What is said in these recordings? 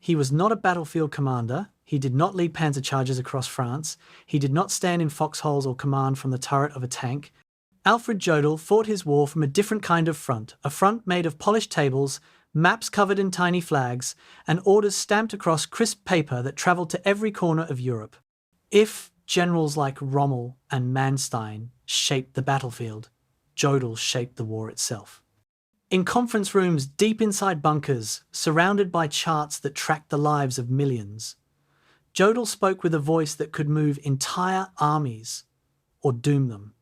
He was not a battlefield commander. He did not lead panzer charges across France. He did not stand in foxholes or command from the turret of a tank. Alfred Jodl fought his war from a different kind of front, a front made of polished tables, maps covered in tiny flags, and orders stamped across crisp paper that travelled to every corner of Europe. If generals like Rommel and Manstein shaped the battlefield, Jodl shaped the war itself. In conference rooms deep inside bunkers, surrounded by charts that tracked the lives of millions, Jodl spoke with a voice that could move entire armies or doom them.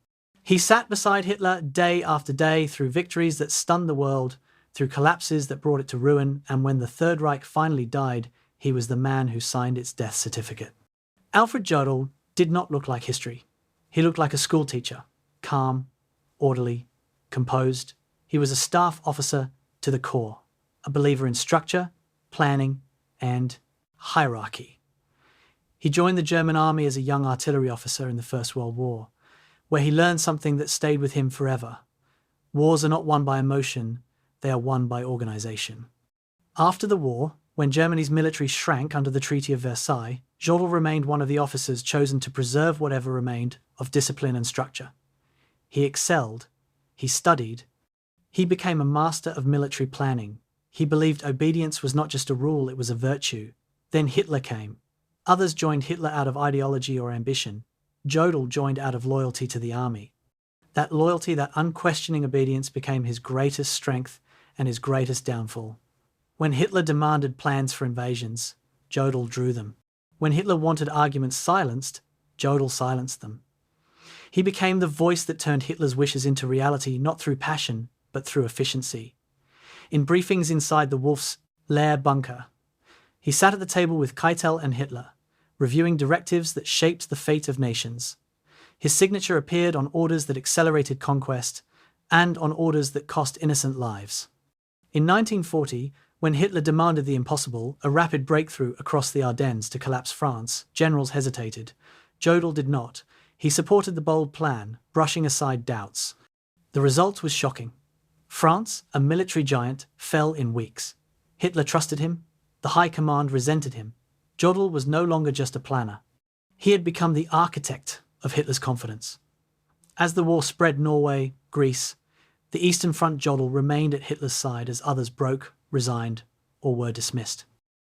He sat beside Hitler day after day through victories that stunned the world, through collapses that brought it to ruin, and when the Third Reich finally died, he was the man who signed its death certificate. Alfred Jodl did not look like history. He looked like a schoolteacher, calm, orderly, composed. He was a staff officer to the core, a believer in structure, planning, and hierarchy. He joined the German army as a young artillery officer in the First World War, where he learned something that stayed with him forever. Wars are not won by emotion, they are won by organization. After the war, when Germany's military shrank under the Treaty of Versailles, Jodl remained one of the officers chosen to preserve whatever remained of discipline and structure. He excelled, he studied, he became a master of military planning. He believed obedience was not just a rule, it was a virtue. Then Hitler came. Others joined Hitler out of ideology or ambition. Jodl joined out of loyalty to the army. That loyalty, that unquestioning obedience became his greatest strength and his greatest downfall. When Hitler demanded plans for invasions, Jodl drew them. When Hitler wanted arguments silenced, Jodl silenced them. He became the voice that turned Hitler's wishes into reality, not through passion, but through efficiency. In briefings inside the Wolf's Lair bunker, he sat at the table with Keitel and Hitler, reviewing directives that shaped the fate of nations. His signature appeared on orders that accelerated conquest and on orders that cost innocent lives. In 1940, when Hitler demanded the impossible, a rapid breakthrough across the Ardennes to collapse France, generals hesitated. Jodl did not. He supported the bold plan, brushing aside doubts. The result was shocking. France, a military giant, fell in weeks. Hitler trusted him. The High Command resented him. Jodl was no longer just a planner. He had become the architect of Hitler's confidence. As the war spread Norway, Greece, the Eastern Front, Jodl remained at Hitler's side as others broke, resigned, or were dismissed.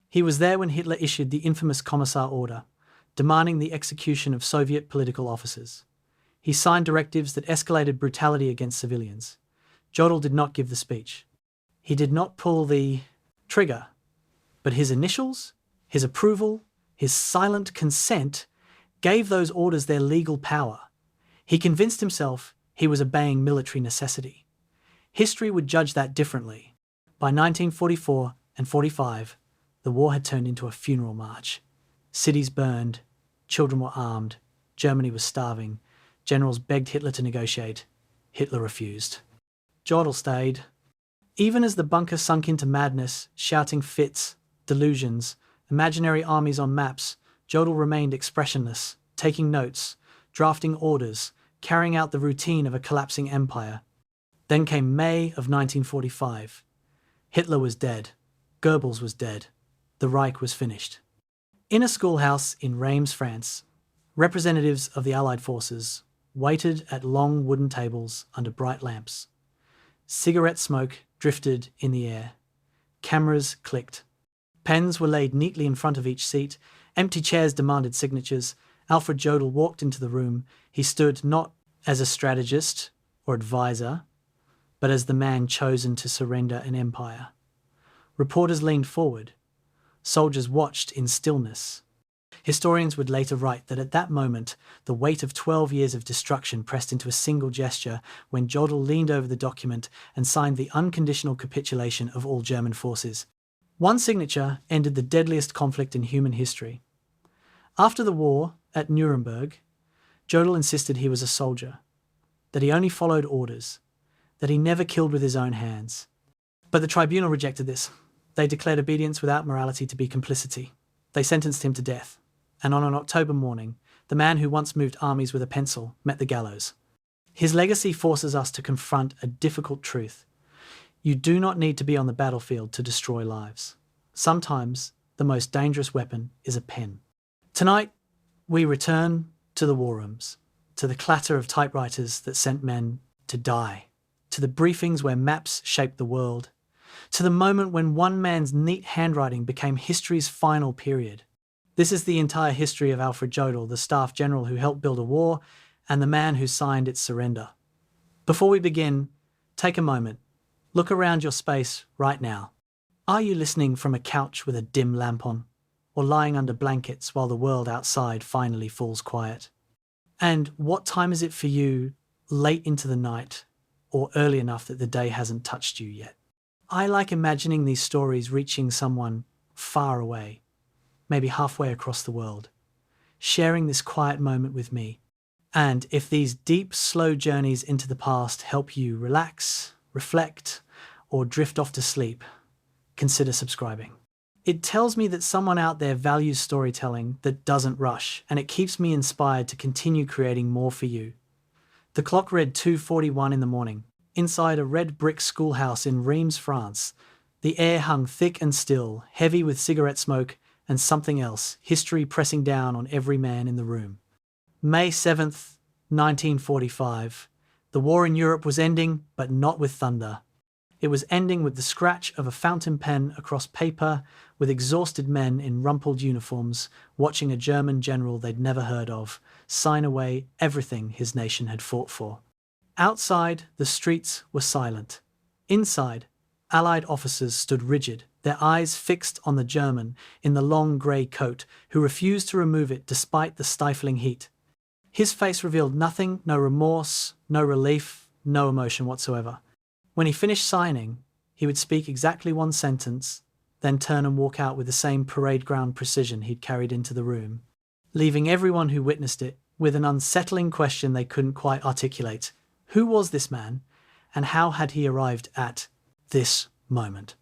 He was there when Hitler issued the infamous Commissar Order, demanding the execution of Soviet political officers. He signed directives that escalated brutality against civilians. Jodl did not give the speech. He did not pull the trigger, but his initials, his approval, his silent consent gave those orders their legal power. He convinced himself he was obeying military necessity. History would judge that differently. By 1944 and 45, the war had turned into a funeral march. Cities burned, children were armed, Germany was starving, generals begged Hitler to negotiate. Hitler refused. Jodl stayed. Even as the bunker sunk into madness, shouting fits, delusions, imaginary armies on maps, Jodl remained expressionless, taking notes, drafting orders, carrying out the routine of a collapsing empire. Then came May of 1945. Hitler was dead. Goebbels was dead. The Reich was finished. In a schoolhouse in Reims, France, representatives of the Allied forces waited at long wooden tables under bright lamps. Cigarette smoke drifted in the air. Cameras clicked. Pens were laid neatly in front of each seat. Empty chairs demanded signatures. Alfred Jodl walked into the room. He stood not as a strategist or advisor, but as the man chosen to surrender an empire. Reporters leaned forward. Soldiers watched in stillness. Historians would later write that at that moment, the weight of 12 years of destruction pressed into a single gesture when Jodl leaned over the document and signed the unconditional capitulation of all German forces. One signature ended the deadliest conflict in human history. After the war, at Nuremberg, Jodl insisted he was a soldier, that he only followed orders, that he never killed with his own hands. But the tribunal rejected this. They declared obedience without morality to be complicity. They sentenced him to death. And on an October morning, the man who once moved armies with a pencil met the gallows. His legacy forces us to confront a difficult truth. You do not need to be on the battlefield to destroy lives. Sometimes the most dangerous weapon is a pen. Tonight, we return to the war rooms, to the clatter of typewriters that sent men to die, to the briefings where maps shaped the world, to the moment when one man's neat handwriting became history's final period. This is the entire history of Alfred Jodl, the staff general who helped build a war and the man who signed its surrender. Before we begin, take a moment. Look around your space right now. Are you listening from a couch with a dim lamp on, or lying under blankets while the world outside finally falls quiet? And what time is it for you, late into the night, or early enough that the day hasn't touched you yet? I like imagining these stories reaching someone far away, maybe halfway across the world, sharing this quiet moment with me. And if these deep, slow journeys into the past help you relax, reflect, or drift off to sleep, consider subscribing. It tells me that someone out there values storytelling that doesn't rush, and it keeps me inspired to continue creating more for you. The clock read 2:41 in the morning. Inside a red brick schoolhouse in Reims, France, the air hung thick and still, heavy with cigarette smoke and something else, history pressing down on every man in the room. May 7th, 1945. The war in Europe was ending, but not with thunder. It was ending with the scratch of a fountain pen across paper, with exhausted men in rumpled uniforms watching a German general they'd never heard of sign away everything his nation had fought for. Outside, the streets were silent. Inside, Allied officers stood rigid, their eyes fixed on the German in the long grey coat, who refused to remove it despite the stifling heat. His face revealed nothing, no remorse, no relief, no emotion whatsoever. When he finished signing, he would speak exactly one sentence, then turn and walk out with the same parade ground precision he'd carried into the room, leaving everyone who witnessed it with an unsettling question they couldn't quite articulate. Who was this man, and how had he arrived at this moment?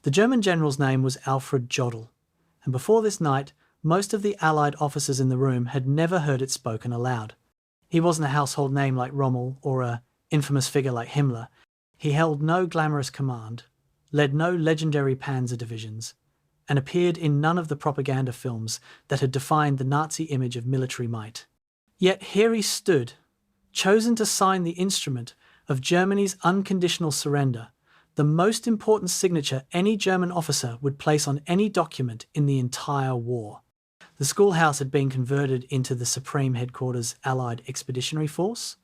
The German general's name was Alfred Jodl, and before this night, most of the Allied officers in the room had never heard it spoken aloud. He wasn't a household name like Rommel or an infamous figure like Himmler. He held no glamorous command, led no legendary panzer divisions, and appeared in none of the propaganda films that had defined the Nazi image of military might. Yet here he stood, chosen to sign the instrument of Germany's unconditional surrender, the most important signature any German officer would place on any document in the entire war. The schoolhouse had been converted into the Supreme Headquarters Allied Expeditionary Force,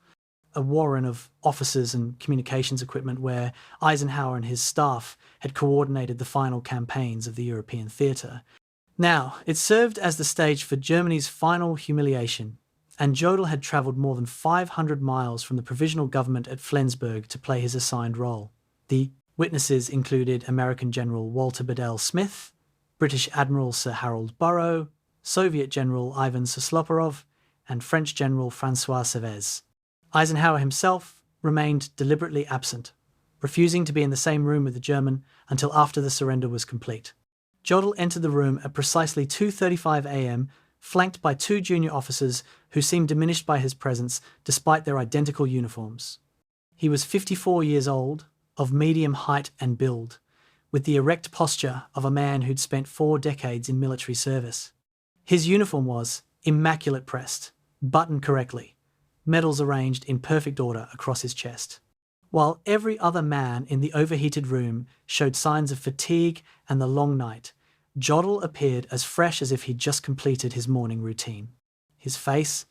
a warren of officers and communications equipment where Eisenhower and his staff had coordinated the final campaigns of the European theatre. Now, it served as the stage for Germany's final humiliation, and Jodl had travelled more than 500 miles from the provisional government at Flensburg to play his assigned role. The witnesses included American General Walter Bedell Smith, British Admiral Sir Harold Burrow, Soviet General Ivan Sosloparov, and French General François Cévez. Eisenhower himself remained deliberately absent, refusing to be in the same room with the German until after the surrender was complete. Jodl entered the room at precisely 2:35 a.m., flanked by two junior officers who seemed diminished by his presence despite their identical uniforms. He was 54 years old, of medium height and build, with the erect posture of a man who'd spent 4 decades in military service. His uniform was immaculate pressed, buttoned correctly, medals arranged in perfect order across his chest. While every other man in the overheated room showed signs of fatigue and the long night, Jodl appeared as fresh as if he'd just completed his morning routine. His face,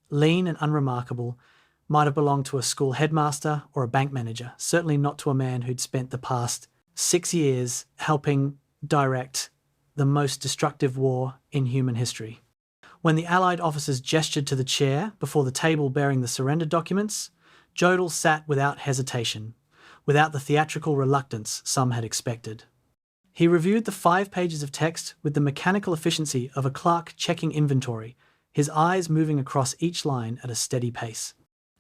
lean and unremarkable, might have belonged to a school headmaster or a bank manager, certainly not to a man who'd spent the past 6 years helping direct the most destructive war in human history. When the Allied officers gestured to the chair before the table bearing the surrender documents, Jodl sat without hesitation, without the theatrical reluctance some had expected. He reviewed the 5 pages of text with the mechanical efficiency of a clerk checking inventory, his eyes moving across each line at a steady pace.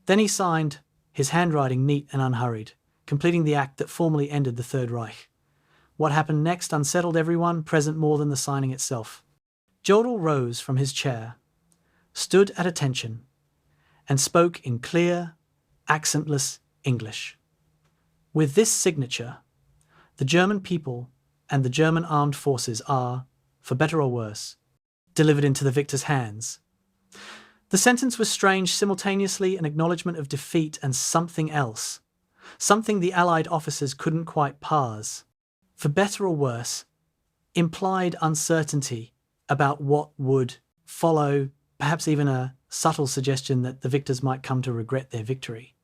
Then he signed, his handwriting neat and unhurried, completing the act that formally ended the Third Reich. What happened next unsettled everyone present more than the signing itself. Jodl rose from his chair, stood at attention, and spoke in clear, accentless English. With this signature, the German people and the German armed forces are, for better or worse, delivered into the victor's hands. The sentence was strange, simultaneously an acknowledgement of defeat and something else, something the Allied officers couldn't quite parse. For better or worse, implied uncertainty about what would follow, perhaps even a subtle suggestion that the victors might come to regret their victory.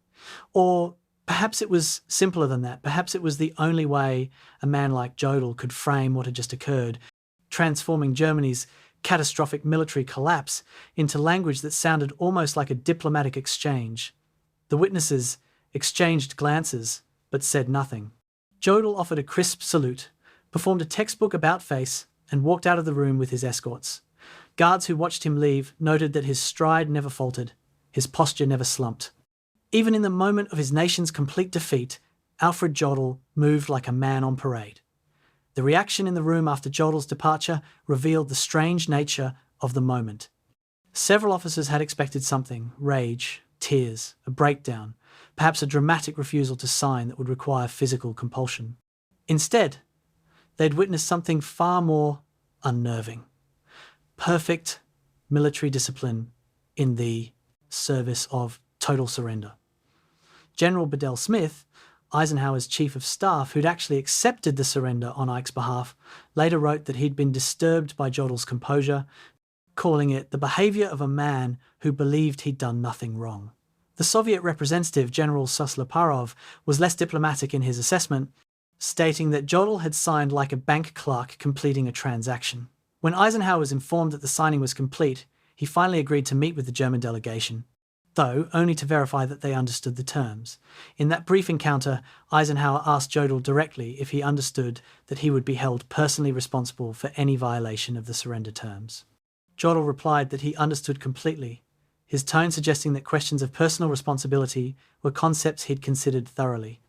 Or perhaps it was simpler than that. Perhaps it was the only way a man like Jodl could frame what had just occurred, transforming Germany's catastrophic military collapse into language that sounded almost like a diplomatic exchange. The witnesses exchanged glances, but said nothing. Jodl offered a crisp salute, performed a textbook about-face, and walked out of the room with his escorts. Guards who watched him leave noted that his stride never faltered, his posture never slumped. Even in the moment of his nation's complete defeat, Alfred Jodl moved like a man on parade. The reaction in the room after Jodl's departure revealed the strange nature of the moment. Several officers had expected something: rage, tears, a breakdown, perhaps a dramatic refusal to sign that would require physical compulsion. Instead, they'd witnessed something far more unnerving. Perfect military discipline in the service of total surrender. General Bedell Smith, Eisenhower's chief of staff, who'd actually accepted the surrender on Ike's behalf, later wrote that he'd been disturbed by Jodl's composure, calling it the behaviour of a man who believed he'd done nothing wrong. The Soviet representative, General Susloparov, was less diplomatic in his assessment, stating that Jodl had signed like a bank clerk completing a transaction. When Eisenhower was informed that the signing was complete, he finally agreed to meet with the German delegation, though only to verify that they understood the terms. In that brief encounter, Eisenhower asked Jodl directly if he understood that he would be held personally responsible for any violation of the surrender terms. Jodl replied that he understood completely, his tone suggesting that questions of personal responsibility were concepts he'd considered thoroughly.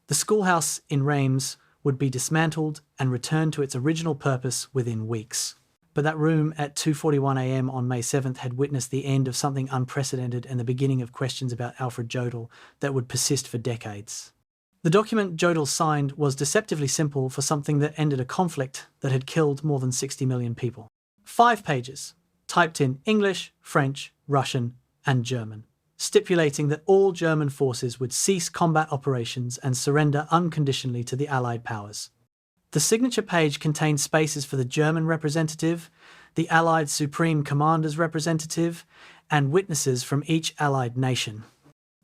The schoolhouse in Reims would be dismantled and returned to its original purpose within weeks. But that room at 2:41 a.m. on May 7th had witnessed the end of something unprecedented and the beginning of questions about Alfred Jodl that would persist for decades. The document Jodl signed was deceptively simple for something that ended a conflict that had killed more than 60 million people. 5 pages, typed in English, French, Russian, and German, stipulating that all German forces would cease combat operations and surrender unconditionally to the Allied powers. The signature page contained spaces for the German representative, the Allied Supreme Commander's representative, and witnesses from each Allied nation.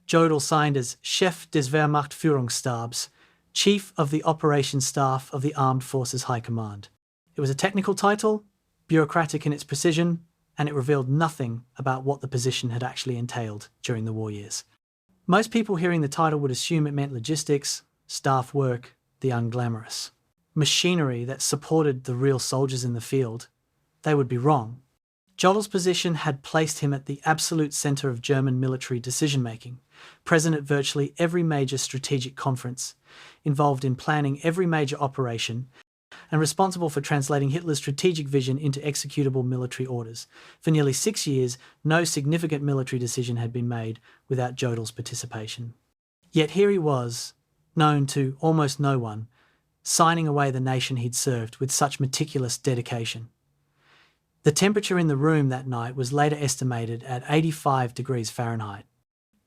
Jodl signed as Chef des Wehrmachtführungsstabs, Chief of the Operations Staff of the Armed Forces High Command. It was a technical title, bureaucratic in its precision, and it revealed nothing about what the position had actually entailed during the war years. Most people hearing the title would assume it meant logistics, staff work, the unglamorous, machinery that supported the real soldiers in the field. They would be wrong. Jodl's position had placed him at the absolute centre of German military decision-making, present at virtually every major strategic conference, involved in planning every major operation, and responsible for translating Hitler's strategic vision into executable military orders. For nearly 6 years, no significant military decision had been made without Jodl's participation. Yet here he was, known to almost no one, signing away the nation he'd served with such meticulous dedication. The temperature in the room that night was later estimated at 85 degrees Fahrenheit.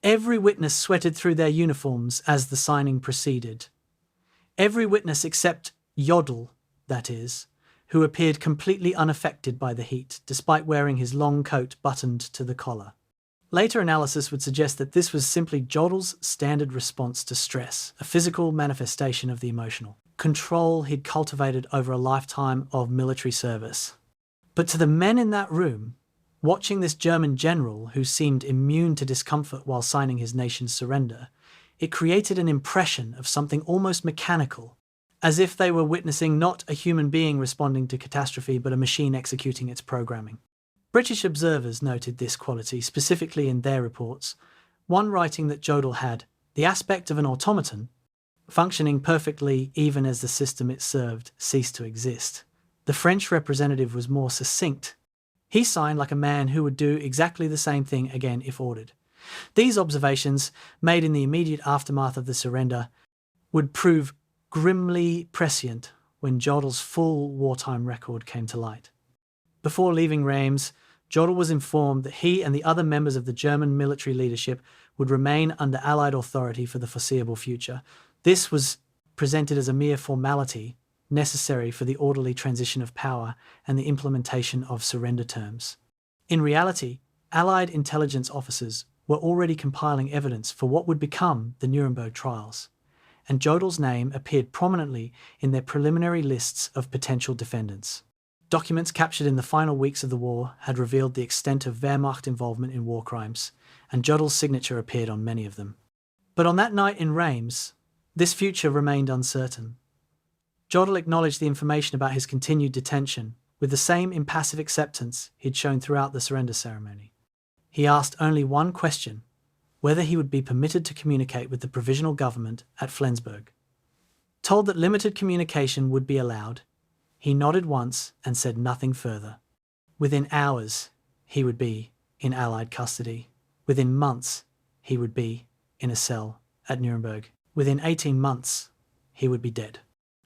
Every witness sweated through their uniforms as the signing proceeded. Every witness except Jodl, that is, who appeared completely unaffected by the heat, despite wearing his long coat buttoned to the collar. Later analysis would suggest that this was simply Jodl's standard response to stress, a physical manifestation of the emotional control he'd cultivated over a lifetime of military service. But to the men in that room, watching this German general who seemed immune to discomfort while signing his nation's surrender, it created an impression of something almost mechanical, as if they were witnessing not a human being responding to catastrophe but a machine executing its programming. British observers noted this quality specifically in their reports, one writing that Jodl had the aspect of an automaton, functioning perfectly even as the system it served ceased to exist. The French representative was more succinct. He signed like a man who would do exactly the same thing again if ordered. These observations, made in the immediate aftermath of the surrender, would prove grimly prescient when Jodl's full wartime record came to light. Before leaving Reims, Jodl was informed that he and the other members of the German military leadership would remain under Allied authority for the foreseeable future. This was presented as a mere formality necessary for the orderly transition of power and the implementation of surrender terms. In reality, Allied intelligence officers were already compiling evidence for what would become the Nuremberg trials, and Jodl's name appeared prominently in their preliminary lists of potential defendants. Documents captured in the final weeks of the war had revealed the extent of Wehrmacht involvement in war crimes, and Jodl's signature appeared on many of them. But on that night in Reims, this future remained uncertain. Jodl acknowledged the information about his continued detention with the same impassive acceptance he'd shown throughout the surrender ceremony. He asked only one question: whether he would be permitted to communicate with the provisional government at Flensburg. Told that limited communication would be allowed, he nodded once and said nothing further. Within hours, he would be in Allied custody. Within months, he would be in a cell at Nuremberg. Within 18 months, he would be dead.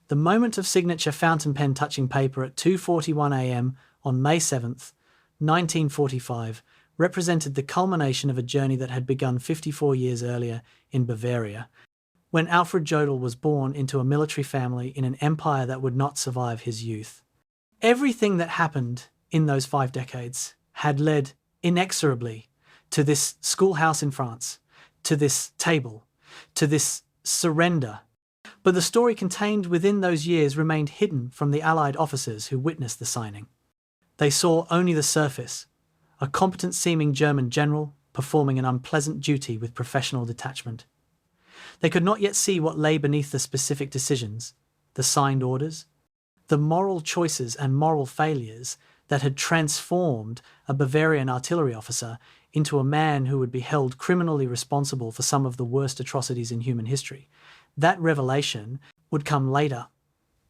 The moment of signature fountain pen touching paper at 2:41 a.m. on May 7th, 1945, represented the culmination of a journey that had begun 54 years earlier in Bavaria, when Alfred Jodl was born into a military family in an empire that would not survive his youth. Everything that happened in those 5 decades had led inexorably to this schoolhouse in France, to this table, to this surrender. But the story contained within those years remained hidden from the Allied officers who witnessed the signing. They saw only the surface: a competent-seeming German general performing an unpleasant duty with professional detachment. They could not yet see what lay beneath the specific decisions, the signed orders, the moral choices and moral failures that had transformed a Bavarian artillery officer into a man who would be held criminally responsible for some of the worst atrocities in human history. That revelation would come later,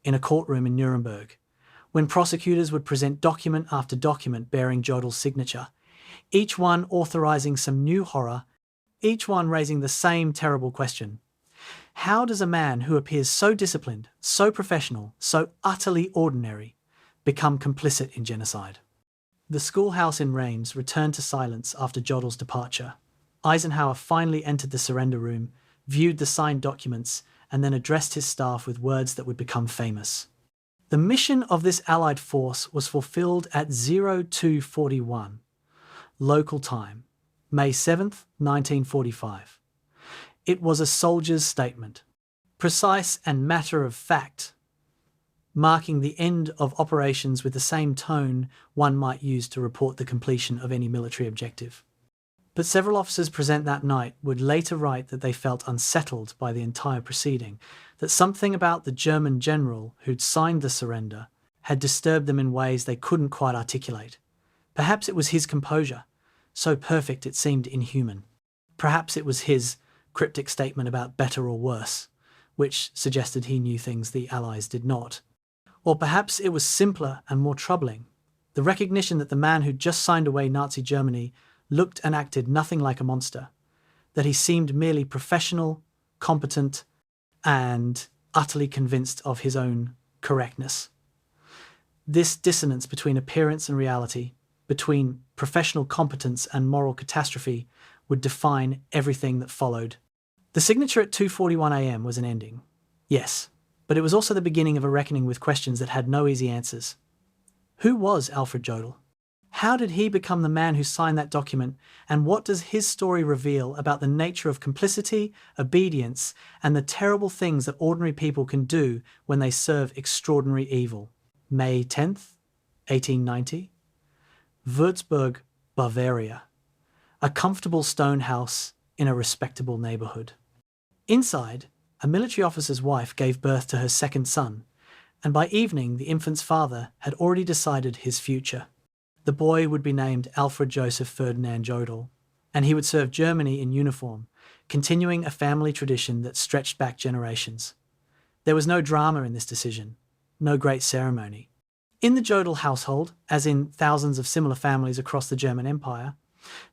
in a courtroom in Nuremberg, when prosecutors would present document after document bearing Jodl's signature, each one authorizing some new horror, each one raising the same terrible question: how does a man who appears so disciplined, so professional, so utterly ordinary, become complicit in genocide? The schoolhouse in Reims returned to silence after Jodl's departure. Eisenhower finally entered the surrender room, viewed the signed documents, and then addressed his staff with words that would become famous. The mission of this Allied force was fulfilled at 0241, local time, May 7th, 1945. It was a soldier's statement, precise and matter of fact, marking the end of operations with the same tone one might use to report the completion of any military objective. But several officers present that night would later write that they felt unsettled by the entire proceeding, that something about the German general who'd signed the surrender had disturbed them in ways they couldn't quite articulate. Perhaps it was his composure, so perfect it seemed inhuman. Perhaps it was his cryptic statement about better or worse, which suggested he knew things the Allies did not. Or perhaps it was simpler and more troubling, the recognition that the man who'd just signed away Nazi Germany looked and acted nothing like a monster, that he seemed merely professional, competent, and utterly convinced of his own correctness. This dissonance between appearance and reality, between professional competence and moral catastrophe, would define everything that followed. The signature at 2:41 a.m. was an ending, yes, but it was also the beginning of a reckoning with questions that had no easy answers. Who was Alfred Jodl? How did he become the man who signed that document, and what does his story reveal about the nature of complicity, obedience, and the terrible things that ordinary people can do when they serve extraordinary evil? May 10th, 1890. Würzburg, Bavaria. A comfortable stone house in a respectable neighbourhood. Inside, a military officer's wife gave birth to her second son, and by evening the infant's father had already decided his future. The boy would be named Alfred Joseph Ferdinand Jodl, and he would serve Germany in uniform, continuing a family tradition that stretched back generations. There was no drama in this decision, no great ceremony. In the Jodl household, as in thousands of similar families across the German Empire,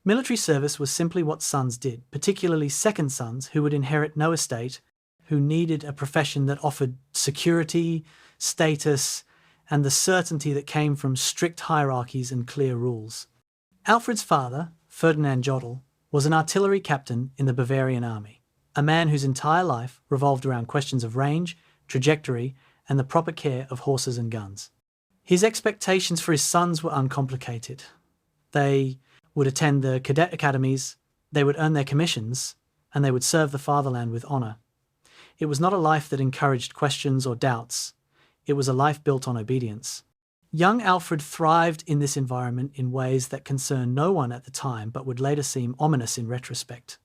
military service was simply what sons did, particularly second sons who would inherit no estate, who needed a profession that offered security, status, and the certainty that came from strict hierarchies and clear rules. Alfred's father, Ferdinand Jodl, was an artillery captain in the Bavarian army, a man whose entire life revolved around questions of range, trajectory, and the proper care of horses and guns. His expectations for his sons were uncomplicated. They would attend the cadet academies, they would earn their commissions, and they would serve the fatherland with honour. It was not a life that encouraged questions or doubts. It was a life built on obedience. Young Alfred thrived in this environment in ways that concerned no one at the time but would later seem ominous in retrospect.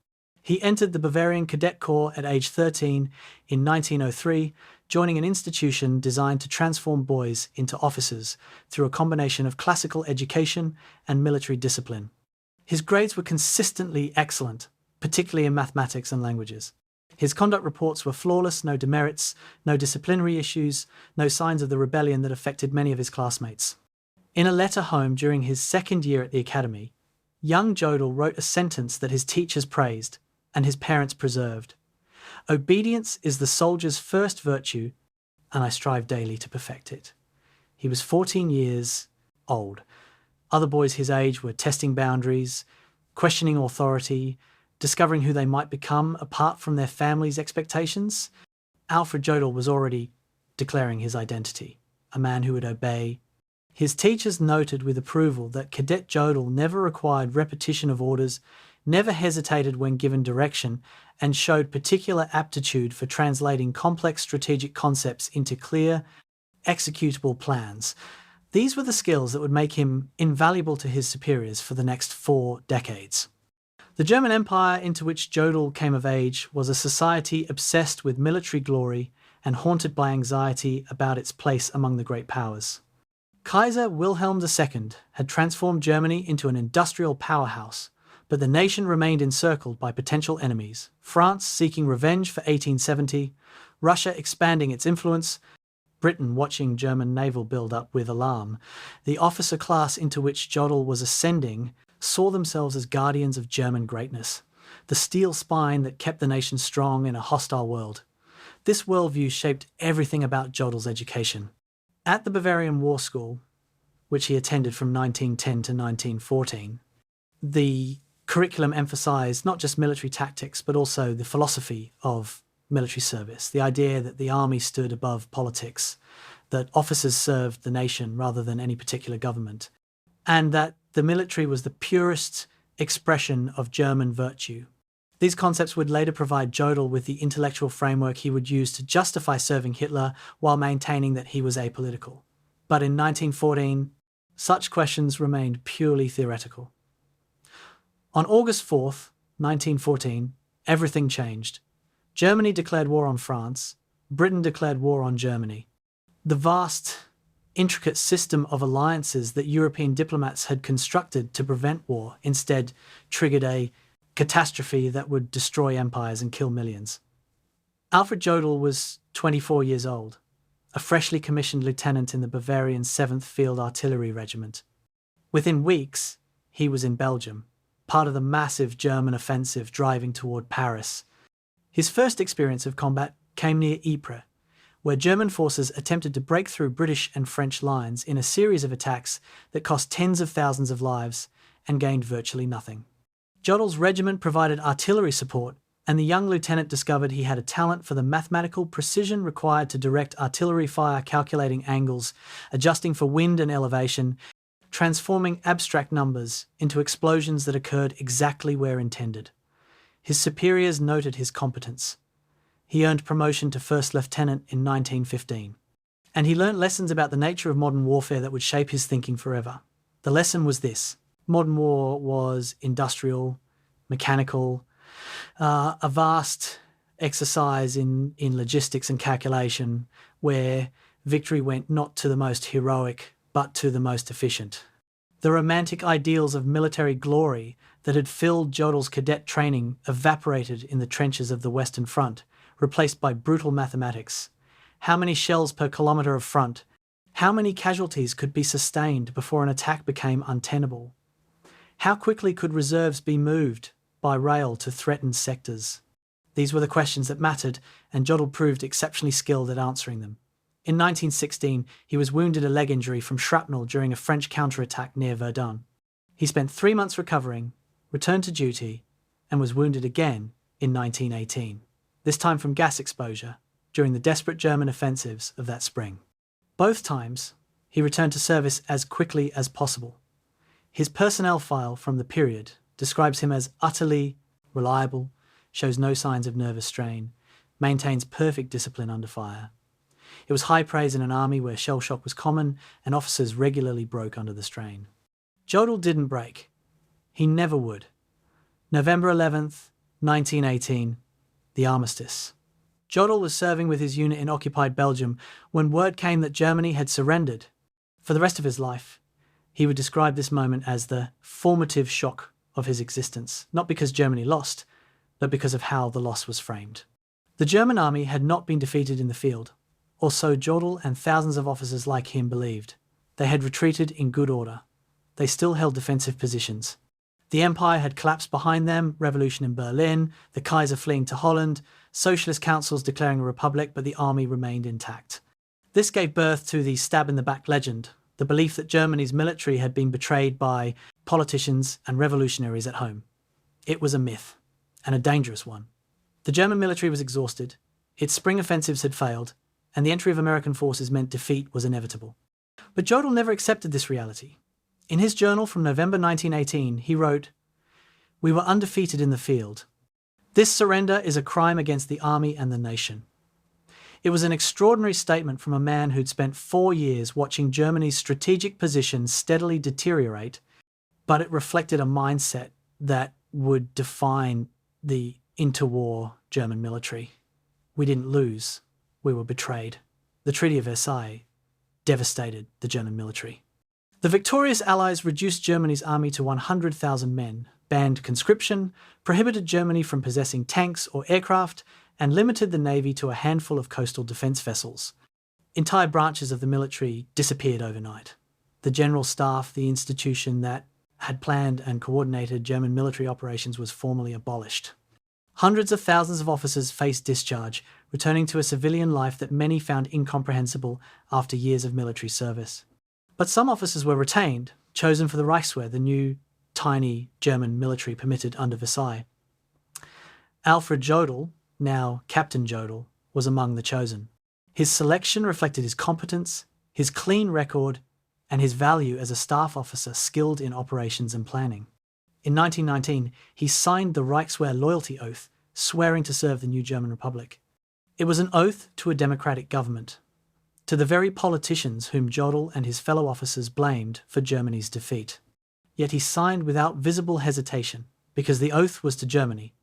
He entered the Bavarian Cadet Corps at age 13 in 1903, joining an institution designed to transform boys into officers through a combination of classical education and military discipline. His grades were consistently excellent, particularly in mathematics and languages. His conduct reports were flawless, no demerits, no disciplinary issues, no signs of the rebellion that affected many of his classmates. In a letter home during his second year at the academy, young Jodl wrote a sentence that his teachers praised and his parents preserved. "Obedience is the soldier's first virtue, and I strive daily to perfect it." He was 14 years old. Other boys his age were testing boundaries, questioning authority, discovering who they might become apart from their family's expectations. Alfred Jodl was already declaring his identity, a man who would obey. His teachers noted with approval that Cadet Jodl never required repetition of orders, never hesitated when given direction, and showed particular aptitude for translating complex strategic concepts into clear, executable plans. These were the skills that would make him invaluable to his superiors for the next 4 decades. The German Empire into which Jodl came of age was a society obsessed with military glory and haunted by anxiety about its place among the great powers. Kaiser Wilhelm II had transformed Germany into an industrial powerhouse, but the nation remained encircled by potential enemies: France seeking revenge for 1870, Russia expanding its influence, Britain watching German naval build-up with alarm. The officer class into which Jodl was ascending saw themselves as guardians of German greatness, the steel spine that kept the nation strong in a hostile world. This worldview shaped everything about Jodl's education. At the Bavarian War School, which he attended from 1910 to 1914, the curriculum emphasised not just military tactics but also the philosophy of military service, the idea that the army stood above politics, that officers served the nation rather than any particular government, and that the military was the purest expression of German virtue. These concepts would later provide Jodl with the intellectual framework he would use to justify serving Hitler while maintaining that he was apolitical. But in 1914, such questions remained purely theoretical. On August 4th, 1914, everything changed. Germany declared war on France, Britain declared war on Germany. The vast, intricate system of alliances that European diplomats had constructed to prevent war instead triggered a catastrophe that would destroy empires and kill millions. Alfred Jodl was 24 years old, a freshly commissioned lieutenant in the Bavarian 7th Field Artillery Regiment. Within weeks, he was in Belgium, part of the massive German offensive driving toward Paris. His first experience of combat came near Ypres, where German forces attempted to break through British and French lines in a series of attacks that cost tens of thousands of lives and gained virtually nothing. Jodl's regiment provided artillery support, and the young lieutenant discovered he had a talent for the mathematical precision required to direct artillery fire, calculating angles, adjusting for wind and elevation, transforming abstract numbers into explosions that occurred exactly where intended. His superiors noted his competence. He earned promotion to first lieutenant in 1915. And he learnt lessons about the nature of modern warfare that would shape his thinking forever. The lesson was this: modern war was industrial, mechanical, a vast exercise in logistics and calculation where victory went not to the most heroic but to the most efficient. The romantic ideals of military glory that had filled Jodl's cadet training evaporated in the trenches of the Western Front, replaced by brutal mathematics. How many shells per kilometre of front? How many casualties could be sustained before an attack became untenable? How quickly could reserves be moved by rail to threatened sectors? These were the questions that mattered, and Jodl proved exceptionally skilled at answering them. In 1916, he was wounded a leg injury from shrapnel during a French counterattack near Verdun. He spent 3 months recovering, returned to duty, and was wounded again in 1918, this time from gas exposure during the desperate German offensives of that spring. Both times, he returned to service as quickly as possible. His personnel file from the period describes him as utterly reliable, shows no signs of nervous strain, maintains perfect discipline under fire. It was high praise in an army where shell shock was common and officers regularly broke under the strain. Jodl didn't break. He never would. November 11th, 1918, the armistice. Jodl was serving with his unit in occupied Belgium when word came that Germany had surrendered. For the rest of his life, he would describe this moment as the formative shock of his existence, not because Germany lost, but because of how the loss was framed. The German army had not been defeated in the field, or so Jodl and thousands of officers like him believed. They had retreated in good order. They still held defensive positions. The empire had collapsed behind them, revolution in Berlin, the Kaiser fleeing to Holland, socialist councils declaring a republic, but the army remained intact. This gave birth to the stab-in-the-back legend, the belief that Germany's military had been betrayed by politicians and revolutionaries at home. It was a myth, and a dangerous one. The German military was exhausted, its spring offensives had failed, and the entry of American forces meant defeat was inevitable. But Jodl never accepted this reality. In his journal from November 1918, he wrote, "We were undefeated in the field. This surrender is a crime against the army and the nation." It was an extraordinary statement from a man who'd spent 4 years watching Germany's strategic position steadily deteriorate, but it reflected a mindset that would define the interwar German military. We didn't lose, we were betrayed. The Treaty of Versailles devastated the German military. The victorious Allies reduced Germany's army to 100,000 men, banned conscription, prohibited Germany from possessing tanks or aircraft, and limited the navy to a handful of coastal defence vessels. Entire branches of the military disappeared overnight. The General Staff, the institution that had planned and coordinated German military operations, was formally abolished. Hundreds of thousands of officers faced discharge, returning to a civilian life that many found incomprehensible after years of military service. But some officers were retained, chosen for the Reichswehr, the new, tiny German military permitted under Versailles. Alfred Jodl, now Captain Jodl, was among the chosen. His selection reflected his competence, his clean record, and his value as a staff officer skilled in operations and planning. In 1919, he signed the Reichswehr loyalty oath, swearing to serve the new German Republic. It was an oath to a democratic government, to the very politicians whom Jodl and his fellow officers blamed for Germany's defeat. Yet he signed without visible hesitation, because the oath was to Germany,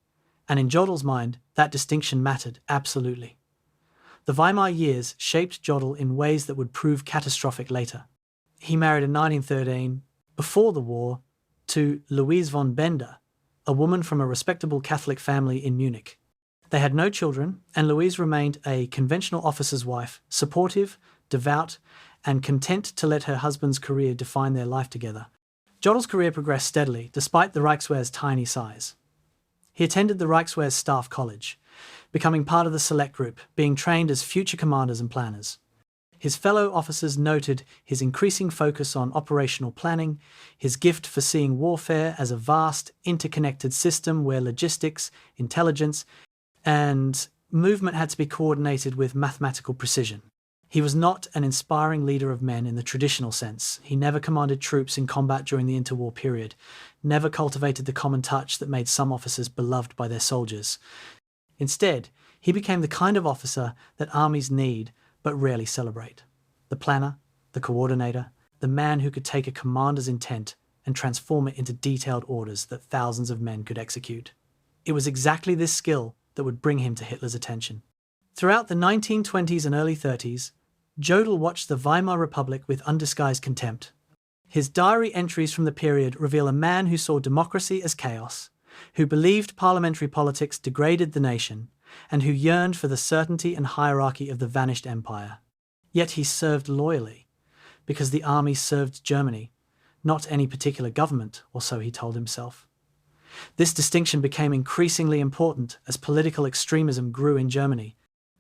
and in Jodl's mind, that distinction mattered absolutely. The Weimar years shaped Jodl in ways that would prove catastrophic later. He married in 1913, before the war, to Louise von Bender, a woman from a respectable Catholic family in Munich. They had no children, and Louise remained a conventional officer's wife, supportive, devout, and content to let her husband's career define their life together. Jodl's career progressed steadily, despite the Reichswehr's tiny size. He attended the Reichswehr's staff college, becoming part of the select group, being trained as future commanders and planners. His fellow officers noted his increasing focus on operational planning, his gift for seeing warfare as a vast, interconnected system where logistics, intelligence, and movement had to be coordinated with mathematical precision. He was not an inspiring leader of men in the traditional sense. He never commanded troops in combat during the interwar period, never cultivated the common touch that made some officers beloved by their soldiers. Instead, he became the kind of officer that armies need but rarely celebrate. The planner, the coordinator, the man who could take a commander's intent and transform it into detailed orders that thousands of men could execute. It was exactly this skill that would bring him to Hitler's attention. Throughout the 1920s and early 30s, Jodl watched the Weimar Republic with undisguised contempt. His diary entries from the period reveal a man who saw democracy as chaos, who believed parliamentary politics degraded the nation, and who yearned for the certainty and hierarchy of the vanished empire. Yet he served loyally, because the army served Germany, not any particular government, or so he told himself. This distinction became increasingly important as political extremism grew in Germany.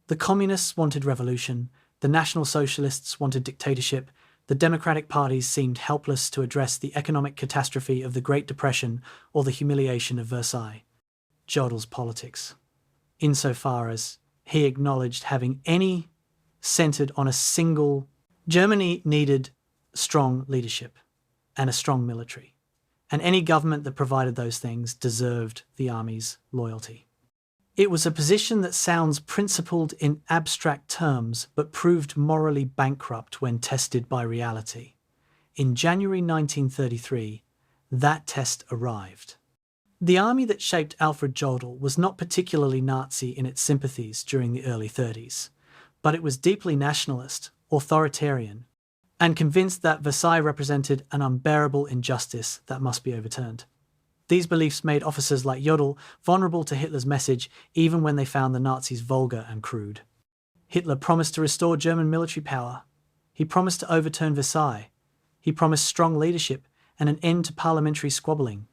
The communists wanted revolution, The National Socialists wanted dictatorship. The Democratic parties seemed helpless to address the economic catastrophe of the Great Depression or the humiliation of Versailles. Jodl's politics, insofar as he acknowledged having any centered on a single. Germany needed strong leadership and a strong military, and any government that provided those things deserved the army's loyalty. It was a position that sounds principled in abstract terms, but proved morally bankrupt when tested by reality. In January 1933, that test arrived. The army that shaped Alfred Jodl was not particularly Nazi in its sympathies during the early 30s, but it was deeply nationalist, authoritarian, and convinced that Versailles represented an unbearable injustice that must be overturned. These beliefs made officers like Jodl vulnerable to Hitler's message, even when they found the Nazis vulgar and crude. Hitler promised to restore German military power. He promised to overturn Versailles. He promised strong leadership and an end to parliamentary squabbling.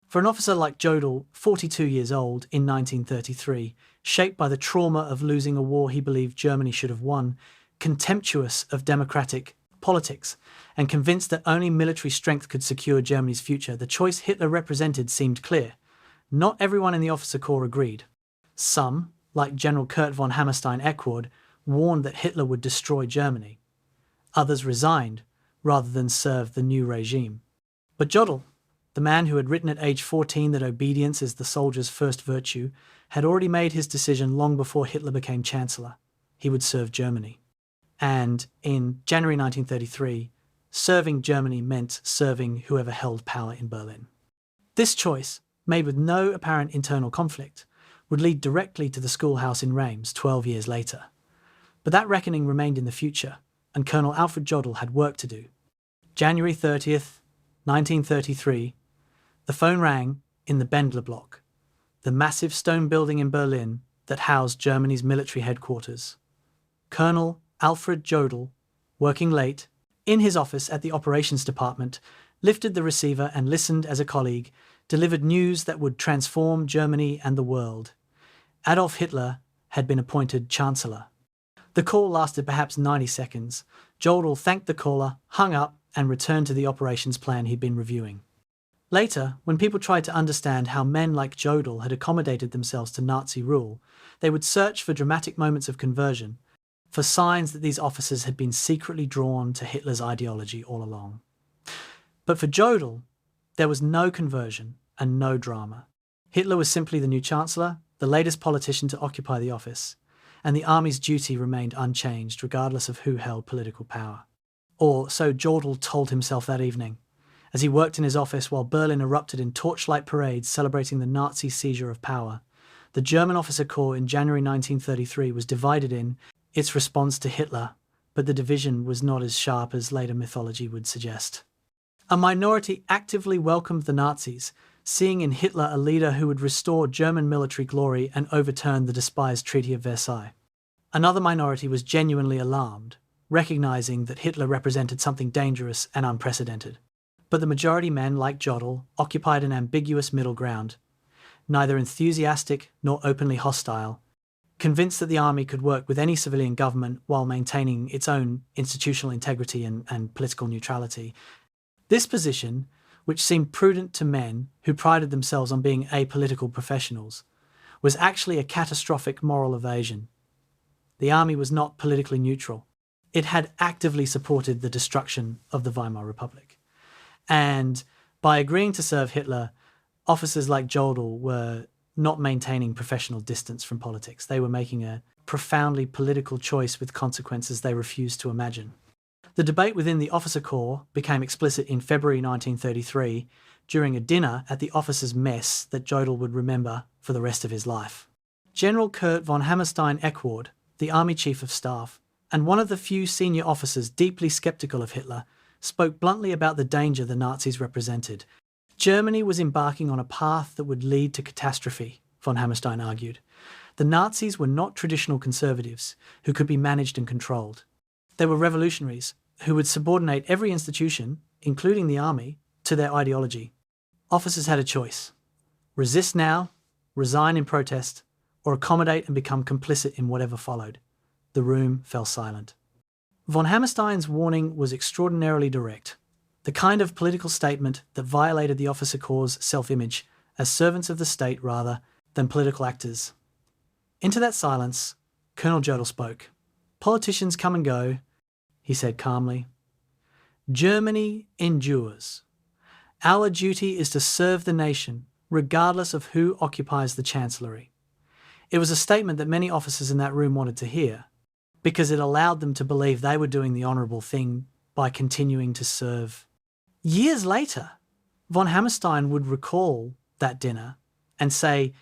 For an officer like Jodl, 42 years old, in 1933, shaped by the trauma of losing a war he believed Germany should have won, contemptuous of democratic politics, and convinced that only military strength could secure Germany's future, the choice Hitler represented seemed clear. Not everyone in the officer corps agreed. Some, like General Kurt von Hammerstein-Eckward, warned that Hitler would destroy Germany. Others resigned, rather than serve the new regime. But Jodl, the man who had written at age 14 that obedience is the soldier's first virtue, had already made his decision long before Hitler became Chancellor. He would serve Germany. And in January 1933, serving Germany meant serving whoever held power in Berlin. This choice, made with no apparent internal conflict, would lead directly to the schoolhouse in Reims 12 years later. But that reckoning remained in the future, and Colonel Alfred Jodl had work to do. January 30th, 1933, the phone rang in the Bendler block, the massive stone building in Berlin that housed Germany's military headquarters. Colonel Alfred Jodl, working late, in his office at the operations department, lifted the receiver and listened as a colleague delivered news that would transform Germany and the world. Adolf Hitler had been appointed Chancellor. The call lasted perhaps 90 seconds. Jodl thanked the caller, hung up, and returned to the operations plan he'd been reviewing. Later, when people tried to understand how men like Jodl had accommodated themselves to Nazi rule, they would search for dramatic moments of conversion, for signs that these officers had been secretly drawn to Hitler's ideology all along. But for Jodl, there was no conversion and no drama. Hitler was simply the new Chancellor, the latest politician to occupy the office, and the army's duty remained unchanged regardless of who held political power. Or so Jodl told himself that evening, as he worked in his office while Berlin erupted in torchlight parades celebrating the Nazi seizure of power. The German officer corps in January 1933 was divided in its response to Hitler, but the division was not as sharp as later mythology would suggest. A minority actively welcomed the Nazis, seeing in Hitler a leader who would restore German military glory and overturn the despised Treaty of Versailles. Another minority was genuinely alarmed, recognizing that Hitler represented something dangerous and unprecedented. But the majority men, like Jodl, occupied an ambiguous middle ground, neither enthusiastic nor openly hostile, convinced that the army could work with any civilian government while maintaining its own institutional integrity and political neutrality. This position, which seemed prudent to men who prided themselves on being apolitical professionals, was actually a catastrophic moral evasion. The army was not politically neutral. It had actively supported the destruction of the Weimar Republic. And by agreeing to serve Hitler, officers like Jodl were not maintaining professional distance from politics. They were making a profoundly political choice with consequences they refused to imagine. The debate within the officer corps became explicit in February 1933 during a dinner at the officers' mess that Jodl would remember for the rest of his life. General Kurt von Hammerstein-Eckward, the army chief of staff, and one of the few senior officers deeply skeptical of Hitler, spoke bluntly about the danger the Nazis represented. Germany was embarking on a path that would lead to catastrophe, von Hammerstein argued. The Nazis were not traditional conservatives who could be managed and controlled. They were revolutionaries who would subordinate every institution, including the army, to their ideology. Officers had a choice: resist now, resign in protest, or accommodate and become complicit in whatever followed. The room fell silent. Von Hammerstein's warning was extraordinarily direct, the kind of political statement that violated the officer corps' self-image as servants of the state rather than political actors. Into that silence, Colonel Jodl spoke. "Politicians come and go," he said calmly. "Germany endures. Our duty is to serve the nation, regardless of who occupies the chancellery." It was a statement that many officers in that room wanted to hear, because it allowed them to believe they were doing the honourable thing by continuing to serve. Years later, von Hammerstein would recall that dinner and say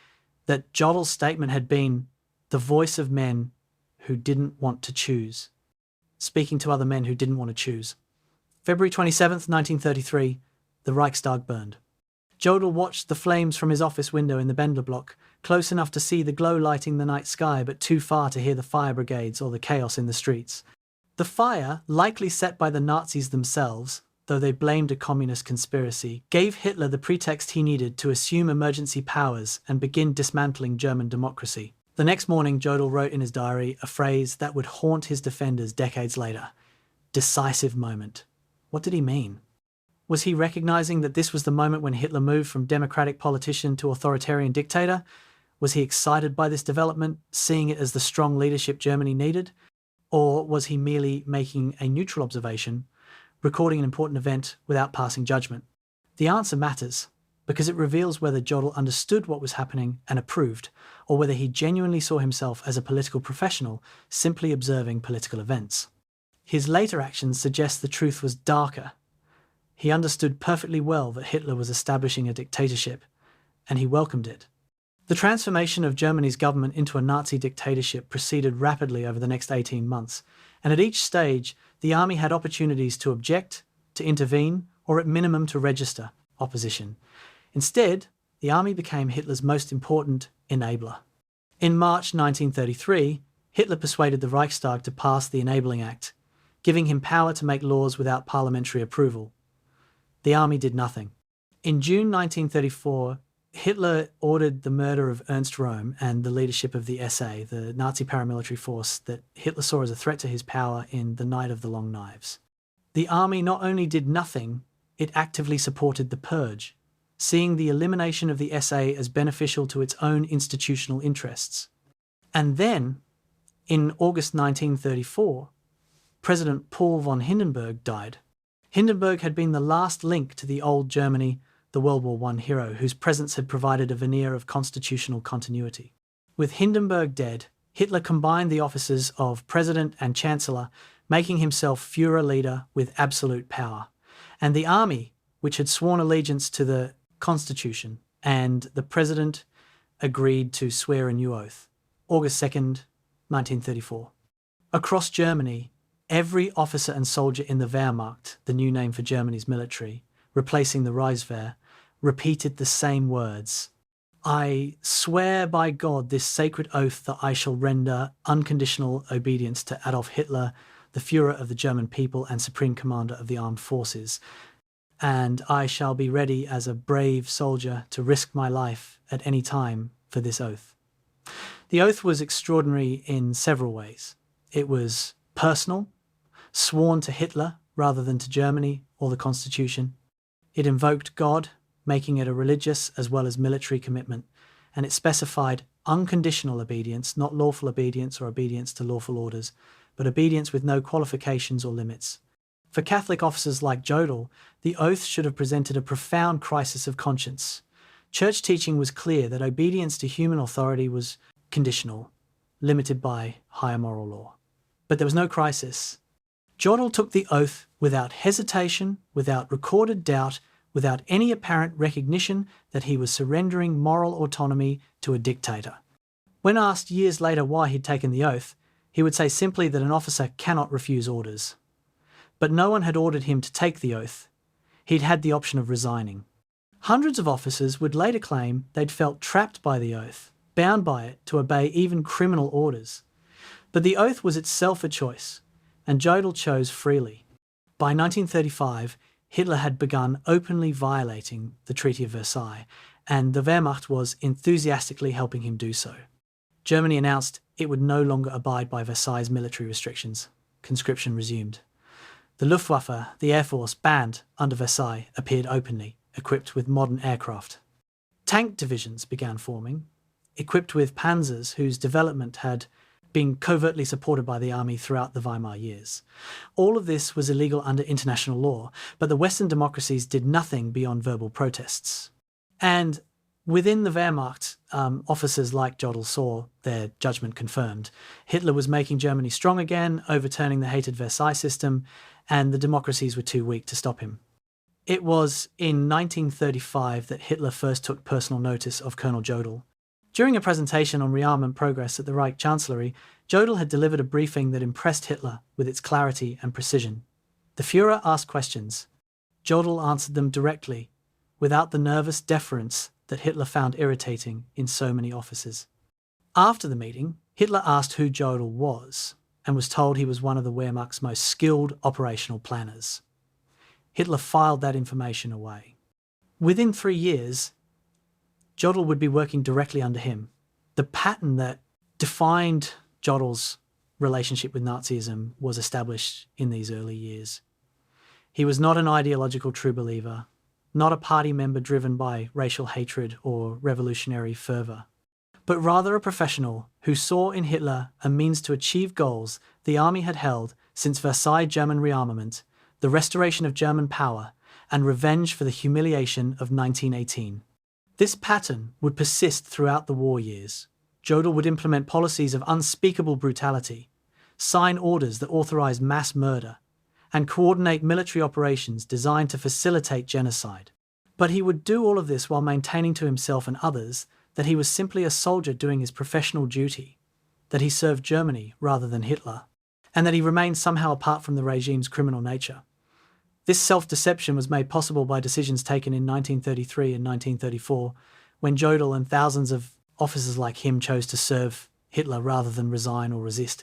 that Jodl's statement had been the voice of men who didn't want to choose, speaking to other men who didn't want to choose. February 27th, 1933, the Reichstag burned. Jodl watched the flames from his office window in the Bendler block, close enough to see the glow lighting the night sky but too far to hear the fire brigades or the chaos in the streets. The fire, likely set by the Nazis themselves, though they blamed a communist conspiracy, gave Hitler the pretext he needed to assume emergency powers and begin dismantling German democracy. The next morning, Jodl wrote in his diary a phrase that would haunt his defenders decades later. Decisive moment. What did he mean? Was he recognizing that this was the moment when Hitler moved from democratic politician to authoritarian dictator? Was he excited by this development, seeing it as the strong leadership Germany needed? Or was he merely making a neutral observation, recording an important event without passing judgment? The answer matters, because it reveals whether Jodl understood what was happening and approved, or whether he genuinely saw himself as a political professional simply observing political events. His later actions suggest the truth was darker. He understood perfectly well that Hitler was establishing a dictatorship, and he welcomed it. The transformation of Germany's government into a Nazi dictatorship proceeded rapidly over the next 18 months, and at each stage, the army had opportunities to object, to intervene, or at minimum to register opposition. Instead, the army became Hitler's most important enabler. In March 1933, Hitler persuaded the Reichstag to pass the Enabling Act, giving him power to make laws without parliamentary approval. The army did nothing. In June 1934, Hitler ordered the murder of Ernst Röhm and the leadership of the SA, the Nazi paramilitary force that Hitler saw as a threat to his power in the Night of the Long Knives. The army not only did nothing, it actively supported the purge, seeing the elimination of the SA as beneficial to its own institutional interests. And then, in August 1934, President Paul von Hindenburg died. Hindenburg had been the last link to the old Germany, the World War I hero, whose presence had provided a veneer of constitutional continuity. With Hindenburg dead, Hitler combined the offices of President and Chancellor, making himself Führer leader with absolute power. And the army, which had sworn allegiance to the Constitution, and the President agreed to swear a new oath. August 2nd, 1934. Across Germany, every officer and soldier in the Wehrmacht, the new name for Germany's military, replacing the Reichswehr, repeated the same words. "I swear by God this sacred oath that I shall render unconditional obedience to Adolf Hitler, the Führer of the German people and Supreme Commander of the Armed Forces, and I shall be ready as a brave soldier to risk my life at any time for this oath." The oath was extraordinary in several ways. It was personal, sworn to Hitler rather than to Germany or the Constitution. It invoked God, making it a religious as well as military commitment, and it specified unconditional obedience, not lawful obedience or obedience to lawful orders, but obedience with no qualifications or limits. For Catholic officers like Jodl, the oath should have presented a profound crisis of conscience. Church teaching was clear that obedience to human authority was conditional, limited by higher moral law. But there was no crisis. Jodl took the oath without hesitation, without recorded doubt, without any apparent recognition that he was surrendering moral autonomy to a dictator. When asked years later why he'd taken the oath, he would say simply that an officer cannot refuse orders. But no one had ordered him to take the oath. He'd had the option of resigning. Hundreds of officers would later claim they'd felt trapped by the oath, bound by it to obey even criminal orders. But the oath was itself a choice, and Jodl chose freely. By 1935, Hitler had begun openly violating the Treaty of Versailles, and the Wehrmacht was enthusiastically helping him do so. Germany announced it would no longer abide by Versailles' military restrictions. conscription resumed. The Luftwaffe, the Air Force, band under Versailles, appeared openly, equipped with modern aircraft. Tank divisions began forming, equipped with panzers whose development had been covertly supported by the army throughout the Weimar years. All of this was illegal under international law, but the Western democracies did nothing beyond verbal protests. And within the Wehrmacht, officers like Jodl saw their judgment confirmed. Hitler was making Germany strong again, overturning the hated Versailles system, and the democracies were too weak to stop him. It was in 1935 that Hitler first took personal notice of Colonel Jodl. During a presentation on rearmament progress at the Reich Chancellery, Jodl had delivered a briefing that impressed Hitler with its clarity and precision. The Führer asked questions. Jodl answered them directly, without the nervous deference that Hitler found irritating in so many officers. After the meeting, Hitler asked who Jodl was, and was told he was one of the Wehrmacht's most skilled operational planners. Hitler filed that information away. Within 3 years, Jodl would be working directly under him. The pattern that defined Jodl's relationship with Nazism was established in these early years. He was not an ideological true believer, not a party member driven by racial hatred or revolutionary fervour, but rather a professional who saw in Hitler a means to achieve goals the army had held since Versailles German rearmament, the restoration of German power, and revenge for the humiliation of 1918. This pattern would persist throughout the war years. Jodl would implement policies of unspeakable brutality, sign orders that authorized mass murder, and coordinate military operations designed to facilitate genocide. But he would do all of this while maintaining to himself and others that he was simply a soldier doing his professional duty, that he served Germany rather than Hitler, and that he remained somehow apart from the regime's criminal nature. This self-deception was made possible by decisions taken in 1933 and 1934, when Jodl and thousands of officers like him chose to serve Hitler rather than resign or resist.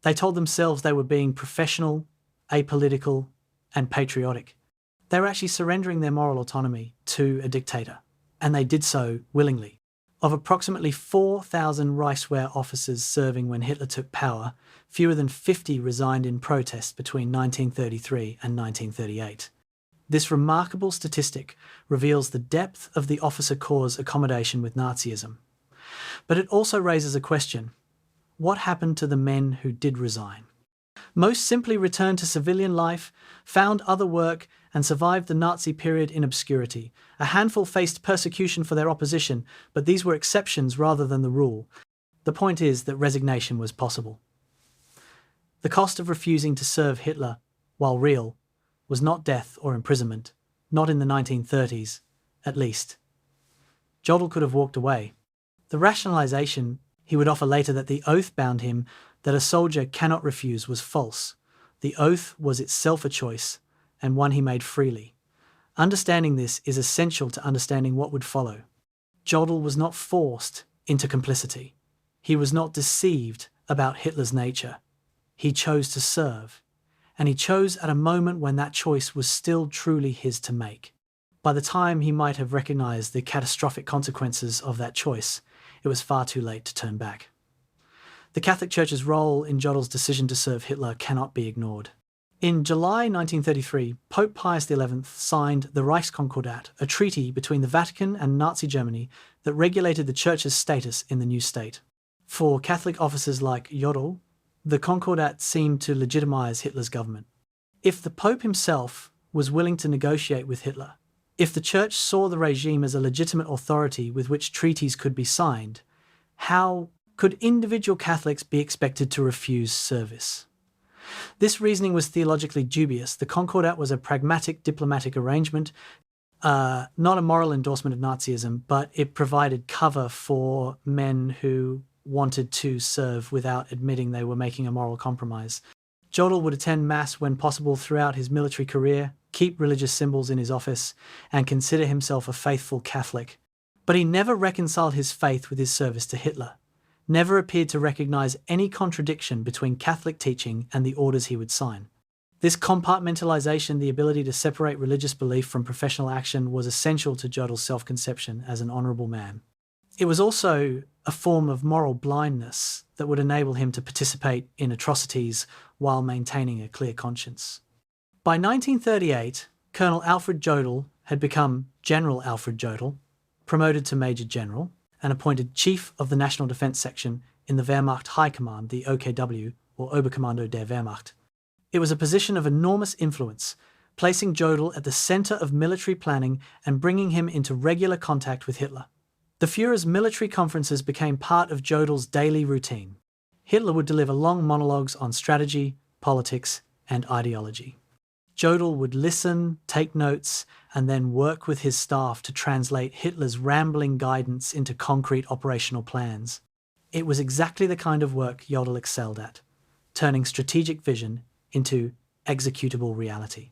They told themselves they were being professional, apolitical, and patriotic. They were actually surrendering their moral autonomy to a dictator, and they did so willingly. Of approximately 4,000 Reichswehr officers serving when Hitler took power, fewer than 50 resigned in protest between 1933 and 1938. This remarkable statistic reveals the depth of the officer corps' accommodation with Nazism. But it also raises a question: what happened to the men who did resign? Most simply returned to civilian life, found other work, and survived the Nazi period in obscurity. A handful faced persecution for their opposition, but these were exceptions rather than the rule. The point is that resignation was possible. The cost of refusing to serve Hitler, while real, was not death or imprisonment, not in the 1930s, at least. Jodl could have walked away. The rationalization he would offer later that the oath bound him that a soldier cannot refuse was false. The oath was itself a choice, and one he made freely. Understanding this is essential to understanding what would follow. Jodl was not forced into complicity. He was not deceived about Hitler's nature. He chose to serve, and he chose at a moment when that choice was still truly his to make. By the time he might have recognized the catastrophic consequences of that choice, it was far too late to turn back. The Catholic Church's role in Jodl's decision to serve Hitler cannot be ignored. In July 1933, Pope Pius XI signed the Reichskonkordat, a treaty between the Vatican and Nazi Germany that regulated the Church's status in the new state. For Catholic officers like Jodl, the Concordat seemed to legitimize Hitler's government. If the Pope himself was willing to negotiate with Hitler, if the Church saw the regime as a legitimate authority with which treaties could be signed, how could individual Catholics be expected to refuse service? This reasoning was theologically dubious. The Concordat was a pragmatic diplomatic arrangement, not a moral endorsement of Nazism, but it provided cover for men who wanted to serve without admitting they were making a moral compromise. Jodl would attend Mass when possible throughout his military career, keep religious symbols in his office, and consider himself a faithful Catholic. But he never reconciled his faith with his service to Hitler, never appeared to recognize any contradiction between Catholic teaching and the orders he would sign. This compartmentalization, the ability to separate religious belief from professional action, was essential to Jodl's self-conception as an honorable man. It was also a form of moral blindness that would enable him to participate in atrocities while maintaining a clear conscience. By 1938, Colonel Alfred Jodl had become General Alfred Jodl, promoted to Major General, and appointed Chief of the National Defence Section in the Wehrmacht High Command, the OKW, or Oberkommando der Wehrmacht. It was a position of enormous influence, placing Jodl at the centre of military planning and bringing him into regular contact with Hitler. The Führer's military conferences became part of Jodl's daily routine. Hitler would deliver long monologues on strategy, politics, and ideology. Jodl would listen, take notes, and then work with his staff to translate Hitler's rambling guidance into concrete operational plans. It was exactly the kind of work Jodl excelled at, turning strategic vision into executable reality.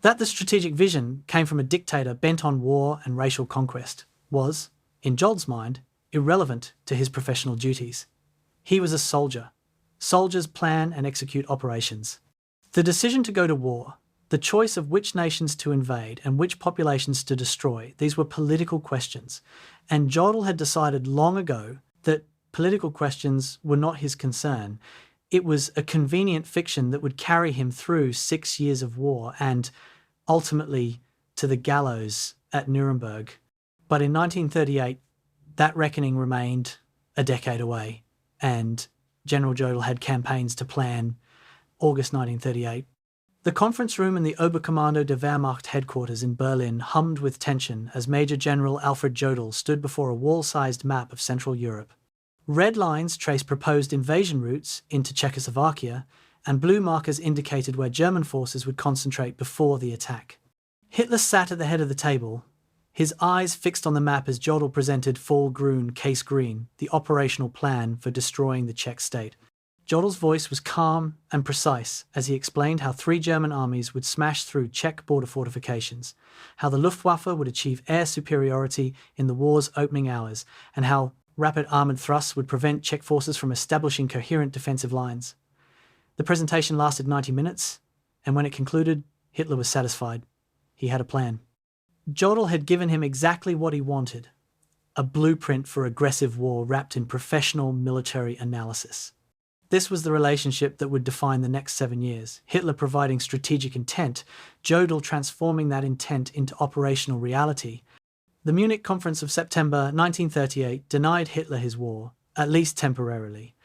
That the strategic vision came from a dictator bent on war and racial conquest was, in Jodl's mind, irrelevant to his professional duties. He was a soldier. Soldiers plan and execute operations. The decision to go to war, the choice of which nations to invade and which populations to destroy, these were political questions, and Jodl had decided long ago that political questions were not his concern. It was a convenient fiction that would carry him through 6 years of war and, ultimately, to the gallows at Nuremberg. But in 1938, that reckoning remained a decade away, and General Jodl had campaigns to plan. August 1938. The conference room in the Oberkommando der Wehrmacht headquarters in Berlin hummed with tension as Major General Alfred Jodl stood before a wall-sized map of Central Europe. Red lines traced proposed invasion routes into Czechoslovakia, and blue markers indicated where German forces would concentrate before the attack. Hitler sat at the head of the table, his eyes fixed on the map as Jodl presented Fall Grün, Case Green, the operational plan for destroying the Czech state. Jodl's voice was calm and precise as he explained how 3 German armies would smash through Czech border fortifications, how the Luftwaffe would achieve air superiority in the war's opening hours, and how rapid armoured thrusts would prevent Czech forces from establishing coherent defensive lines. The presentation lasted 90 minutes, and when it concluded, Hitler was satisfied. He had a plan. Jodl had given him exactly what he wanted, a blueprint for aggressive war wrapped in professional military analysis. This was the relationship that would define the next 7 years, Hitler providing strategic intent, Jodl transforming that intent into operational reality. The Munich Conference of September 1938 denied Hitler his war, at least temporarily.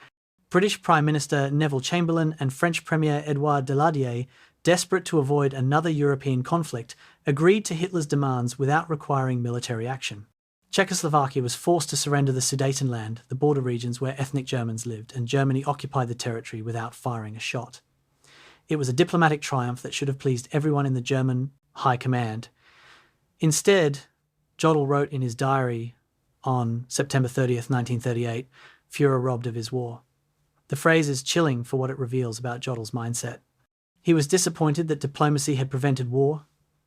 British Prime Minister Neville Chamberlain and French Premier Édouard Daladier, desperate to avoid another European conflict, agreed to Hitler's demands without requiring military action. Czechoslovakia was forced to surrender the Sudetenland, the border regions where ethnic Germans lived, and Germany occupied the territory without firing a shot. It was a diplomatic triumph that should have pleased everyone in the German High Command. Instead, Jodl wrote in his diary on September 30th, 1938, "Führer robbed of his war." The phrase is chilling for what it reveals about Jodl's mindset. He was disappointed that diplomacy had prevented war.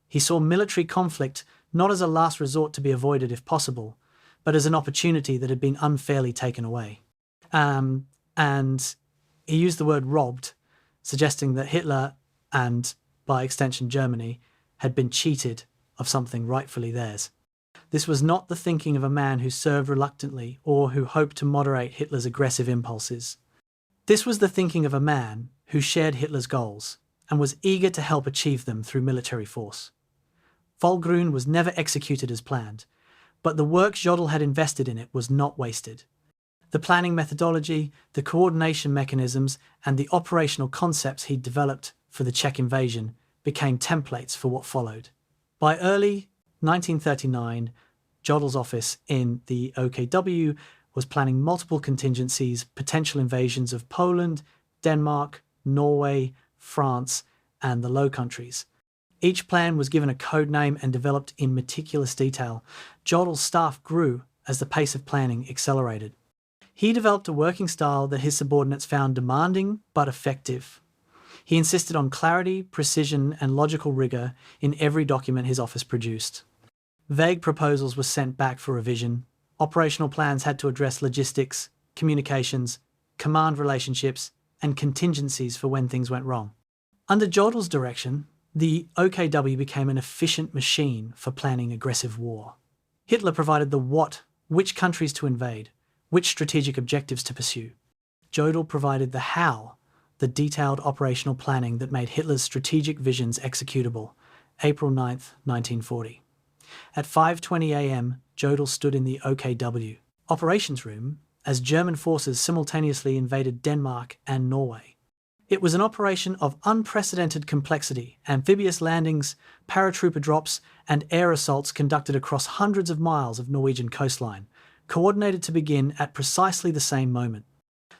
He saw military conflict not as a last resort to be avoided if possible, but as an opportunity that had been unfairly taken away. And he used the word robbed, suggesting that Hitler, and by extension Germany, had been cheated of something rightfully theirs. This was not the thinking of a man who served reluctantly or who hoped to moderate Hitler's aggressive impulses. This was the thinking of a man who shared Hitler's goals and was eager to help achieve them through military force. Vollgrün was never executed as planned, but the work Jodl had invested in it was not wasted. The planning methodology, the coordination mechanisms, and the operational concepts he'd developed for the Czech invasion became templates for what followed. By early 1939, Jodl's office in the OKW was planning multiple contingencies, potential invasions of Poland, Denmark, Norway, France, and the Low Countries. Each plan was given a code name and developed in meticulous detail. Jodl's staff grew as the pace of planning accelerated. He developed a working style that his subordinates found demanding but effective. He insisted on clarity, precision, and logical rigour in every document his office produced. Vague proposals were sent back for revision. Operational plans had to address logistics, communications, command relationships, and contingencies for when things went wrong. Under Jodl's direction, the OKW became an efficient machine for planning aggressive war. Hitler provided the what which countries to invade, which strategic objectives to pursue. Jodl provided the how, the detailed operational planning that made Hitler's strategic visions executable. April 9, 1940. At 5:20 a.m., Jodl stood in the OKW operations room as German forces simultaneously invaded Denmark and Norway. It was an operation of unprecedented complexity, amphibious landings, paratrooper drops, and air assaults conducted across hundreds of miles of Norwegian coastline, coordinated to begin at precisely the same moment.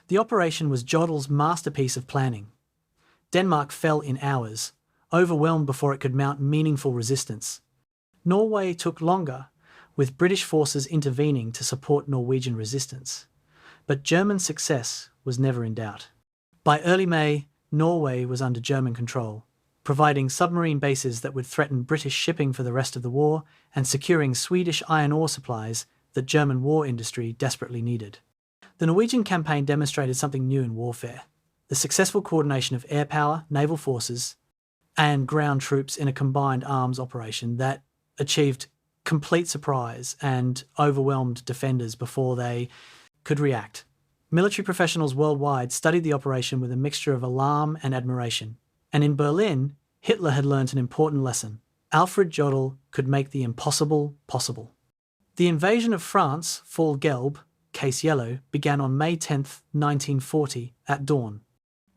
The operation was Jodl's masterpiece of planning. Denmark fell in hours, overwhelmed before it could mount meaningful resistance. Norway took longer, with British forces intervening to support Norwegian resistance. But German success was never in doubt. By early May, Norway was under German control, providing submarine bases that would threaten British shipping for the rest of the war and securing Swedish iron ore supplies that German war industry desperately needed. The Norwegian campaign demonstrated something new in warfare: the successful coordination of air power, naval forces, and ground troops in a combined arms operation that achieved complete surprise and overwhelmed defenders before they could react. Military professionals worldwide studied the operation with a mixture of alarm and admiration. And in Berlin, Hitler had learnt an important lesson. Alfred Jodl could make the impossible possible. The invasion of France, Fall Gelb, Case Yellow, began on May 10, 1940, at dawn.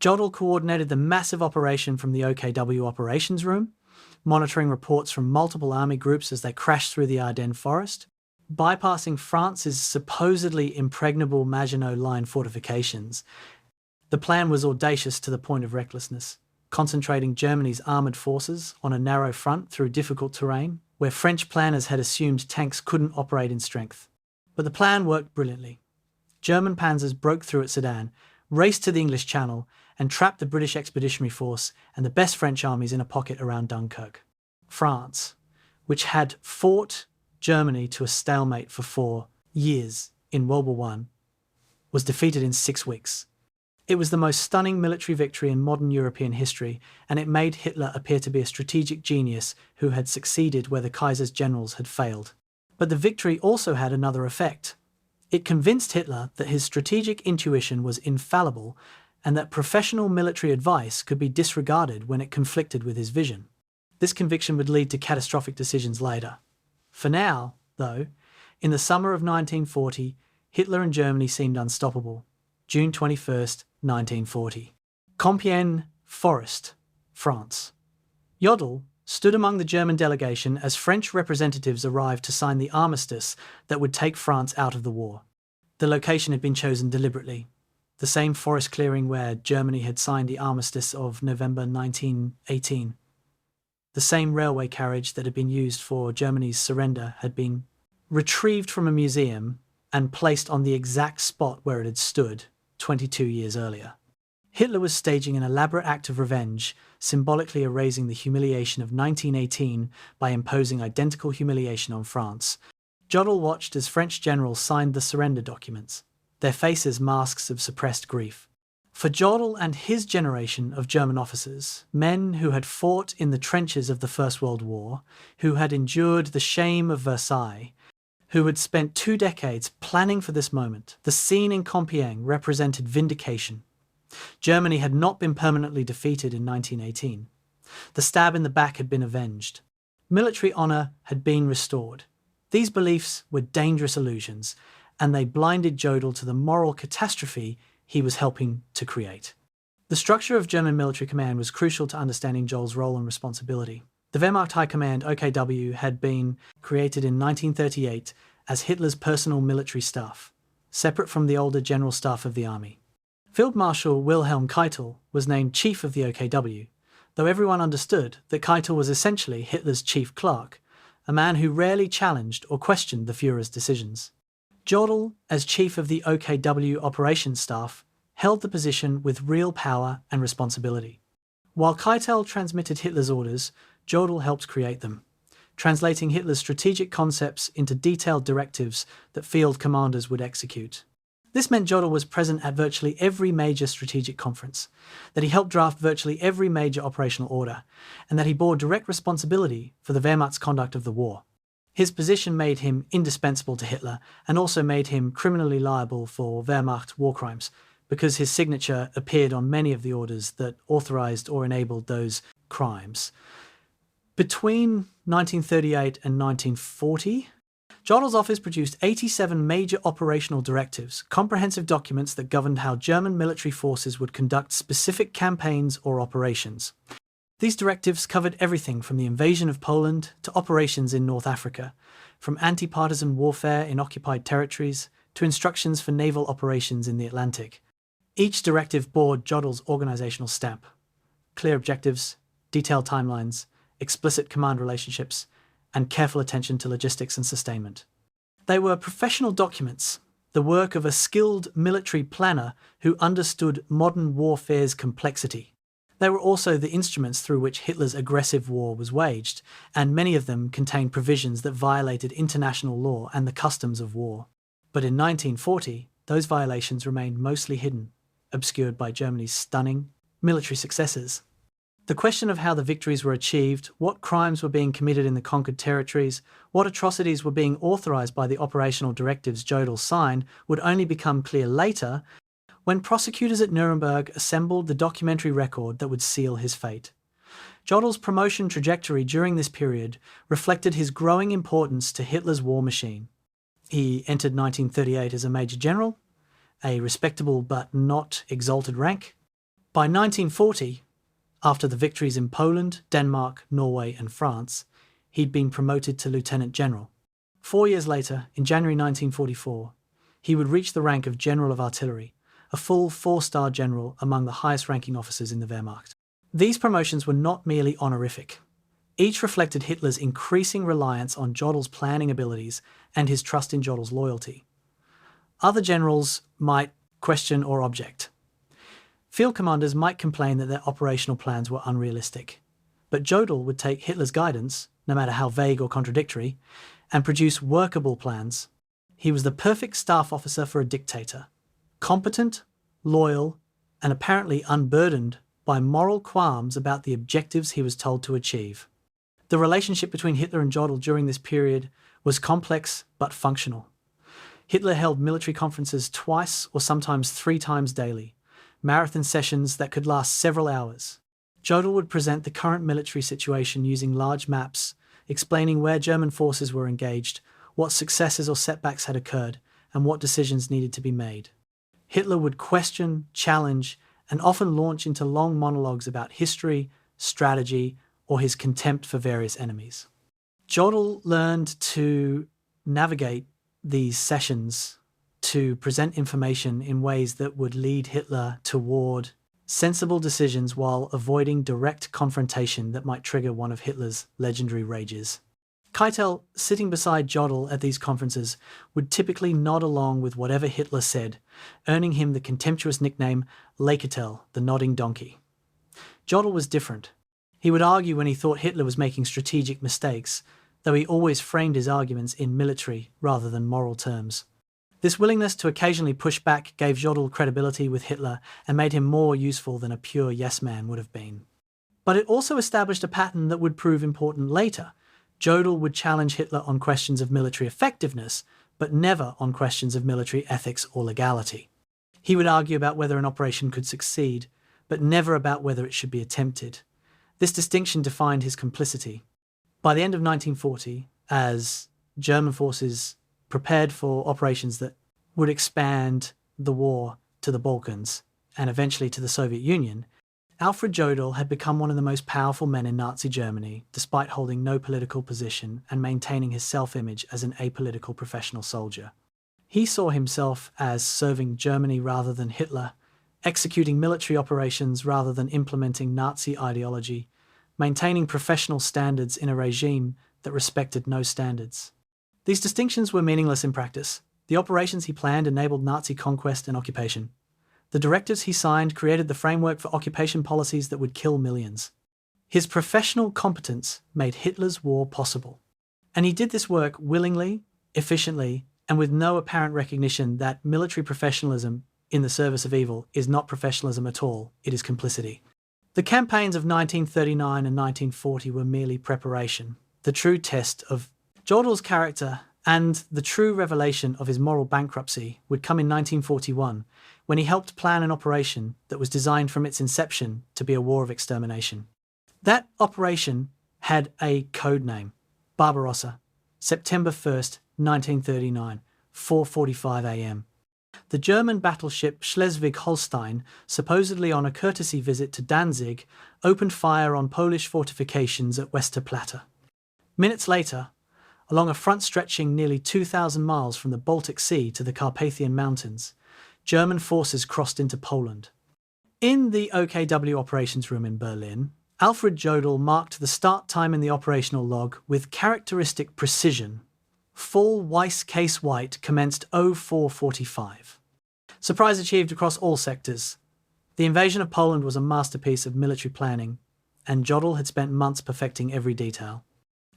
Jodl coordinated the massive operation from the OKW operations room, monitoring reports from multiple army groups as they crashed through the Ardennes forest, bypassing France's supposedly impregnable Maginot Line fortifications. The plan was audacious to the point of recklessness, concentrating Germany's armoured forces on a narrow front through difficult terrain, where French planners had assumed tanks couldn't operate in strength. But the plan worked brilliantly. German panzers broke through at Sedan, raced to the English Channel, and trapped the British Expeditionary Force and the best French armies in a pocket around Dunkirk. France, which had fought Germany to a stalemate for 4 years in World War I, was defeated in 6 weeks. It was the most stunning military victory in modern European history, and it made Hitler appear to be a strategic genius who had succeeded where the Kaiser's generals had failed. But the victory also had another effect. It convinced Hitler that his strategic intuition was infallible and that professional military advice could be disregarded when it conflicted with his vision. This conviction would lead to catastrophic decisions later. For now, though, in the summer of 1940, Hitler and Germany seemed unstoppable. June 21st, 1940. Compiègne Forest, France. Jodl stood among the German delegation as French representatives arrived to sign the armistice that would take France out of the war. The location had been chosen deliberately. The same forest clearing where Germany had signed the armistice of November 1918. The same railway carriage that had been used for Germany's surrender had been retrieved from a museum and placed on the exact spot where it had stood 22 years earlier. Hitler was staging an elaborate act of revenge, symbolically erasing the humiliation of 1918 by imposing identical humiliation on France. Jodl watched as French generals signed the surrender documents, their faces masks of suppressed grief. For Jodl and his generation of German officers, men who had fought in the trenches of the First World War, who had endured the shame of Versailles, who had spent 2 decades planning for this moment, the scene in Compiègne represented vindication. Germany had not been permanently defeated in 1918. The stab in the back had been avenged. Military honour had been restored. These beliefs were dangerous illusions, and they blinded Jodl to the moral catastrophe he was helping to create. The structure of German military command was crucial to understanding Jodl's role and responsibility. The Wehrmacht High Command, OKW, had been created in 1938 as Hitler's personal military staff, separate from the older general staff of the army. Field Marshal Wilhelm Keitel was named chief of the OKW, though everyone understood that Keitel was essentially Hitler's chief clerk, a man who rarely challenged or questioned the Führer's decisions. Jodl, as chief of the OKW operations staff, held the position with real power and responsibility. While Keitel transmitted Hitler's orders, Jodl helped create them, translating Hitler's strategic concepts into detailed directives that field commanders would execute. This meant Jodl was present at virtually every major strategic conference, that he helped draft virtually every major operational order, and that he bore direct responsibility for the Wehrmacht's conduct of the war. His position made him indispensable to Hitler and also made him criminally liable for Wehrmacht war crimes, because his signature appeared on many of the orders that authorized or enabled those crimes. Between 1938 and 1940, Jodl's office produced 87 major operational directives, comprehensive documents that governed how German military forces would conduct specific campaigns or operations. These directives covered everything from the invasion of Poland to operations in North Africa, from anti-partisan warfare in occupied territories to instructions for naval operations in the Atlantic. Each directive bore Jodl's organizational stamp: clear objectives, detailed timelines, explicit command relationships, and careful attention to logistics and sustainment. They were professional documents, the work of a skilled military planner who understood modern warfare's complexity. They were also the instruments through which Hitler's aggressive war was waged, and many of them contained provisions that violated international law and the customs of war. But in 1940, those violations remained mostly hidden, obscured by Germany's stunning military successes. The question of how the victories were achieved, what crimes were being committed in the conquered territories, what atrocities were being authorized by the operational directives Jodl signed would only become clear later, when prosecutors at Nuremberg assembled the documentary record that would seal his fate. Jodl's promotion trajectory during this period reflected his growing importance to Hitler's war machine. He entered 1938 as a major general, a respectable but not exalted rank. By 1940, after the victories in Poland, Denmark, Norway and France, he'd been promoted to lieutenant general. 4 years later, in January 1944, he would reach the rank of General of Artillery, a full 4-star general among the highest-ranking officers in the Wehrmacht. These promotions were not merely honorific. Each reflected Hitler's increasing reliance on Jodl's planning abilities and his trust in Jodl's loyalty. Other generals might question or object. Field commanders might complain that their operational plans were unrealistic. But Jodl would take Hitler's guidance, no matter how vague or contradictory, and produce workable plans. He was the perfect staff officer for a dictator. Competent, loyal, and apparently unburdened by moral qualms about the objectives he was told to achieve. The relationship between Hitler and Jodl during this period was complex but functional. Hitler held military conferences twice or sometimes 3 times daily, marathon sessions that could last several hours. Jodl would present the current military situation using large maps, explaining where German forces were engaged, what successes or setbacks had occurred, and what decisions needed to be made. Hitler would question, challenge, and often launch into long monologues about history, strategy, or his contempt for various enemies. Jodl learned to navigate these sessions to present information in ways that would lead Hitler toward sensible decisions while avoiding direct confrontation that might trigger one of Hitler's legendary rages. Keitel, sitting beside Jodl at these conferences, would typically nod along with whatever Hitler said, earning him the contemptuous nickname Laketel, the nodding donkey. Jodl was different. He would argue when he thought Hitler was making strategic mistakes, though he always framed his arguments in military rather than moral terms. This willingness to occasionally push back gave Jodl credibility with Hitler and made him more useful than a pure yes-man would have been. But it also established a pattern that would prove important later. Jodl would challenge Hitler on questions of military effectiveness, but never on questions of military ethics or legality. He would argue about whether an operation could succeed, but never about whether it should be attempted. This distinction defined his complicity. By the end of 1940, as German forces prepared for operations that would expand the war to the Balkans and eventually to the Soviet Union, Alfred Jodl had become one of the most powerful men in Nazi Germany, despite holding no political position and maintaining his self-image as an apolitical professional soldier. He saw himself as serving Germany rather than Hitler, executing military operations rather than implementing Nazi ideology, maintaining professional standards in a regime that respected no standards. These distinctions were meaningless in practice. The operations he planned enabled Nazi conquest and occupation. The directives he signed created the framework for occupation policies that would kill millions. His professional competence made Hitler's war possible. And he did this work willingly, efficiently, and with no apparent recognition that military professionalism in the service of evil is not professionalism at all, it is complicity. The campaigns of 1939 and 1940 were merely preparation, the true test of Jodl's character and the true revelation of his moral bankruptcy would come in 1941, when he helped plan an operation that was designed from its inception to be a war of extermination. That operation had a code name, Barbarossa, September 1st, 1939, 4:45 a.m. The German battleship Schleswig-Holstein, supposedly on a courtesy visit to Danzig, opened fire on Polish fortifications at Westerplatte. Minutes later, along a front stretching nearly 2,000 miles from the Baltic Sea to the Carpathian Mountains, German forces crossed into Poland. In the OKW operations room in Berlin, Alfred Jodl marked the start time in the operational log with characteristic precision. Full Weiss case white commenced 04:45. Surprise achieved across all sectors. The invasion of Poland was a masterpiece of military planning, and Jodl had spent months perfecting every detail.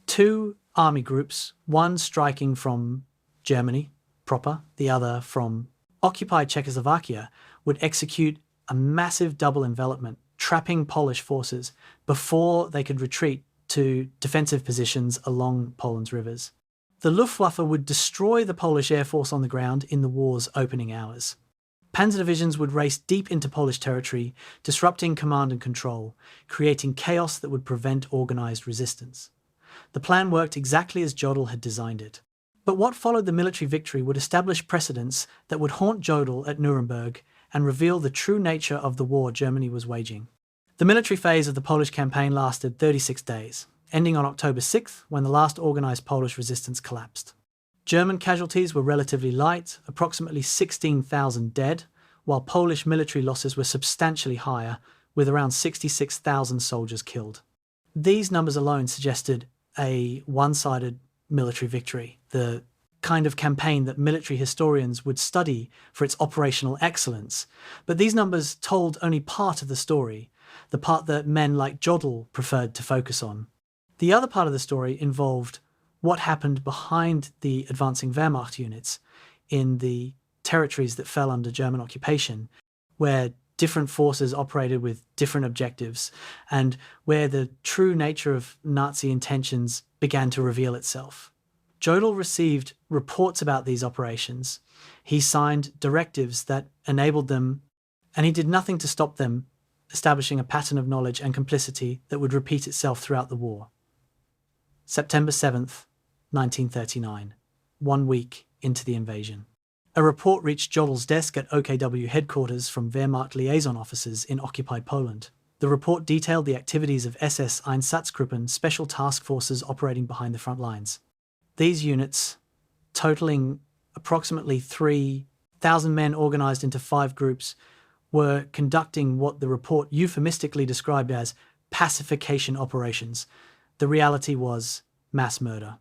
2 army groups, one striking from Germany proper, the other from occupied Czechoslovakia, would execute a massive double envelopment, trapping Polish forces before they could retreat to defensive positions along Poland's rivers. The Luftwaffe would destroy the Polish Air Force on the ground in the war's opening hours. Panzer divisions would race deep into Polish territory, disrupting command and control, creating chaos that would prevent organised resistance. The plan worked exactly as Jodl had designed it. But what followed the military victory would establish precedents that would haunt Jodl at Nuremberg and reveal the true nature of the war Germany was waging. The military phase of the Polish campaign lasted 36 days, ending on October 6th when the last organised Polish resistance collapsed. German casualties were relatively light, approximately 16,000 dead, while Polish military losses were substantially higher, with around 66,000 soldiers killed. These numbers alone suggested a one-sided military victory, the kind of campaign that military historians would study for its operational excellence. But these numbers told only part of the story, the part that men like Jodl preferred to focus on. The other part of the story involved what happened behind the advancing Wehrmacht units in the territories that fell under German occupation, where different forces operated with different objectives, and where the true nature of Nazi intentions began to reveal itself. Jodl received reports about these operations. He signed directives that enabled them, and he did nothing to stop them establishing a pattern of knowledge and complicity that would repeat itself throughout the war. September 7th, 1939, 1 week into the invasion. A report reached Jodl's desk at OKW headquarters from Wehrmacht liaison officers in occupied Poland. The report detailed the activities of SS Einsatzgruppen special task forces operating behind the front lines. These units, totaling approximately 3,000 men organised into 5 groups, were conducting what the report euphemistically described as pacification operations. The reality was mass murder.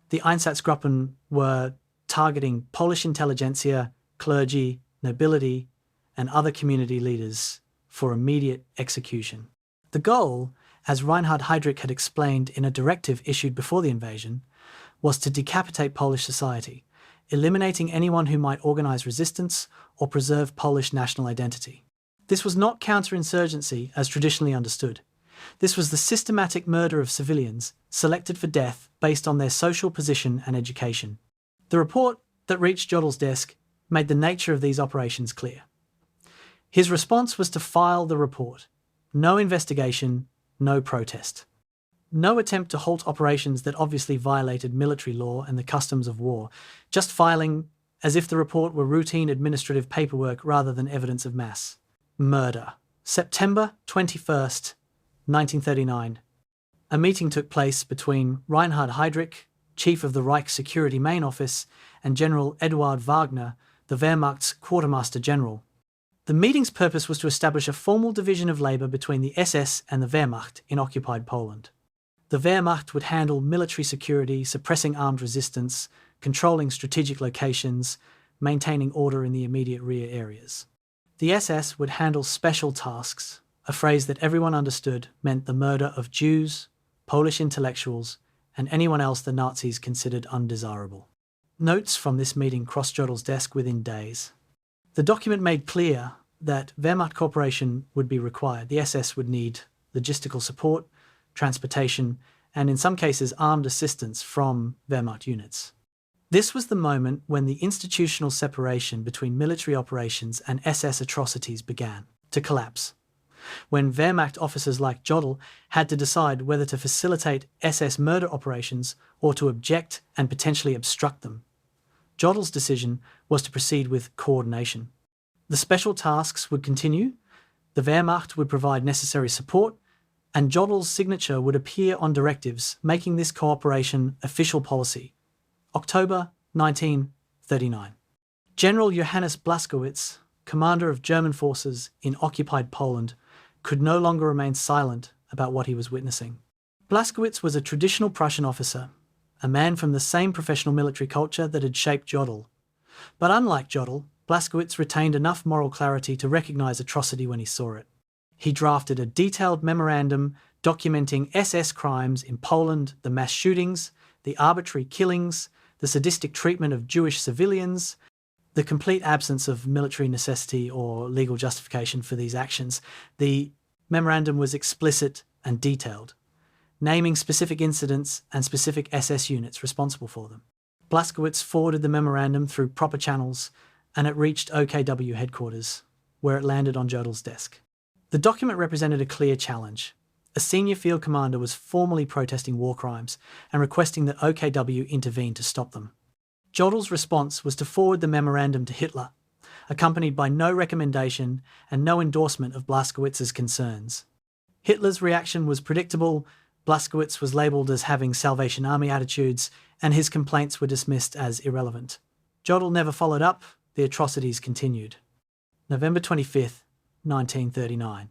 The Einsatzgruppen were targeting Polish intelligentsia, clergy, nobility, and other community leaders for immediate execution. The goal, as Reinhard Heydrich had explained in a directive issued before the invasion, was to decapitate Polish society, eliminating anyone who might organise resistance or preserve Polish national identity. This was not counterinsurgency as traditionally understood. This was the systematic murder of civilians, selected for death based on their social position and education. The report that reached Jodl's desk made the nature of these operations clear. His response was to file the report. No investigation, no protest. No attempt to halt operations that obviously violated military law and the customs of war, just filing as if the report were routine administrative paperwork rather than evidence of mass murder. September 21st, 1939. A meeting took place between Reinhard Heydrich, chief of the Reich Security Main Office, and General Eduard Wagner, the Wehrmacht's Quartermaster General. The meeting's purpose was to establish a formal division of labour between the SS and the Wehrmacht in occupied Poland. The Wehrmacht would handle military security, suppressing armed resistance, controlling strategic locations, maintaining order in the immediate rear areas. The SS would handle special tasks, a phrase that everyone understood meant the murder of Jews, Polish intellectuals, and anyone else the Nazis considered undesirable. Notes from this meeting crossed Jodl's desk within days. The document made clear that Wehrmacht cooperation would be required. The SS would need logistical support, transportation, and in some cases armed assistance from Wehrmacht units. This was the moment when the institutional separation between military operations and SS atrocities began to collapse, when Wehrmacht officers like Jodl had to decide whether to facilitate SS murder operations or to object and potentially obstruct them. Jodl's decision was to proceed with coordination. The special tasks would continue, the Wehrmacht would provide necessary support, and Jodl's signature would appear on directives, making this cooperation official policy. October 1939. General Johannes Blaskowitz, commander of German forces in occupied Poland, could no longer remain silent about what he was witnessing. Blaskowitz was a traditional Prussian officer, a man from the same professional military culture that had shaped Jodl. But unlike Jodl, Blaskowitz retained enough moral clarity to recognise atrocity when he saw it. He drafted a detailed memorandum documenting SS crimes in Poland, the mass shootings, the arbitrary killings, the sadistic treatment of Jewish civilians, the complete absence of military necessity or legal justification for these actions. The memorandum was explicit and detailed, naming specific incidents and specific SS units responsible for them. Blaskowitz forwarded the memorandum through proper channels, and it reached OKW headquarters, where it landed on Jodl's desk. The document represented a clear challenge. A senior field commander was formally protesting war crimes and requesting that OKW intervene to stop them. Jodl's response was to forward the memorandum to Hitler, accompanied by no recommendation and no endorsement of Blaskowitz's concerns. Hitler's reaction was predictable. Blaskowitz was labelled as having Salvation Army attitudes, and his complaints were dismissed as irrelevant. Jodl never followed up. The atrocities continued. November 25th, 1939.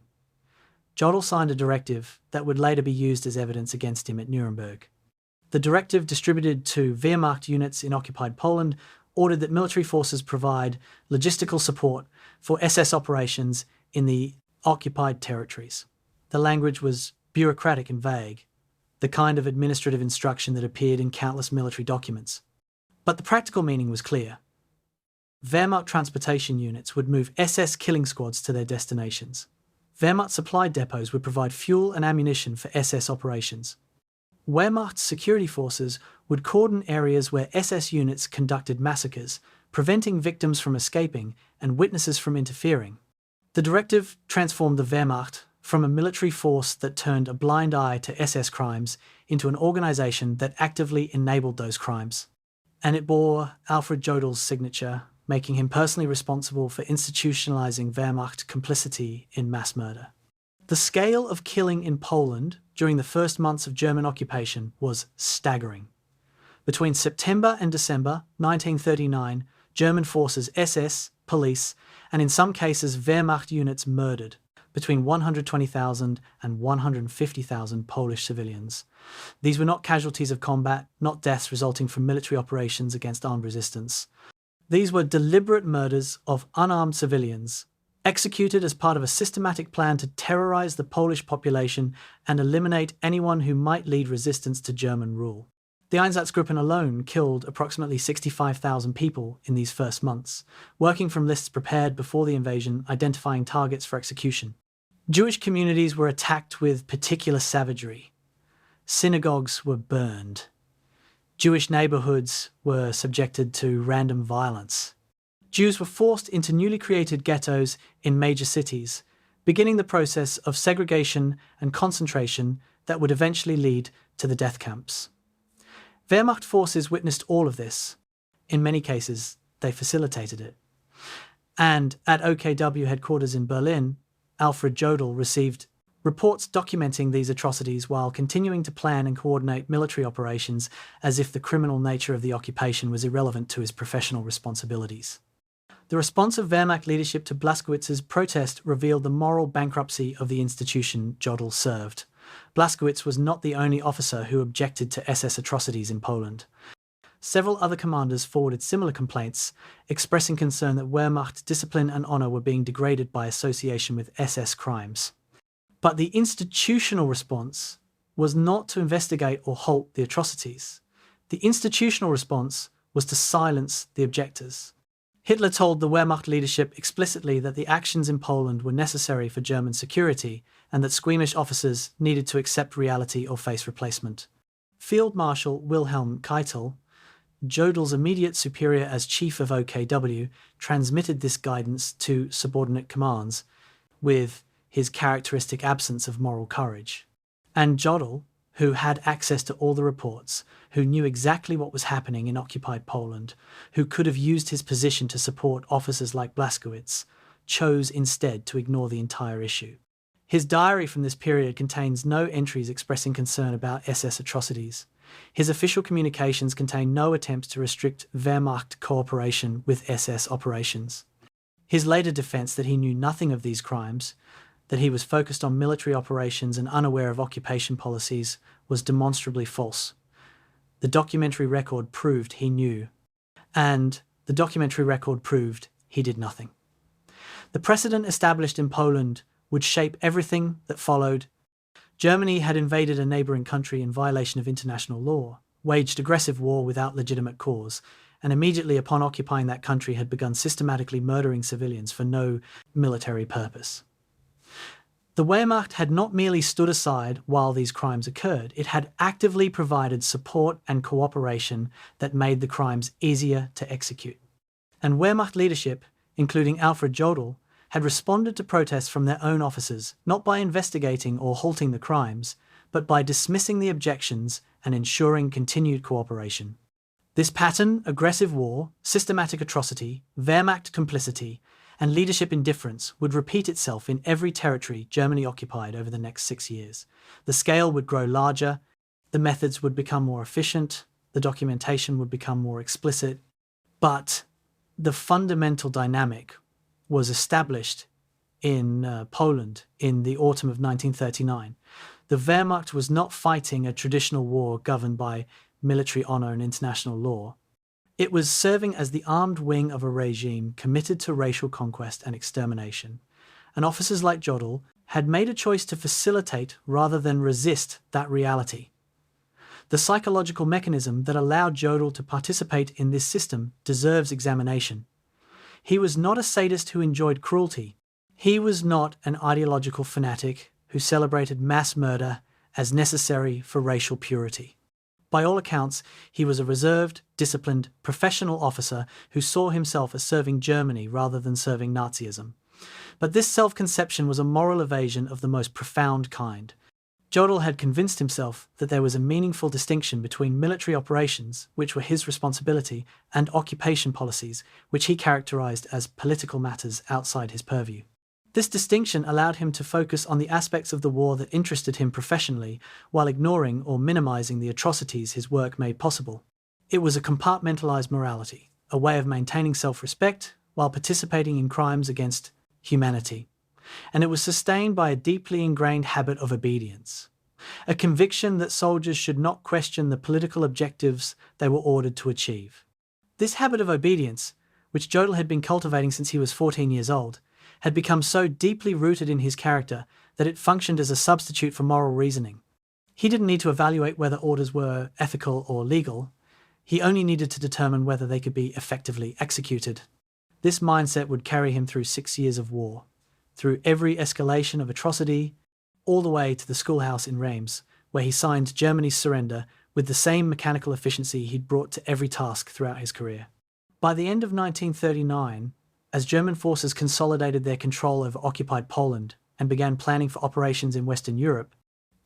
Jodl signed a directive that would later be used as evidence against him at Nuremberg. The directive, distributed to Wehrmacht units in occupied Poland, ordered that military forces provide logistical support for SS operations in the occupied territories. The language was bureaucratic and vague, the kind of administrative instruction that appeared in countless military documents. But the practical meaning was clear. Wehrmacht transportation units would move SS killing squads to their destinations. Wehrmacht supply depots would provide fuel and ammunition for SS operations. Wehrmacht's security forces would cordon areas where SS units conducted massacres, preventing victims from escaping and witnesses from interfering. The directive transformed the Wehrmacht from a military force that turned a blind eye to SS crimes into an organisation that actively enabled those crimes. And it bore Alfred Jodl's signature, making him personally responsible for institutionalising Wehrmacht complicity in mass murder. The scale of killing in Poland during the first months of German occupation was staggering. Between September and December 1939, German forces, SS, police, and in some cases Wehrmacht units murdered between 120,000 and 150,000 Polish civilians. These were not casualties of combat, not deaths resulting from military operations against armed resistance. These were deliberate murders of unarmed civilians, executed as part of a systematic plan to terrorise the Polish population and eliminate anyone who might lead resistance to German rule. The Einsatzgruppen alone killed approximately 65,000 people in these first months, working from lists prepared before the invasion, identifying targets for execution. Jewish communities were attacked with particular savagery. Synagogues were burned. Jewish neighbourhoods were subjected to random violence. Jews were forced into newly created ghettos in major cities, beginning the process of segregation and concentration that would eventually lead to the death camps. Wehrmacht forces witnessed all of this. In many cases, they facilitated it. And at OKW headquarters in Berlin, Alfred Jodl received reports documenting these atrocities while continuing to plan and coordinate military operations as if the criminal nature of the occupation was irrelevant to his professional responsibilities. The response of Wehrmacht leadership to Blaskowitz's protest revealed the moral bankruptcy of the institution Jodl served. Blaskowitz was not the only officer who objected to SS atrocities in Poland. Several other commanders forwarded similar complaints, expressing concern that Wehrmacht discipline and honour were being degraded by association with SS crimes. But the institutional response was not to investigate or halt the atrocities. The institutional response was to silence the objectors. Hitler told the Wehrmacht leadership explicitly that the actions in Poland were necessary for German security and that squeamish officers needed to accept reality or face replacement. Field Marshal Wilhelm Keitel, Jodl's immediate superior as chief of OKW, transmitted this guidance to subordinate commands with his characteristic absence of moral courage. And Jodl, who had access to all the reports, who knew exactly what was happening in occupied Poland, who could have used his position to support officers like Blaskowitz, chose instead to ignore the entire issue. His diary from this period contains no entries expressing concern about SS atrocities. His official communications contain no attempts to restrict Wehrmacht cooperation with SS operations. His later defense that he knew nothing of these crimes, that he was focused on military operations and unaware of occupation policies, was demonstrably false. The documentary record proved he knew, and the documentary record proved he did nothing. The precedent established in Poland would shape everything that followed. Germany had invaded a neighbouring country in violation of international law, waged aggressive war without legitimate cause, and immediately upon occupying that country had begun systematically murdering civilians for no military purpose. The Wehrmacht had not merely stood aside while these crimes occurred, it had actively provided support and cooperation that made the crimes easier to execute. And Wehrmacht leadership, including Alfred Jodl, had responded to protests from their own officers, not by investigating or halting the crimes, but by dismissing the objections and ensuring continued cooperation. This pattern, aggressive war, systematic atrocity, Wehrmacht complicity, and leadership indifference would repeat itself in every territory Germany occupied over the next 6 years. The scale would grow larger, the methods would become more efficient, the documentation would become more explicit, but the fundamental dynamic was established in Poland in the autumn of 1939. The Wehrmacht was not fighting a traditional war governed by military honor and international law. It was serving as the armed wing of a regime committed to racial conquest and extermination. And officers like Jodl had made a choice to facilitate rather than resist that reality. The psychological mechanism that allowed Jodl to participate in this system deserves examination. He was not a sadist who enjoyed cruelty. He was not an ideological fanatic who celebrated mass murder as necessary for racial purity. By all accounts, he was a reserved, disciplined, professional officer who saw himself as serving Germany rather than serving Nazism. But this self-conception was a moral evasion of the most profound kind. Jodl had convinced himself that there was a meaningful distinction between military operations, which were his responsibility, and occupation policies, which he characterized as political matters outside his purview. This distinction allowed him to focus on the aspects of the war that interested him professionally, while ignoring or minimizing the atrocities his work made possible. It was a compartmentalized morality, a way of maintaining self-respect while participating in crimes against humanity. And it was sustained by a deeply ingrained habit of obedience, a conviction that soldiers should not question the political objectives they were ordered to achieve. This habit of obedience, which Jodl had been cultivating since he was 14 years old, had become so deeply rooted in his character that it functioned as a substitute for moral reasoning. He didn't need to evaluate whether orders were ethical or legal. He only needed to determine whether they could be effectively executed. This mindset would carry him through 6 years of war, through every escalation of atrocity, all the way to the schoolhouse in Reims, where he signed Germany's surrender with the same mechanical efficiency he'd brought to every task throughout his career. By the end of 1939, as German forces consolidated their control over occupied Poland and began planning for operations in Western Europe,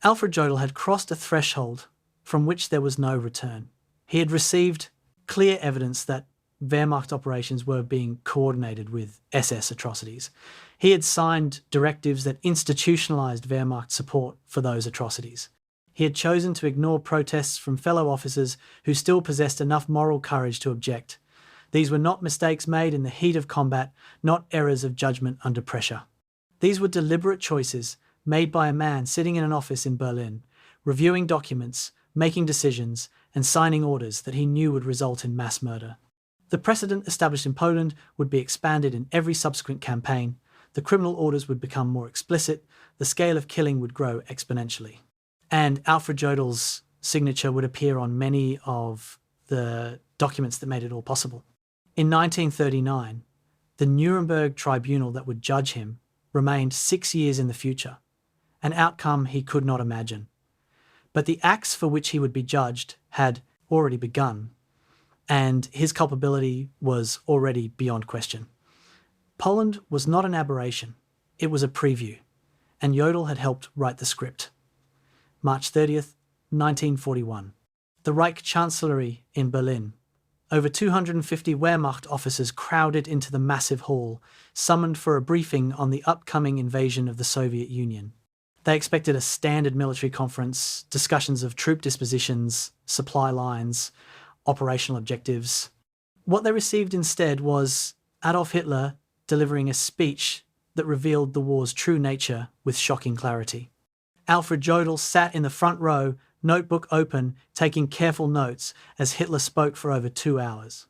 Alfred Jodl had crossed a threshold from which there was no return. He had received clear evidence that Wehrmacht operations were being coordinated with SS atrocities. He had signed directives that institutionalized Wehrmacht support for those atrocities. He had chosen to ignore protests from fellow officers who still possessed enough moral courage to object. These were not mistakes made in the heat of combat, not errors of judgment under pressure. These were deliberate choices made by a man sitting in an office in Berlin, reviewing documents, making decisions, and signing orders that he knew would result in mass murder. The precedent established in Poland would be expanded in every subsequent campaign, the criminal orders would become more explicit, the scale of killing would grow exponentially. And Alfred Jodl's signature would appear on many of the documents that made it all possible. In 1939, the Nuremberg tribunal that would judge him remained 6 years in the future, an outcome he could not imagine. But the acts for which he would be judged had already begun, and his culpability was already beyond question. Poland was not an aberration, it was a preview, and Jodl had helped write the script. March 30th, 1941. The Reich Chancellery in Berlin. Over 250 Wehrmacht officers crowded into the massive hall, summoned for a briefing on the upcoming invasion of the Soviet Union. They expected a standard military conference, discussions of troop dispositions, supply lines, operational objectives. What they received instead was Adolf Hitler delivering a speech that revealed the war's true nature with shocking clarity. Alfred Jodl sat in the front row, notebook open, taking careful notes as Hitler spoke for over 2 hours.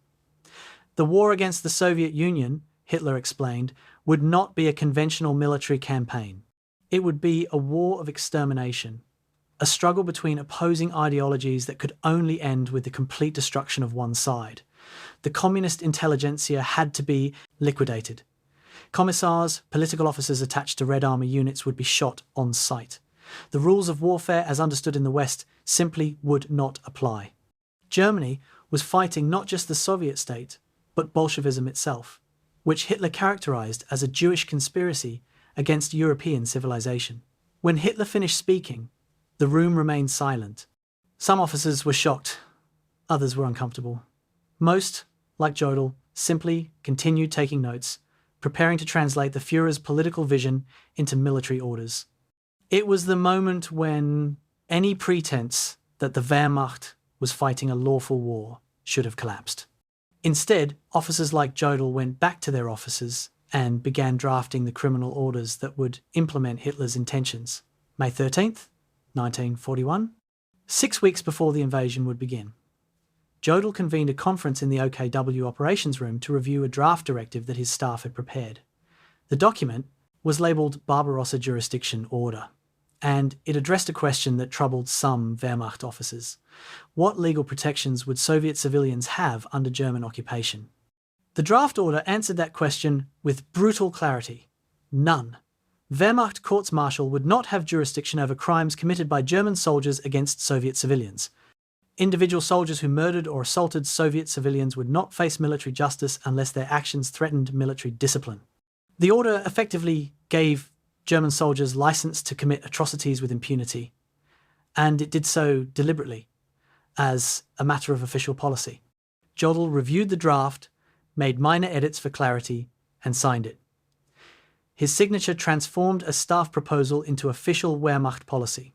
The war against the Soviet Union, Hitler explained, would not be a conventional military campaign. It would be a war of extermination, a struggle between opposing ideologies that could only end with the complete destruction of one side. The communist intelligentsia had to be liquidated. Commissars, political officers attached to Red Army units would be shot on sight. The rules of warfare as understood in the West simply would not apply. Germany was fighting not just the Soviet state, but Bolshevism itself, which Hitler characterized as a Jewish conspiracy against European civilization. When Hitler finished speaking, the room remained silent. Some officers were shocked, others were uncomfortable. Most, like Jodl, simply continued taking notes, preparing to translate the Führer's political vision into military orders. It was the moment when any pretense that the Wehrmacht was fighting a lawful war should have collapsed. Instead, officers like Jodl went back to their offices and began drafting the criminal orders that would implement Hitler's intentions. May 13th, 1941, 6 weeks before the invasion would begin. Jodl convened a conference in the OKW operations room to review a draft directive that his staff had prepared. The document was labelled Barbarossa Jurisdiction Order, and it addressed a question that troubled some Wehrmacht officers. What legal protections would Soviet civilians have under German occupation? The draft order answered that question with brutal clarity. None. Wehrmacht courts-martial would not have jurisdiction over crimes committed by German soldiers against Soviet civilians. Individual soldiers who murdered or assaulted Soviet civilians would not face military justice unless their actions threatened military discipline. The order effectively gave German soldiers license to commit atrocities with impunity, and it did so deliberately, as a matter of official policy. Jodl reviewed the draft, made minor edits for clarity, and signed it. His signature transformed a staff proposal into official Wehrmacht policy.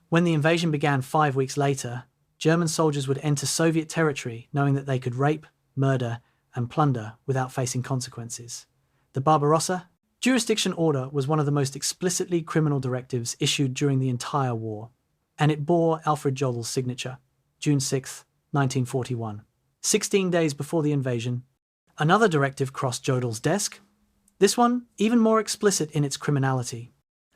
When the invasion began 5 weeks later, German soldiers would enter Soviet territory knowing that they could rape, murder, and plunder without facing consequences. The Barbarossa Jurisdiction Order was one of the most explicitly criminal directives issued during the entire war, and it bore Alfred Jodl's signature, June 6, 1941. 16 days before the invasion, another directive crossed Jodl's desk, this one even more explicit in its criminality.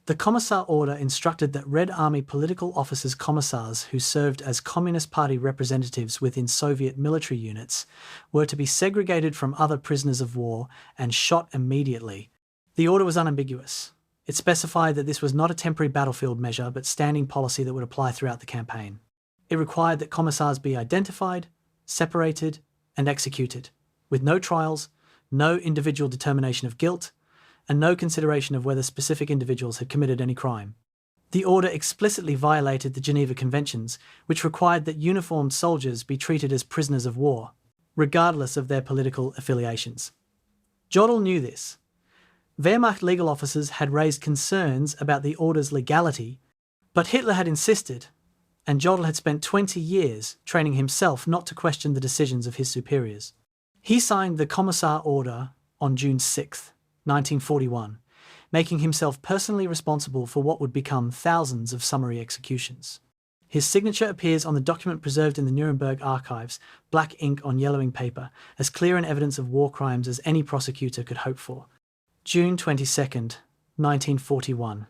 The Commissar Order instructed that Red Army political officers commissars who served as Communist Party representatives within Soviet military units were to be segregated from other prisoners of war and shot immediately. The order was unambiguous. It specified that this was not a temporary battlefield measure but standing policy that would apply throughout the campaign. It required that commissars be identified, separated, and executed, with no trials, no individual determination of guilt, and no consideration of whether specific individuals had committed any crime. The order explicitly violated the Geneva Conventions, which required that uniformed soldiers be treated as prisoners of war, regardless of their political affiliations. Jodl knew this. Wehrmacht legal officers had raised concerns about the order's legality, but Hitler had insisted, and Jodl had spent 20 years training himself not to question the decisions of his superiors. He signed the Commissar Order on June 6, 1941, making himself personally responsible for what would become thousands of summary executions. His signature appears on the document preserved in the Nuremberg archives, black ink on yellowing paper, as clear an evidence of war crimes as any prosecutor could hope for. June 22nd, 1941,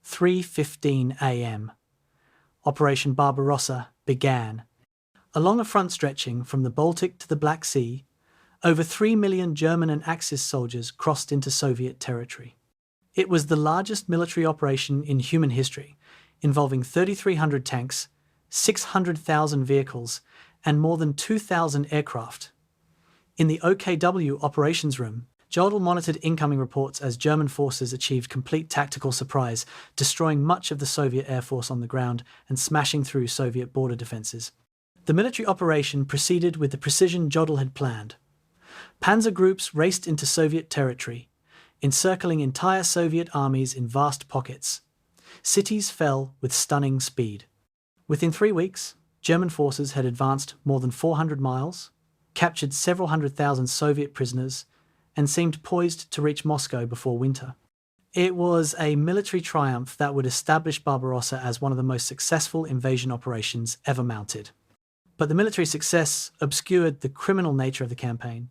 3:15 a.m. Operation Barbarossa began. Along a front stretching from the Baltic to the Black Sea, Over 3 million German and Axis soldiers crossed into Soviet territory. It was the largest military operation in human history, involving 3,300 tanks, 600,000 vehicles, and more than 2,000 aircraft. In the OKW operations room, Jodl monitored incoming reports as German forces achieved complete tactical surprise, destroying much of the Soviet air force on the ground and smashing through Soviet border defenses. The military operation proceeded with the precision Jodl had planned. Panzer groups raced into Soviet territory, encircling entire Soviet armies in vast pockets. Cities fell with stunning speed. Within 3 weeks, German forces had advanced more than 400 miles, captured several 100,000 Soviet prisoners, and seemed poised to reach Moscow before winter. It was a military triumph that would establish Barbarossa as one of the most successful invasion operations ever mounted. But the military success obscured the criminal nature of the campaign,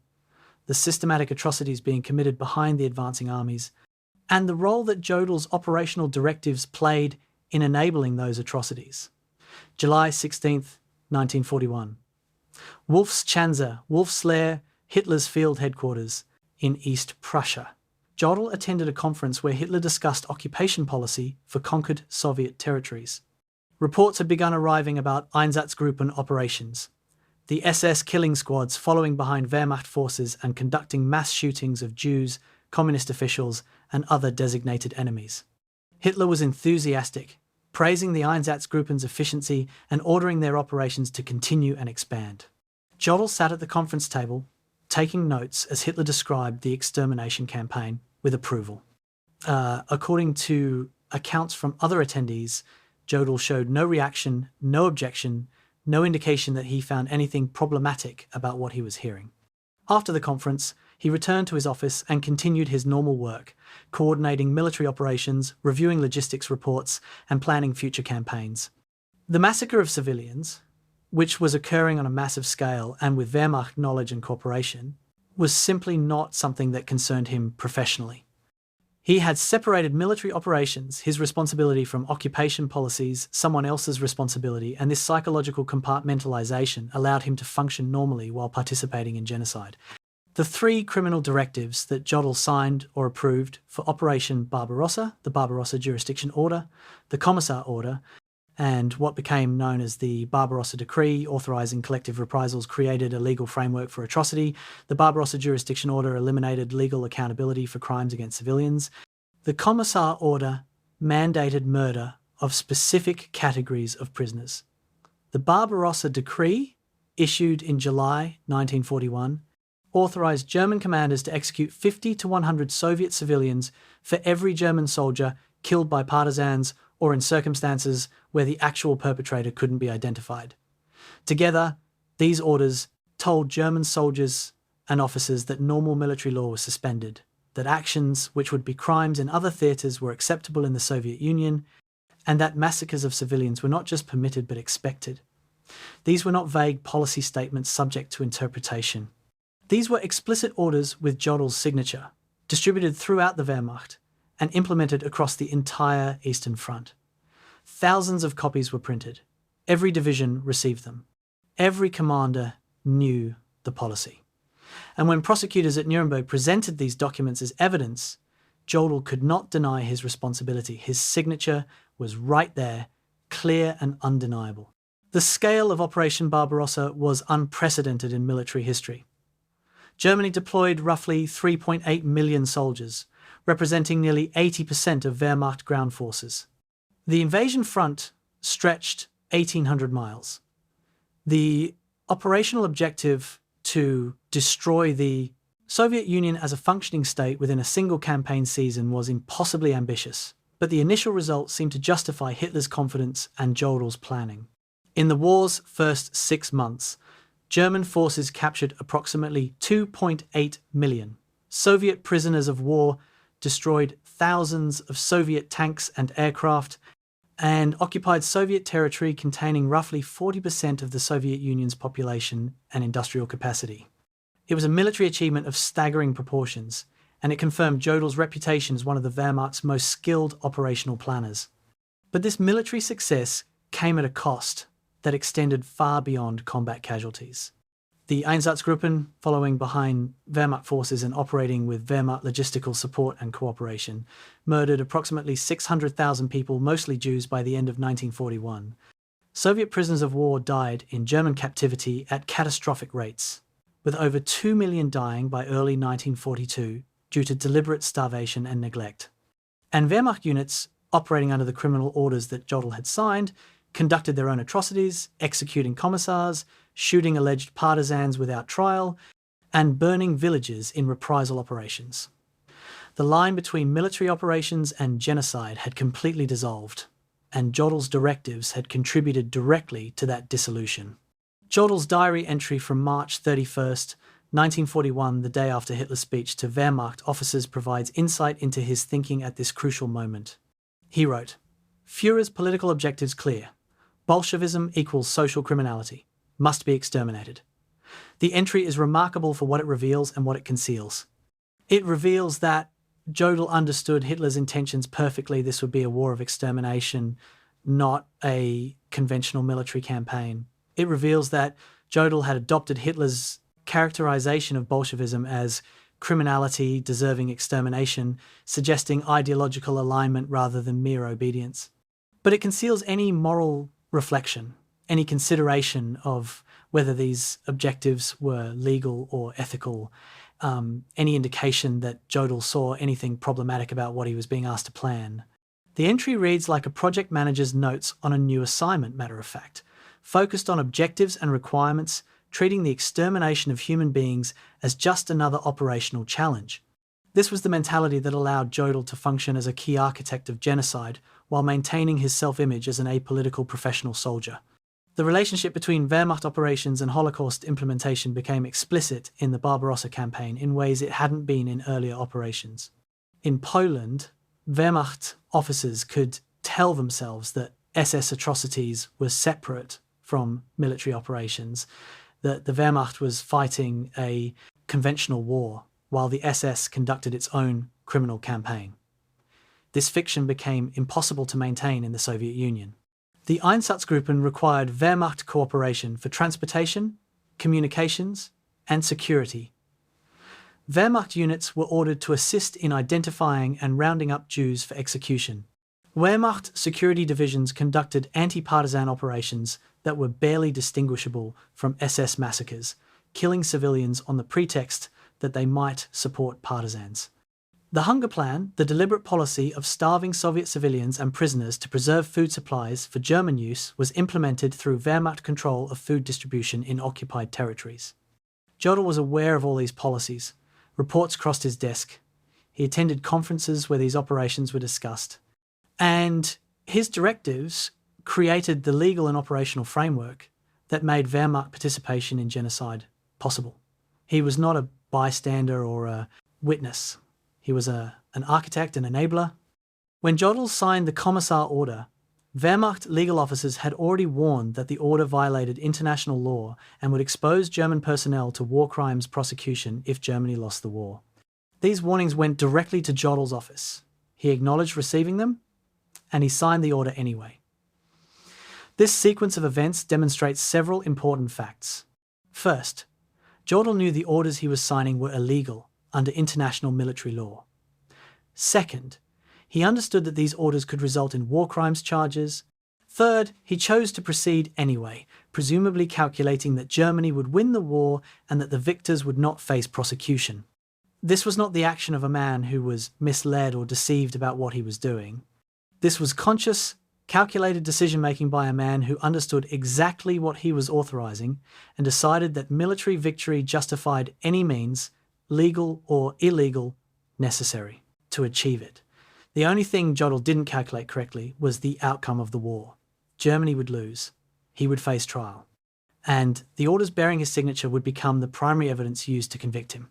the systematic atrocities being committed behind the advancing armies, and the role that Jodl's operational directives played in enabling those atrocities. July 16th, 1941. Wolfschanze, Wolf's Lair, Hitler's field headquarters in East Prussia. Jodl attended a conference where Hitler discussed occupation policy for conquered Soviet territories. Reports had begun arriving about Einsatzgruppen operations, the SS killing squads following behind Wehrmacht forces and conducting mass shootings of Jews, communist officials, and other designated enemies. Hitler was enthusiastic, praising the Einsatzgruppen's efficiency and ordering their operations to continue and expand. Jodl sat at the conference table, taking notes as Hitler described the Extermination campaign with approval. According to accounts from other attendees, Jodl showed no reaction, no objection, no indication that he found anything problematic about what he was hearing. After the conference, he returned to his office and continued his normal work, coordinating military operations, reviewing logistics reports, and planning future campaigns. The massacre of civilians, which was occurring on a massive scale and with Wehrmacht knowledge and cooperation, was simply not something that concerned him professionally. He had separated military operations, his responsibility, from occupation policies, someone else's responsibility, and this psychological compartmentalization allowed him to function normally while participating in genocide. The 3 criminal directives that Jodl signed or approved for Operation Barbarossa, the Barbarossa Jurisdiction Order, the Commissar Order, and what became known as the Barbarossa Decree, authorising collective reprisals, created a legal framework for atrocity. The Barbarossa Jurisdiction Order eliminated legal accountability for crimes against civilians. The Commissar Order mandated murder of specific categories of prisoners. The Barbarossa Decree, issued in July 1941, authorised German commanders to execute 50 to 100 Soviet civilians for every German soldier killed by partisans or in circumstances where the actual perpetrator couldn't be identified. Together, these orders told German soldiers and officers that normal military law was suspended, that actions which would be crimes in other theatres were acceptable in the Soviet Union, and that massacres of civilians were not just permitted but expected. These were not vague policy statements subject to interpretation. These were explicit orders with Jodl's signature, distributed throughout the Wehrmacht, and implemented across the entire Eastern Front. Thousands of copies were printed. Every division received them. Every commander knew the policy. And when prosecutors at Nuremberg presented these documents as evidence, Jodl could not deny his responsibility. His signature was right there, clear and undeniable. The scale of Operation Barbarossa was unprecedented in military history. Germany deployed roughly 3.8 million soldiers, representing nearly 80% of Wehrmacht ground forces. The invasion front stretched 1,800 miles. The operational objective to destroy the Soviet Union as a functioning state within a single campaign season was impossibly ambitious, but the initial results seemed to justify Hitler's confidence and Jodl's planning. In the war's first 6 months, German forces captured approximately 2.8 million. Soviet prisoners of war destroyed thousands of Soviet tanks and aircraft, and occupied Soviet territory containing roughly 40% of the Soviet Union's population and industrial capacity. It was a military achievement of staggering proportions, and it confirmed Jodl's reputation as one of the Wehrmacht's most skilled operational planners. But this military success came at a cost that extended far beyond combat casualties. The Einsatzgruppen, following behind Wehrmacht forces and operating with Wehrmacht logistical support and cooperation, murdered approximately 600,000 people, mostly Jews, by the end of 1941. Soviet prisoners of war died in German captivity at catastrophic rates, with over 2 million dying by early 1942 due to deliberate starvation and neglect. And Wehrmacht units, operating under the criminal orders that Jodl had signed, conducted their own atrocities, executing commissars, shooting alleged partisans without trial, and burning villages in reprisal operations. The line between military operations and genocide had completely dissolved, and Jodl's directives had contributed directly to that dissolution. Jodl's diary entry from March 31st, 1941, the day after Hitler's speech to Wehrmacht officers, provides insight into his thinking at this crucial moment. He wrote, "Führer's political objectives clear. Bolshevism equals social criminality. Must be exterminated." The entry is remarkable for what it reveals and what it conceals. It reveals that Jodl understood Hitler's intentions perfectly. This would be a war of extermination, not a conventional military campaign. It reveals that Jodl had adopted Hitler's characterization of Bolshevism as criminality deserving extermination, suggesting ideological alignment rather than mere obedience. But it conceals any moral reflection, any consideration of whether these objectives were legal or ethical, any indication that Jodl saw anything problematic about what he was being asked to plan. The entry reads like a project manager's notes on a new assignment, matter of fact, focused on objectives and requirements, treating the extermination of human beings as just another operational challenge. This was the mentality that allowed Jodl to function as a key architect of genocide while maintaining his self-image as an apolitical professional soldier. The relationship between Wehrmacht operations and Holocaust implementation became explicit in the Barbarossa campaign in ways it hadn't been in earlier operations. In Poland, Wehrmacht officers could tell themselves that SS atrocities were separate from military operations, that the Wehrmacht was fighting a conventional war while the SS conducted its own criminal campaign. This fiction became impossible to maintain in the Soviet Union. The Einsatzgruppen required Wehrmacht cooperation for transportation, communications, and security. Wehrmacht units were ordered to assist in identifying and rounding up Jews for execution. Wehrmacht security divisions conducted anti-partisan operations that were barely distinguishable from SS massacres, killing civilians on the pretext that they might support partisans. The hunger plan, the deliberate policy of starving Soviet civilians and prisoners to preserve food supplies for German use, was implemented through Wehrmacht control of food distribution in occupied territories. Jodl was aware of all these policies. Reports crossed his desk. He attended conferences where these operations were discussed. And his directives created the legal and operational framework that made Wehrmacht participation in genocide possible. He was not a bystander or a witness. He was an architect and enabler. When Jodl signed the Commissar order, Wehrmacht legal officers had already warned that the order violated international law and would expose German personnel to war crimes prosecution if Germany lost the war. These warnings went directly to Jodl's office. He acknowledged receiving them, and he signed the order anyway. This sequence of events demonstrates several important facts. First, Jodl knew the orders he was signing were illegal under international military law. Second, he understood that these orders could result in war crimes charges. Third, he chose to proceed anyway, presumably calculating that Germany would win the war and that the victors would not face prosecution. This was not the action of a man who was misled or deceived about what he was doing. This was conscious, calculated decision-making by a man who understood exactly what he was authorizing and decided that military victory justified any means, legal or illegal, necessary to achieve it. The only thing Jodl didn't calculate correctly was the outcome of the war. Germany would lose. He would face trial. And the orders bearing his signature would become the primary evidence used to convict him.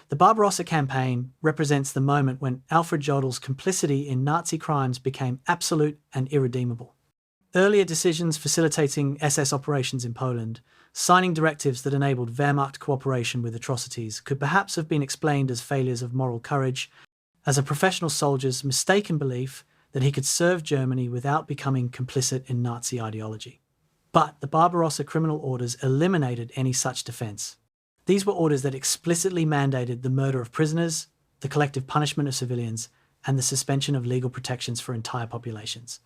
The Barbarossa campaign represents the moment when Alfred Jodl's complicity in Nazi crimes became absolute and irredeemable. Earlier decisions facilitating SS operations in Poland, signing directives that enabled Wehrmacht cooperation with atrocities, could perhaps have been explained as failures of moral courage, as a professional soldier's mistaken belief that he could serve Germany without becoming complicit in Nazi ideology. But the Barbarossa criminal orders eliminated any such defence. These were orders that explicitly mandated the murder of prisoners, the collective punishment of civilians, and the suspension of legal protections for entire populations.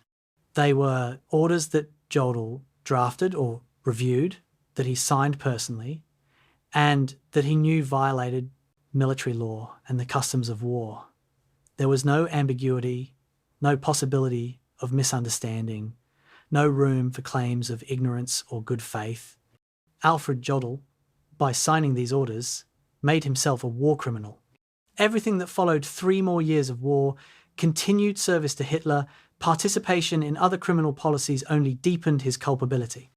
They were orders that Jodl drafted or reviewed, that he signed personally, and that he knew violated military law and the customs of war. There was no ambiguity, no possibility of misunderstanding, no room for claims of ignorance or good faith. Alfred Jodl, by signing these orders, made himself a war criminal. Everything that followed 3 more years of war, continued service to Hitler, participation in other criminal policies only deepened his culpability.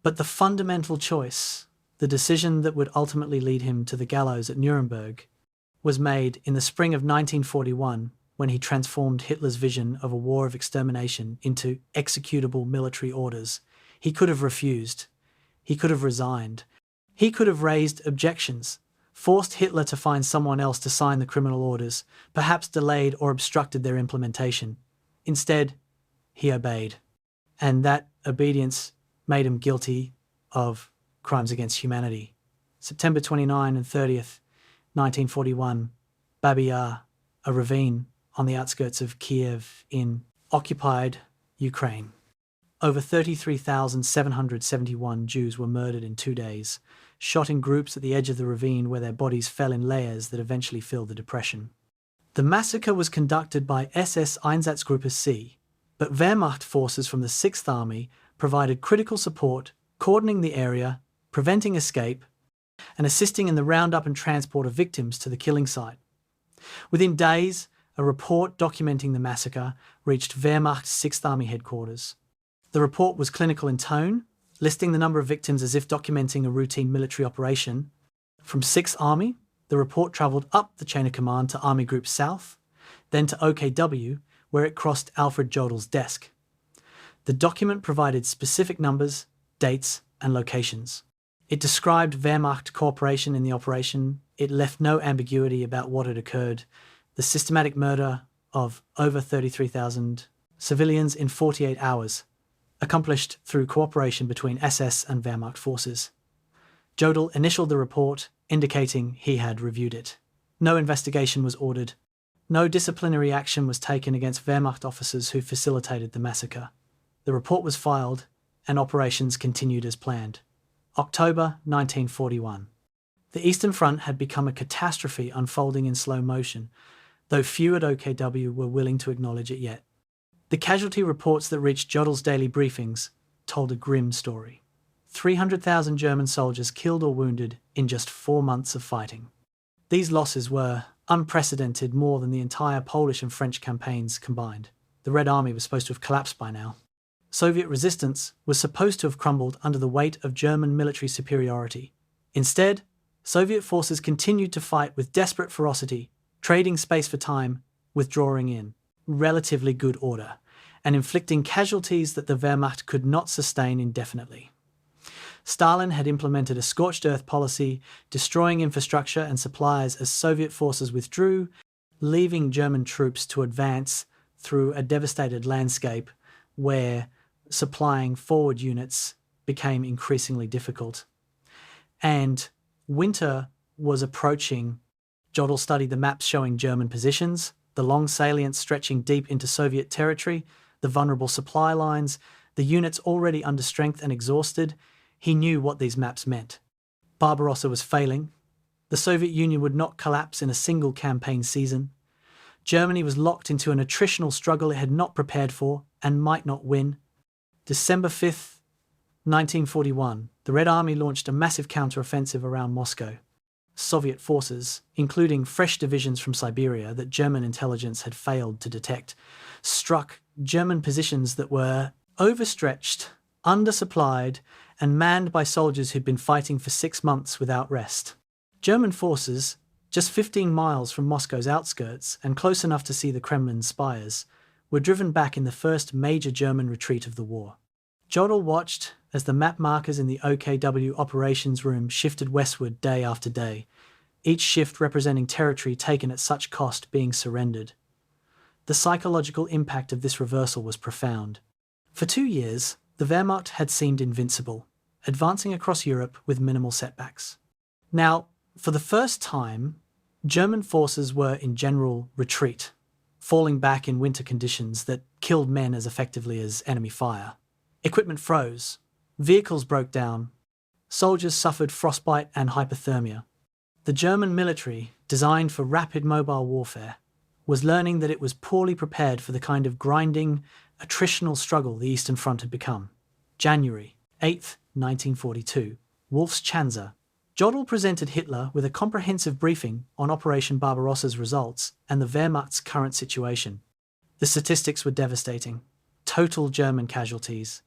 But the fundamental choice, the decision that would ultimately lead him to the gallows at Nuremberg, was made in the spring of 1941 when he transformed Hitler's vision of a war of extermination into executable military orders. He could have refused. He could have resigned. He could have raised objections, forced Hitler to find someone else to sign the criminal orders, perhaps delayed or obstructed their implementation. Instead, he obeyed. And that obedience made him guilty of crimes against humanity. September 29 and 30th, 1941, Babi Yar, a ravine on the outskirts of Kiev in occupied Ukraine. Over 33,771 Jews were murdered in 2 days, shot in groups at the edge of the ravine where their bodies fell in layers that eventually filled the depression. The massacre was conducted by SS Einsatzgruppe C, but Wehrmacht forces from the 6th Army provided critical support, cordoning the area, preventing escape, and assisting in the roundup and transport of victims to the killing site. Within days, a report documenting the massacre reached Wehrmacht's 6th Army headquarters. The report was clinical in tone, listing the number of victims as if documenting a routine military operation. From 6th Army, the report travelled up the chain of command to Army Group South, then to OKW, where it crossed Alfred Jodl's desk. The document provided specific numbers, dates, and locations. It described Wehrmacht cooperation in the operation. It left no ambiguity about what had occurred. The systematic murder of over 33,000 civilians in 48 hours, accomplished through cooperation between SS and Wehrmacht forces. Jodl initialed the report, indicating he had reviewed it. No investigation was ordered. No disciplinary action was taken against Wehrmacht officers who facilitated the massacre. The report was filed, and operations continued as planned. October 1941. The Eastern Front had become a catastrophe unfolding in slow motion, though few at OKW were willing to acknowledge it yet. The casualty reports that reached Jodl's daily briefings told a grim story. 300,000 German soldiers killed or wounded in just 4 months of fighting. These losses were unprecedented, more than the entire Polish and French campaigns combined. The Red Army was supposed to have collapsed by now. Soviet resistance was supposed to have crumbled under the weight of German military superiority. Instead, Soviet forces continued to fight with desperate ferocity, trading space for time, withdrawing in relatively good order, and inflicting casualties that the Wehrmacht could not sustain indefinitely. Stalin had implemented a scorched earth policy, destroying infrastructure and supplies as Soviet forces withdrew, leaving German troops to advance through a devastated landscape where supplying forward units became increasingly difficult. And winter was approaching. Jodl studied the maps showing German positions, the long salients stretching deep into Soviet territory, the vulnerable supply lines, the units already under strength and exhausted. He knew what these maps meant. Barbarossa was failing. The Soviet Union would not collapse in a single campaign season. Germany was locked into an attritional struggle it had not prepared for and might not win. December 5th, 1941, the Red Army launched a massive counter-offensive around Moscow. Soviet forces, including fresh divisions from Siberia that German intelligence had failed to detect, struck German positions that were overstretched, undersupplied, and manned by soldiers who'd been fighting for 6 months without rest. German forces, just 15 miles from Moscow's outskirts and close enough to see the Kremlin's spires, were driven back in the first major German retreat of the war. Jodl watched as the map markers in the OKW operations room shifted westward day after day, each shift representing territory taken at such cost being surrendered. The psychological impact of this reversal was profound. For 2 years, the Wehrmacht had seemed invincible, advancing across Europe with minimal setbacks. Now, for the first time, German forces were in general retreat, falling back in winter conditions that killed men as effectively as enemy fire. Equipment froze, vehicles broke down, soldiers suffered frostbite and hypothermia. The German military, designed for rapid mobile warfare, was learning that it was poorly prepared for the kind of grinding, attritional struggle the Eastern Front had become. January 8, 1942, Wolf's Chanzer. Jodl presented Hitler with a comprehensive briefing on Operation Barbarossa's results and the Wehrmacht's current situation. The statistics were devastating. Total German casualties.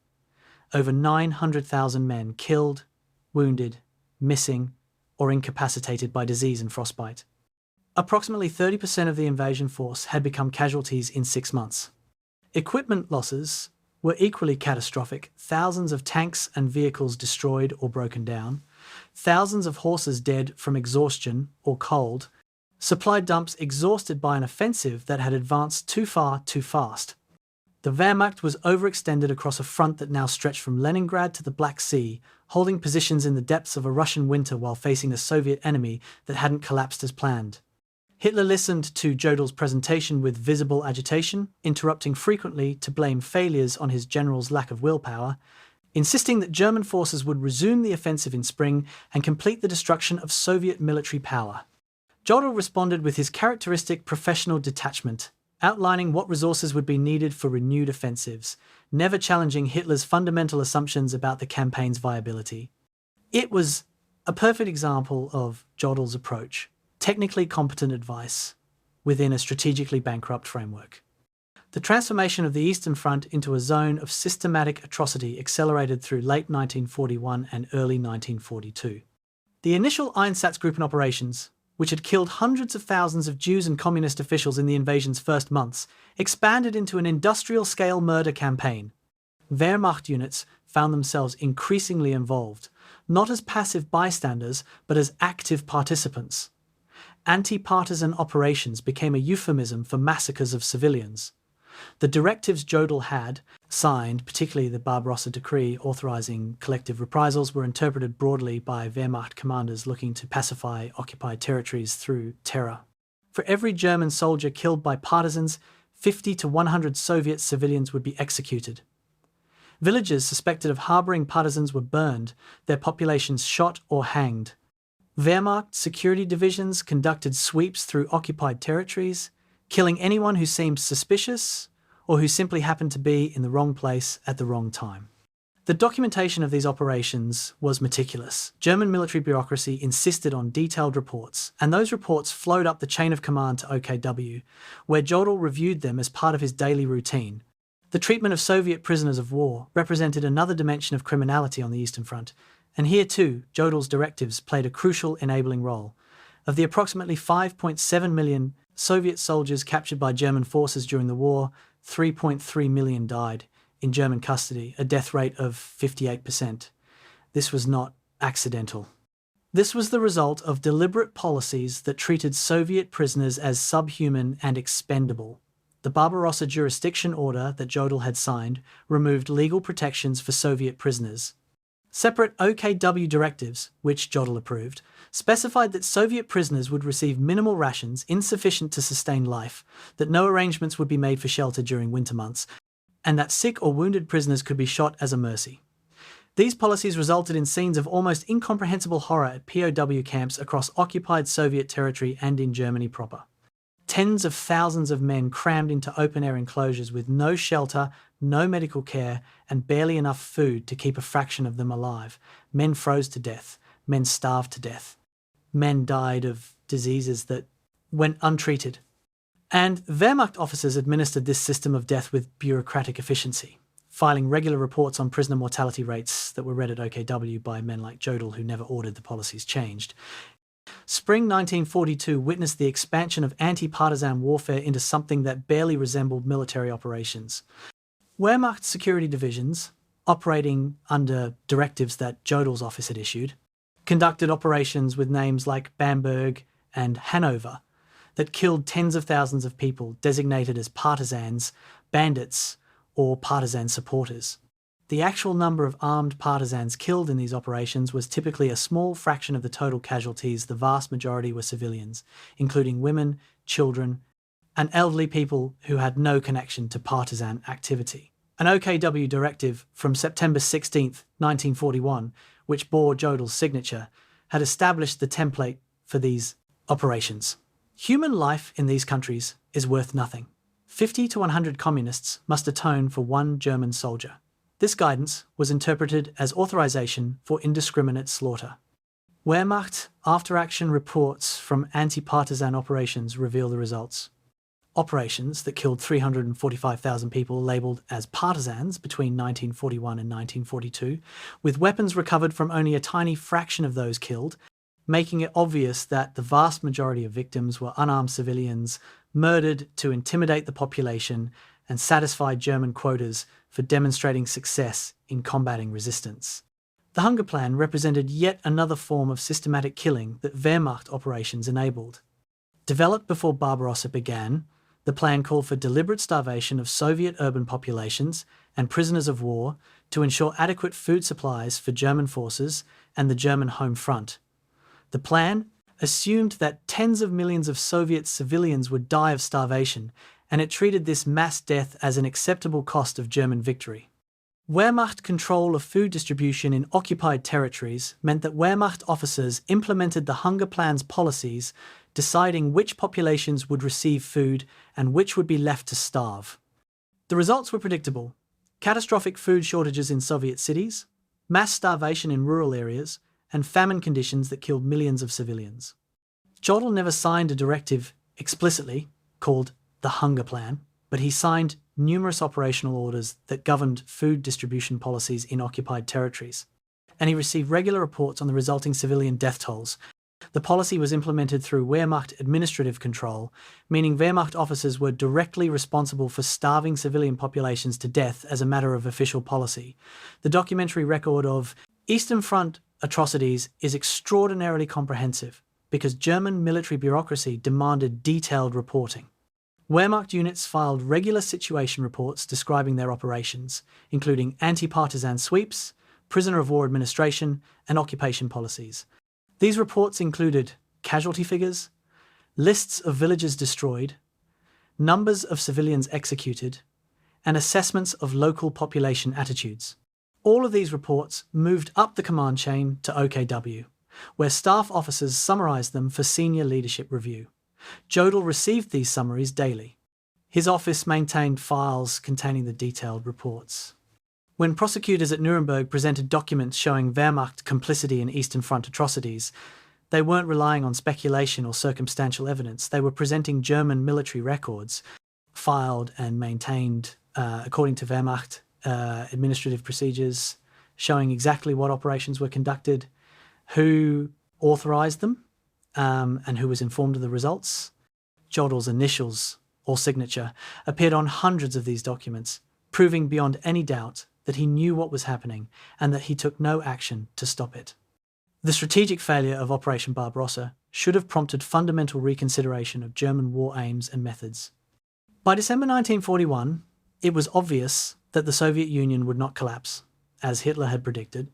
Over 900,000 men killed, wounded, missing, or incapacitated by disease and frostbite. Approximately 30% of the invasion force had become casualties in 6 months. Equipment losses were equally catastrophic. Thousands of tanks and vehicles destroyed or broken down, thousands of horses dead from exhaustion or cold, supply dumps exhausted by an offensive that had advanced too far too fast. The Wehrmacht was overextended across a front that now stretched from Leningrad to the Black Sea, holding positions in the depths of a Russian winter while facing a Soviet enemy that hadn't collapsed as planned. Hitler listened to Jodl's presentation with visible agitation, interrupting frequently to blame failures on his general's lack of willpower, insisting that German forces would resume the offensive in spring and complete the destruction of Soviet military power. Jodl responded with his characteristic professional detachment, outlining what resources would be needed for renewed offensives, never challenging Hitler's fundamental assumptions about the campaign's viability. It was a perfect example of Jodl's approach. Technically competent advice within a strategically bankrupt framework. The transformation of the Eastern Front into a zone of systematic atrocity accelerated through late 1941 and early 1942. The initial Einsatzgruppen operations, which had killed hundreds of thousands of Jews and communist officials in the invasion's first months, expanded into an industrial-scale murder campaign. Wehrmacht units found themselves increasingly involved, not as passive bystanders, but as active participants. Anti-partisan operations became a euphemism for massacres of civilians. The directives Jodl had signed, particularly the Barbarossa decree authorizing collective reprisals, were interpreted broadly by Wehrmacht commanders looking to pacify occupied territories through terror. For every German soldier killed by partisans, 50 to 100 Soviet civilians would be executed. Villages suspected of harboring partisans were burned, their populations shot or hanged. Wehrmacht security divisions conducted sweeps through occupied territories, killing anyone who seemed suspicious or who simply happened to be in the wrong place at the wrong time. The documentation of these operations was meticulous. German military bureaucracy insisted on detailed reports, and those reports flowed up the chain of command to OKW, where Jodl reviewed them as part of his daily routine. The treatment of Soviet prisoners of war represented another dimension of criminality on the Eastern Front, and here too, Jodl's directives played a crucial enabling role. Of the approximately 5.7 million Soviet soldiers captured by German forces during the war, 3.3 million died in German custody, a death rate of 58%. This was not accidental. This was the result of deliberate policies that treated Soviet prisoners as subhuman and expendable. The Barbarossa jurisdiction order that Jodl had signed removed legal protections for Soviet prisoners. Separate OKW directives, which Jodl approved, specified that Soviet prisoners would receive minimal rations insufficient to sustain life, that no arrangements would be made for shelter during winter months, and that sick or wounded prisoners could be shot as a mercy. These policies resulted in scenes of almost incomprehensible horror at POW camps across occupied Soviet territory and in Germany proper. Tens of thousands of men crammed into open-air enclosures with no shelter, no medical care, and barely enough food to keep a fraction of them alive. Men froze to death. Men starved to death. Men died of diseases that went untreated. And Wehrmacht officers administered this system of death with bureaucratic efficiency, filing regular reports on prisoner mortality rates that were read at OKW by men like Jodl, who never ordered the policies changed. Spring 1942 witnessed the expansion of anti-partisan warfare into something that barely resembled military operations. Wehrmacht security divisions, operating under directives that Jodl's office had issued, conducted operations with names like Bamberg and Hanover that killed tens of thousands of people designated as partisans, bandits, or partisan supporters. The actual number of armed partisans killed in these operations was typically a small fraction of the total casualties. The vast majority were civilians, including women, children, and elderly people who had no connection to partisan activity. An OKW directive from September 16, 1941, which bore Jodl's signature, had established the template for these operations. Human life in these countries is worth nothing. 50 to 100 communists must atone for one German soldier. This guidance was interpreted as authorization for indiscriminate slaughter. Wehrmacht after-action reports from anti-partisan operations reveal the results. Operations that killed 345,000 people labelled as partisans between 1941 and 1942, with weapons recovered from only a tiny fraction of those killed, making it obvious that the vast majority of victims were unarmed civilians murdered to intimidate the population and satisfy German quotas for demonstrating success in combating resistance. The Hunger Plan represented yet another form of systematic killing that Wehrmacht operations enabled. Developed before Barbarossa began, the plan called for deliberate starvation of Soviet urban populations and prisoners of war to ensure adequate food supplies for German forces and the German home front. The plan assumed that tens of millions of Soviet civilians would die of starvation, and it treated this mass death as an acceptable cost of German victory. Wehrmacht control of food distribution in occupied territories meant that Wehrmacht officers implemented the Hunger Plan's policies, deciding which populations would receive food and which would be left to starve. The results were predictable: catastrophic food shortages in Soviet cities, mass starvation in rural areas, and famine conditions that killed millions of civilians. Jodl never signed a directive explicitly called the Hunger Plan, but he signed numerous operational orders that governed food distribution policies in occupied territories, and he received regular reports on the resulting civilian death tolls. The policy was implemented through Wehrmacht administrative control, meaning Wehrmacht officers were directly responsible for starving civilian populations to death as a matter of official policy. The documentary record of Eastern Front atrocities is extraordinarily comprehensive because German military bureaucracy demanded detailed reporting. Wehrmacht units filed regular situation reports describing their operations, including anti-partisan sweeps, prisoner of war administration, and occupation policies. These reports included casualty figures, lists of villages destroyed, numbers of civilians executed, and assessments of local population attitudes. All of these reports moved up the command chain to OKW, where staff officers summarized them for senior leadership review. Jodl received these summaries daily. His office maintained files containing the detailed reports. When prosecutors at Nuremberg presented documents showing Wehrmacht complicity in Eastern Front atrocities, they weren't relying on speculation or circumstantial evidence. They were presenting German military records, filed and maintained according to Wehrmacht administrative procedures, showing exactly what operations were conducted, who authorized them, and who was informed of the results. Jodl's initials or signature appeared on hundreds of these documents, proving beyond any doubt that he knew what was happening and that he took no action to stop it. The strategic failure of Operation Barbarossa should have prompted fundamental reconsideration of German war aims and methods. By December 1941, it was obvious that the Soviet Union would not collapse, as Hitler had predicted,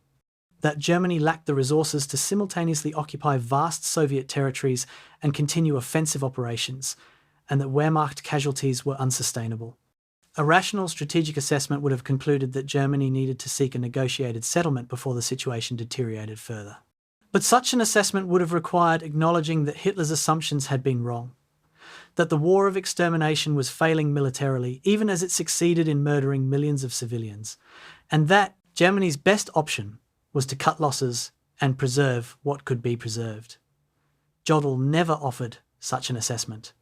that Germany lacked the resources to simultaneously occupy vast Soviet territories and continue offensive operations, and that Wehrmacht casualties were unsustainable. A rational strategic assessment would have concluded that Germany needed to seek a negotiated settlement before the situation deteriorated further. But such an assessment would have required acknowledging that Hitler's assumptions had been wrong, that the war of extermination was failing militarily even as it succeeded in murdering millions of civilians, and that Germany's best option was to cut losses and preserve what could be preserved. Jodl never offered such an assessment.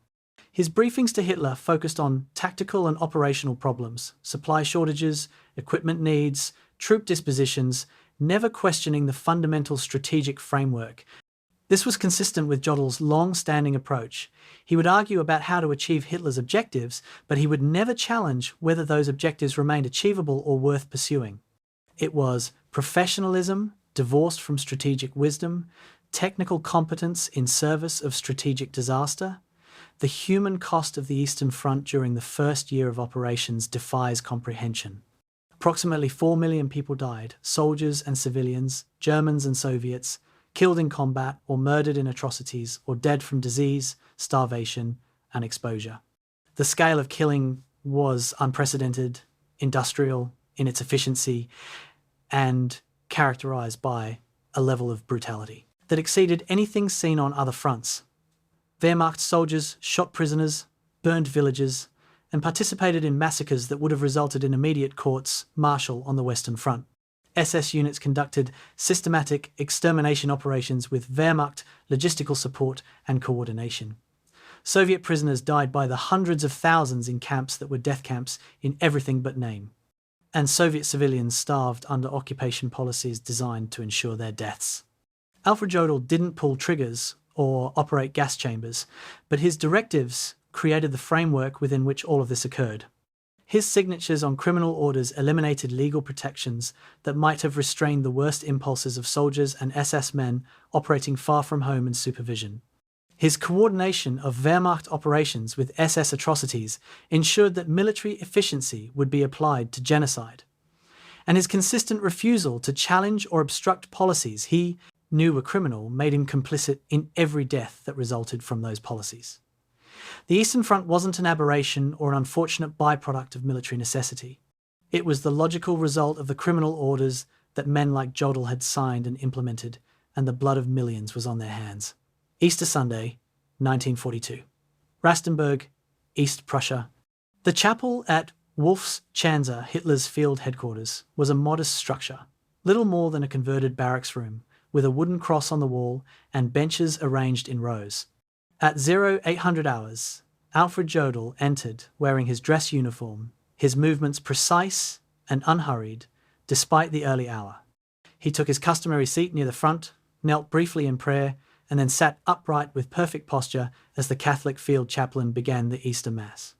His briefings to Hitler focused on tactical and operational problems, supply shortages, equipment needs, troop dispositions, never questioning the fundamental strategic framework. This was consistent with Jodl's long-standing approach. He would argue about how to achieve Hitler's objectives, but he would never challenge whether those objectives remained achievable or worth pursuing. It was professionalism divorced from strategic wisdom, technical competence in service of strategic disaster. The human cost of the Eastern Front during the first year of operations defies comprehension. Approximately 4 million people died, soldiers and civilians, Germans and Soviets, killed in combat or murdered in atrocities or dead from disease, starvation, and exposure. The scale of killing was unprecedented, industrial in its efficiency, and characterized by a level of brutality that exceeded anything seen on other fronts. Wehrmacht soldiers shot prisoners, burned villages, and participated in massacres that would have resulted in immediate courts martial on the Western Front. SS units conducted systematic extermination operations with Wehrmacht logistical support and coordination. Soviet prisoners died by the hundreds of thousands in camps that were death camps in everything but name. And Soviet civilians starved under occupation policies designed to ensure their deaths. Alfred Jodl didn't pull triggers or operate gas chambers, but his directives created the framework within which all of this occurred. His signatures on criminal orders eliminated legal protections that might have restrained the worst impulses of soldiers and SS men operating far from home and supervision. His coordination of Wehrmacht operations with SS atrocities ensured that military efficiency would be applied to genocide. And his consistent refusal to challenge or obstruct policies he knew were criminal made him complicit in every death that resulted from those policies. The Eastern Front wasn't an aberration or an unfortunate byproduct of military necessity. It was the logical result of the criminal orders that men like Jodl had signed and implemented, and the blood of millions was on their hands. Easter Sunday, 1942. Rastenburg, East Prussia. The chapel at Wolfschanze, Hitler's field headquarters, was a modest structure, little more than a converted barracks room, with a wooden cross on the wall and benches arranged in rows. At 0800 hours, Alfred Jodl entered wearing his dress uniform, his movements precise and unhurried, despite the early hour. He took his customary seat near the front, knelt briefly in prayer, and then sat upright with perfect posture as the Catholic field chaplain began the Easter Mass.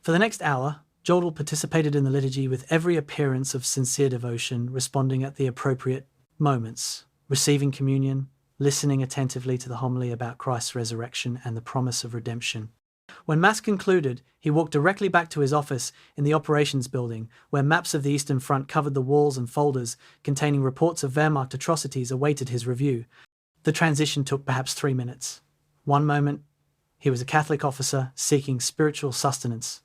For the next hour, Jodl participated in the liturgy with every appearance of sincere devotion, responding at the appropriate moments, receiving communion, listening attentively to the homily about Christ's resurrection and the promise of redemption. When Mass concluded, he walked directly back to his office in the operations building, where maps of the Eastern Front covered the walls and folders containing reports of Wehrmacht atrocities awaited his review. The transition took perhaps 3 minutes. One moment, he was a Catholic officer seeking spiritual sustenance.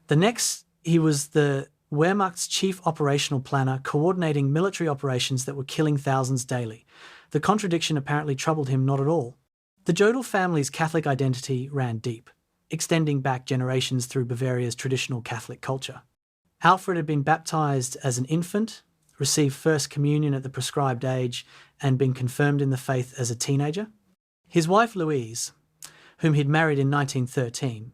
The next, he was the Wehrmacht's chief operational planner coordinating military operations that were killing thousands daily. The contradiction apparently troubled him not at all. The Jodl family's Catholic identity ran deep, extending back generations through Bavaria's traditional Catholic culture. Alfred had been baptized as an infant, received First Communion at the prescribed age, and been confirmed in the faith as a teenager. His wife Louise, whom he'd married in 1913,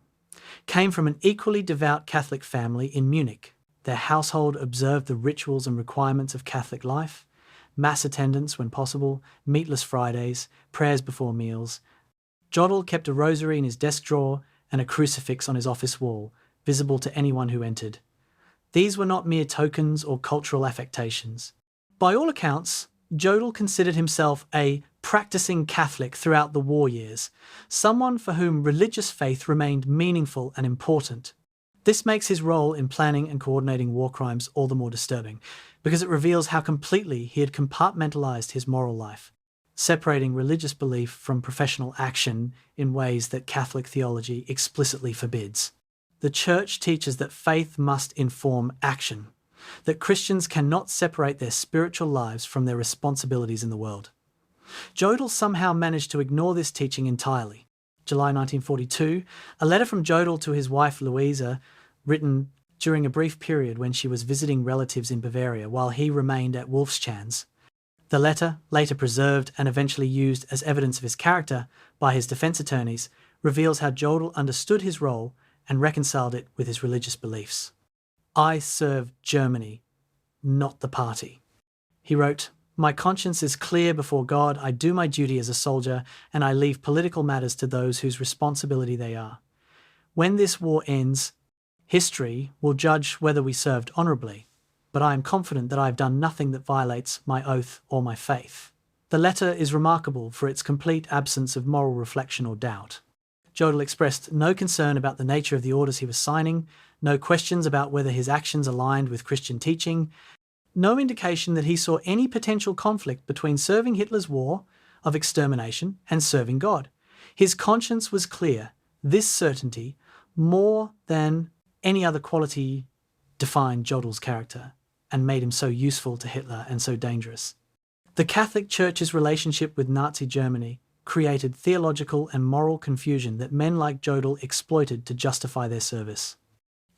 came from an equally devout Catholic family in Munich. Their household observed the rituals and requirements of Catholic life, Mass attendance when possible, meatless Fridays, prayers before meals. Jodl kept a rosary in his desk drawer and a crucifix on his office wall, visible to anyone who entered. These were not mere tokens or cultural affectations. By all accounts, Jodl considered himself a practicing Catholic throughout the war years, someone for whom religious faith remained meaningful and important. This makes his role in planning and coordinating war crimes all the more disturbing, because it reveals how completely he had compartmentalized his moral life, separating religious belief from professional action in ways that Catholic theology explicitly forbids. The Church teaches that faith must inform action, that Christians cannot separate their spiritual lives from their responsibilities in the world. Jodl somehow managed to ignore this teaching entirely. July 1942, a letter from Jodl to his wife Louisa, written during a brief period when she was visiting relatives in Bavaria while he remained at Wolfschanze. The letter, later preserved and eventually used as evidence of his character by his defense attorneys, reveals how Jodl understood his role and reconciled it with his religious beliefs. "I serve Germany, not the party." He wrote, "My conscience is clear before God. I do my duty as a soldier, and I leave political matters to those whose responsibility they are. When this war ends, history will judge whether we served honourably, but I am confident that I have done nothing that violates my oath or my faith." The letter is remarkable for its complete absence of moral reflection or doubt. Jodl expressed no concern about the nature of the orders he was signing, no questions about whether his actions aligned with Christian teaching, no indication that he saw any potential conflict between serving Hitler's war of extermination and serving God. His conscience was clear. This certainty, more than any other quality, defined Jodl's character and made him so useful to Hitler and so dangerous. The Catholic Church's relationship with Nazi Germany created theological and moral confusion that men like Jodl exploited to justify their service.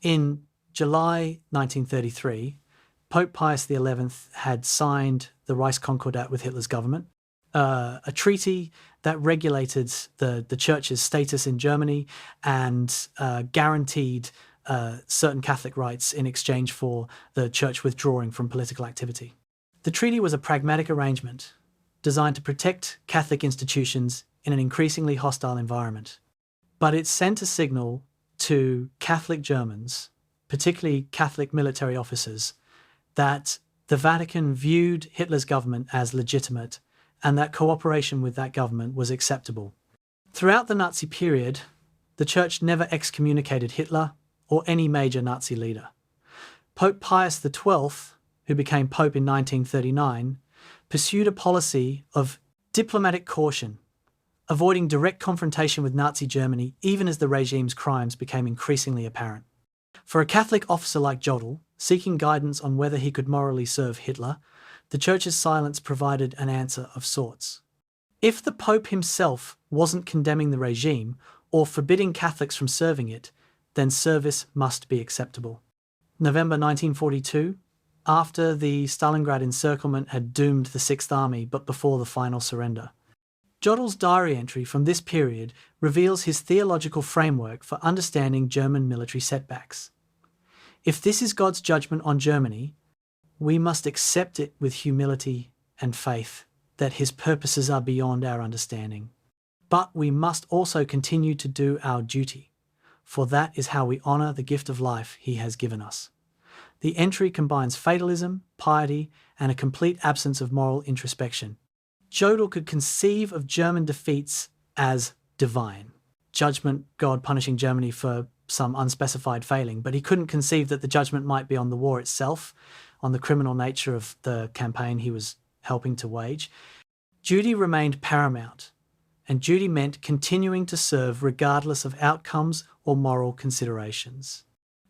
In July 1933, Pope Pius XI had signed the Reichskonkordat with Hitler's government, a treaty that regulated the church's status in Germany and guaranteed certain Catholic rights in exchange for the church withdrawing from political activity. The treaty was a pragmatic arrangement designed to protect Catholic institutions in an increasingly hostile environment. But it sent a signal to Catholic Germans, particularly Catholic military officers, that the Vatican viewed Hitler's government as legitimate and that cooperation with that government was acceptable. Throughout the Nazi period, the Church never excommunicated Hitler or any major Nazi leader. Pope Pius XII, who became Pope in 1939, pursued a policy of diplomatic caution, avoiding direct confrontation with Nazi Germany even as the regime's crimes became increasingly apparent. For a Catholic officer like Jodl, seeking guidance on whether he could morally serve Hitler, the Church's silence provided an answer of sorts. If the Pope himself wasn't condemning the regime or forbidding Catholics from serving it, then service must be acceptable. November 1942, after the Stalingrad encirclement had doomed the Sixth Army but before the final surrender. Jodl's diary entry from this period reveals his theological framework for understanding German military setbacks. If this is God's judgment on Germany, we must accept it with humility and faith that his purposes are beyond our understanding. But we must also continue to do our duty, for that is how we honour the gift of life he has given us. The entry combines fatalism, piety, and a complete absence of moral introspection. Jodl could conceive of German defeats as divine. Judgment, God punishing Germany for some unspecified failing, but he couldn't conceive that the judgment might be on the war itself, on the criminal nature of the campaign he was helping to wage. Duty remained paramount, and duty meant continuing to serve regardless of outcomes or moral considerations.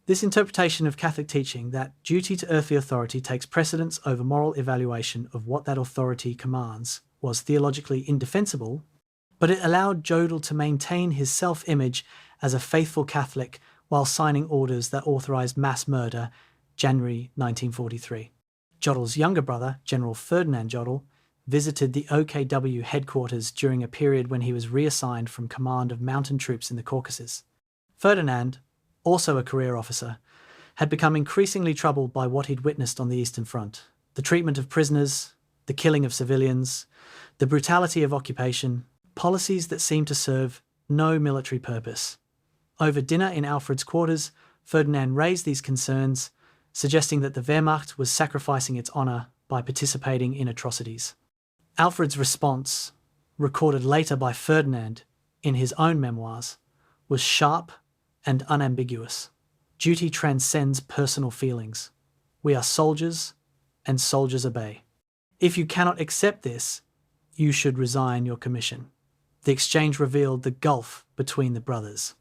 This interpretation of Catholic teaching that duty to earthly authority takes precedence over moral evaluation of what that authority commands was theologically indefensible, but it allowed Jodl to maintain his self-image as a faithful Catholic while signing orders that authorised mass murder, January 1943. Jodl's younger brother, General Ferdinand Jodl, visited the OKW headquarters during a period when he was reassigned from command of mountain troops in the Caucasus. Ferdinand, also a career officer, had become increasingly troubled by what he'd witnessed on the Eastern Front. The treatment of prisoners, the killing of civilians, the brutality of occupation, policies that seemed to serve no military purpose. Over dinner in Alfred's quarters, Ferdinand raised these concerns, suggesting that the Wehrmacht was sacrificing its honour by participating in atrocities. Alfred's response, recorded later by Ferdinand in his own memoirs, was sharp and unambiguous. Duty transcends personal feelings. We are soldiers, and soldiers obey. If you cannot accept this, you should resign your commission. The exchange revealed the gulf between the brothers.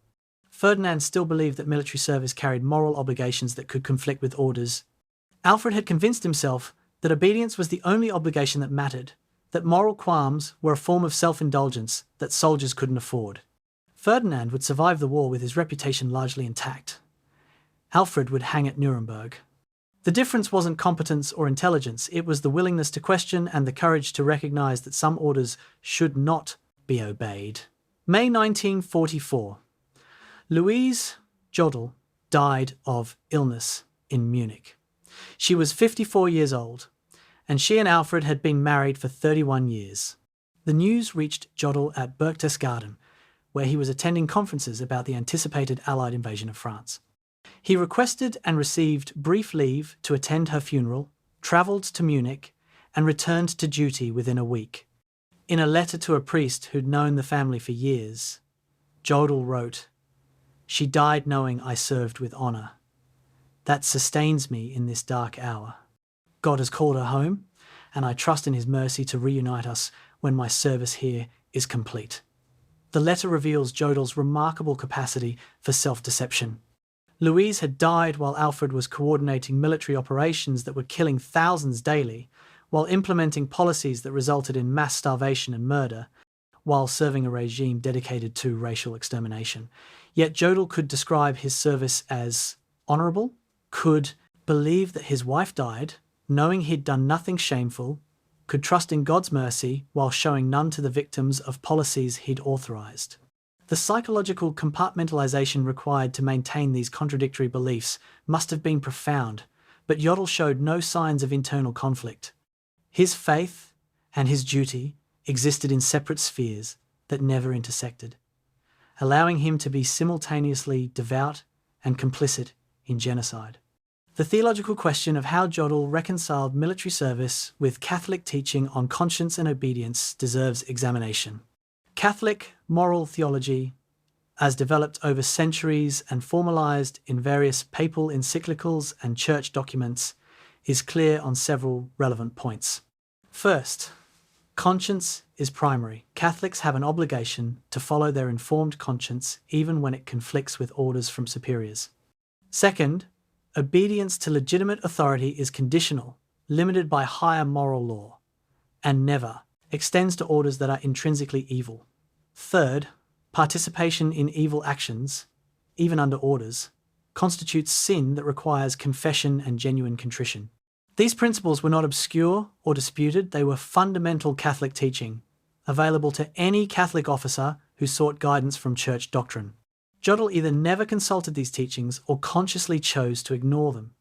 Ferdinand still believed that military service carried moral obligations that could conflict with orders. Alfred had convinced himself that obedience was the only obligation that mattered, that moral qualms were a form of self-indulgence that soldiers couldn't afford. Ferdinand would survive the war with his reputation largely intact. Alfred would hang at Nuremberg. The difference wasn't competence or intelligence, it was the willingness to question and the courage to recognise that some orders should not be obeyed. May 1944. Louise Jodl died of illness in Munich. She was 54 years old, and she and Alfred had been married for 31 years. The news reached Jodl at Berchtesgaden, where he was attending conferences about the anticipated Allied invasion of France. He requested and received brief leave to attend her funeral, travelled to Munich, and returned to duty within a week. In a letter to a priest who'd known the family for years, Jodl wrote, "She died knowing I served with honour. That sustains me in this dark hour. God has called her home, and I trust in his mercy to reunite us when my service here is complete." The letter reveals Jodl's remarkable capacity for self-deception. Louise had died while Alfred was coordinating military operations that were killing thousands daily, while implementing policies that resulted in mass starvation and murder, while serving a regime dedicated to racial extermination. Yet Jodl could describe his service as honourable, could believe that his wife died, knowing he'd done nothing shameful, could trust in God's mercy while showing none to the victims of policies he'd authorised. The psychological compartmentalisation required to maintain these contradictory beliefs must have been profound, but Jodl showed no signs of internal conflict. His faith and his duty existed in separate spheres that never intersected, allowing him to be simultaneously devout and complicit in genocide. The theological question of how Jodl reconciled military service with Catholic teaching on conscience and obedience deserves examination. Catholic moral theology, as developed over centuries and formalised in various papal encyclicals and church documents, is clear on several relevant points. First, conscience is primary. Catholics have an obligation to follow their informed conscience even when it conflicts with orders from superiors. Second, obedience to legitimate authority is conditional, limited by higher moral law, and never extends to orders that are intrinsically evil. Third, participation in evil actions, even under orders, constitutes sin that requires confession and genuine contrition. These principles were not obscure or disputed, they were fundamental Catholic teaching, available to any Catholic officer who sought guidance from church doctrine. Jodl either never consulted these teachings or consciously chose to ignore them.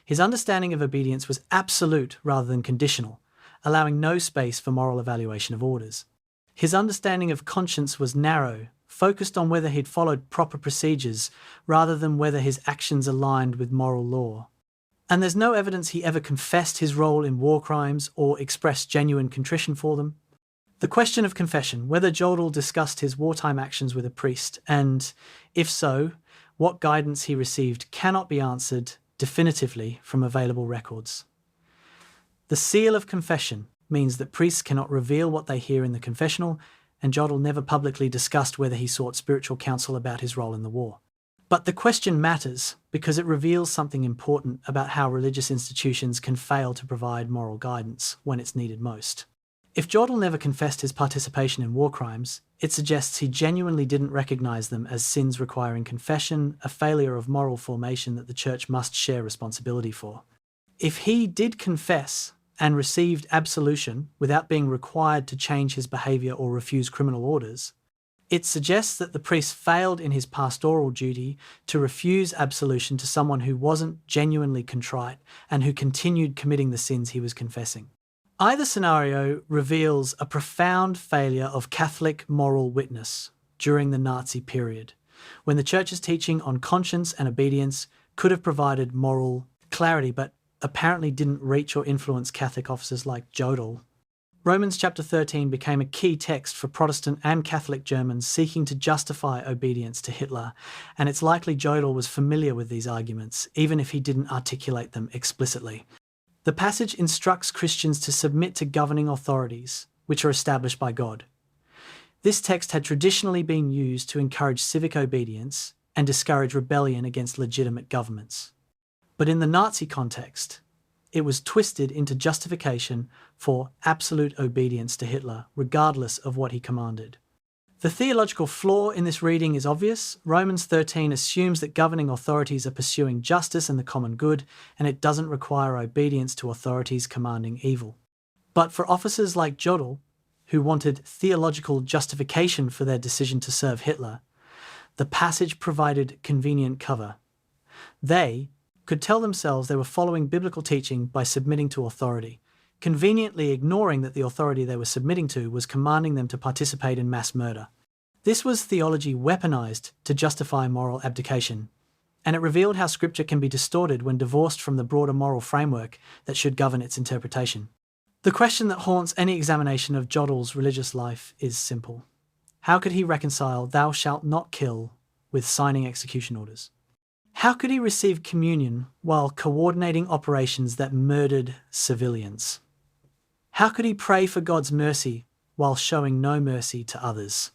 His understanding of obedience was absolute rather than conditional, allowing no space for moral evaluation of orders. His understanding of conscience was narrow, focused on whether he'd followed proper procedures rather than whether his actions aligned with moral law. And there's no evidence he ever confessed his role in war crimes or expressed genuine contrition for them. The question of confession, whether Jodl discussed his wartime actions with a priest, and, if so, what guidance he received, cannot be answered definitively from available records. The seal of confession means that priests cannot reveal what they hear in the confessional, and Jodl never publicly discussed whether he sought spiritual counsel about his role in the war. But the question matters because it reveals something important about how religious institutions can fail to provide moral guidance when it's needed most. If Jodl never confessed his participation in war crimes, it suggests he genuinely didn't recognise them as sins requiring confession, a failure of moral formation that the Church must share responsibility for. If he did confess and received absolution without being required to change his behaviour or refuse criminal orders, it suggests that the priest failed in his pastoral duty to refuse absolution to someone who wasn't genuinely contrite and who continued committing the sins he was confessing. Either scenario reveals a profound failure of Catholic moral witness during the Nazi period, when the Church's teaching on conscience and obedience could have provided moral clarity but apparently didn't reach or influence Catholic officers like Jodl. Romans chapter 13 became a key text for Protestant and Catholic Germans seeking to justify obedience to Hitler, and it's likely Jodl was familiar with these arguments, even if he didn't articulate them explicitly. The passage instructs Christians to submit to governing authorities, which are established by God. This text had traditionally been used to encourage civic obedience and discourage rebellion against legitimate governments. But in the Nazi context, it was twisted into justification for absolute obedience to Hitler, regardless of what he commanded. The theological flaw in this reading is obvious. Romans 13 assumes that governing authorities are pursuing justice and the common good, and it doesn't require obedience to authorities commanding evil. But for officers like Jodl, who wanted theological justification for their decision to serve Hitler, the passage provided convenient cover. They could tell themselves they were following biblical teaching by submitting to authority, conveniently ignoring that the authority they were submitting to was commanding them to participate in mass murder. This was theology weaponized to justify moral abdication, and it revealed how Scripture can be distorted when divorced from the broader moral framework that should govern its interpretation. The question that haunts any examination of Jodl's religious life is simple. How could he reconcile "thou shalt not kill" with signing execution orders? How could he receive communion while coordinating operations that murdered civilians? How could he pray for God's mercy while showing no mercy to others?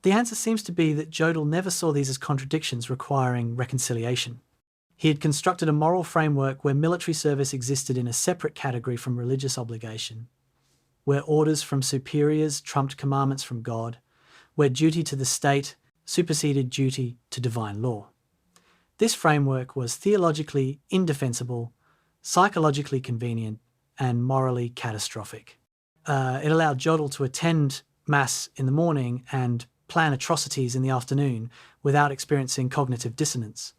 The answer seems to be that Jodl never saw these as contradictions requiring reconciliation. He had constructed a moral framework where military service existed in a separate category from religious obligation, where orders from superiors trumped commandments from God, where duty to the state superseded duty to divine law. This framework was theologically indefensible, psychologically convenient, and morally catastrophic. It allowed Jodl to attend Mass in the morning and plan atrocities in the afternoon without experiencing cognitive dissonance.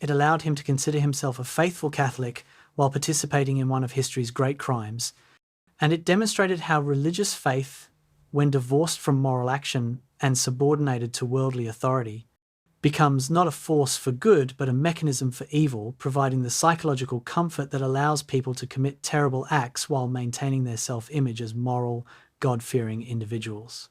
It allowed him to consider himself a faithful Catholic while participating in one of history's great crimes, and it demonstrated how religious faith, when divorced from moral action and subordinated to worldly authority, becomes not a force for good but a mechanism for evil, providing the psychological comfort that allows people to commit terrible acts while maintaining their self-image as moral, God-fearing individuals.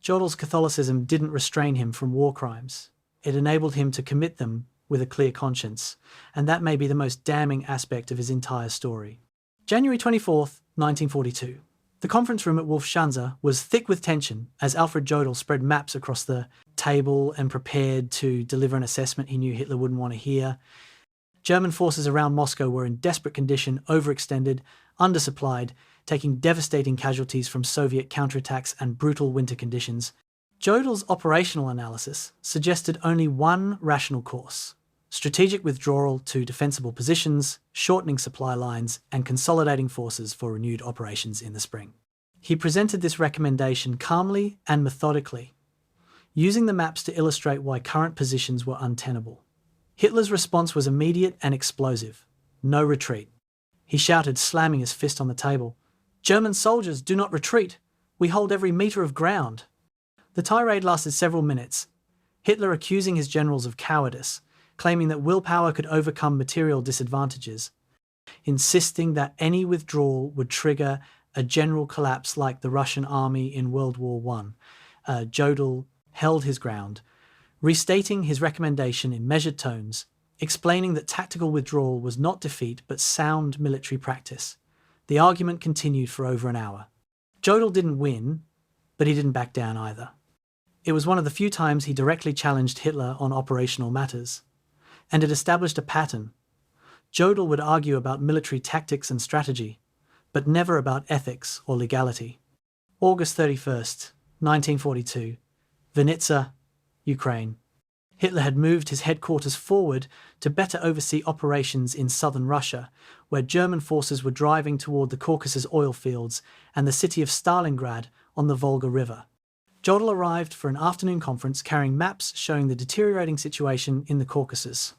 Jodl's Catholicism didn't restrain him from war crimes. It enabled him to commit them with a clear conscience, and that may be the most damning aspect of his entire story. January 24th, 1942. The conference room at Wolfschanze was thick with tension as Alfred Jodl spread maps across the table and prepared to deliver an assessment he knew Hitler wouldn't want to hear. German forces around Moscow were in desperate condition, overextended, undersupplied, taking devastating casualties from Soviet counterattacks and brutal winter conditions. Jodl's operational analysis suggested only one rational course: strategic withdrawal to defensible positions, shortening supply lines, and consolidating forces for renewed operations in the spring. He presented this recommendation calmly and methodically, using the maps to illustrate why current positions were untenable. Hitler's response was immediate and explosive: no retreat. He shouted, slamming his fist on the table, "German soldiers, do not retreat! We hold every metre of ground!" The tirade lasted several minutes, Hitler accusing his generals of cowardice, claiming that willpower could overcome material disadvantages, insisting that any withdrawal would trigger a general collapse like the Russian army in World War I. Jodl held his ground, restating his recommendation in measured tones, explaining that tactical withdrawal was not defeat but sound military practice. The argument continued for over an hour. Jodl didn't win, but he didn't back down either. It was one of the few times he directly challenged Hitler on operational matters, and it established a pattern. Jodl would argue about military tactics and strategy, but never about ethics or legality. August 31st, 1942, Vinnytsia, Ukraine. Hitler had moved his headquarters forward to better oversee operations in southern Russia, where German forces were driving toward the Caucasus oil fields and the city of Stalingrad on the Volga River. Jodl arrived for an afternoon conference carrying maps showing the deteriorating situation in the Caucasus.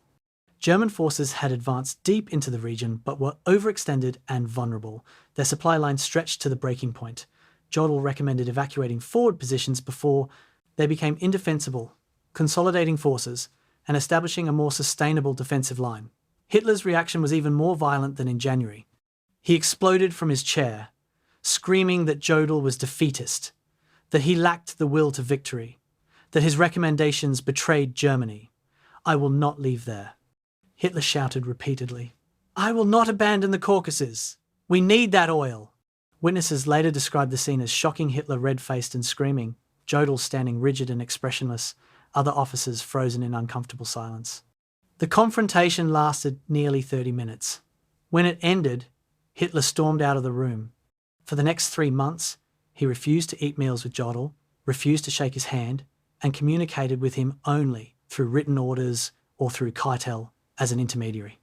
German forces had advanced deep into the region but were overextended and vulnerable. Their supply lines stretched to the breaking point. Jodl recommended evacuating forward positions before they became indefensible, consolidating forces, and establishing a more sustainable defensive line. Hitler's reaction was even more violent than in January. He exploded from his chair, screaming that Jodl was defeatist, that he lacked the will to victory, that his recommendations betrayed Germany. "I will not leave there." Hitler shouted repeatedly, "I will not abandon the Caucasus. We need that oil." Witnesses later described the scene as shocking: Hitler red-faced and screaming, Jodl standing rigid and expressionless, other officers frozen in uncomfortable silence. The confrontation lasted nearly 30 minutes. When it ended, Hitler stormed out of the room. For the next 3 months, he refused to eat meals with Jodl, refused to shake his hand, and communicated with him only through written orders or through Keitel as an intermediary.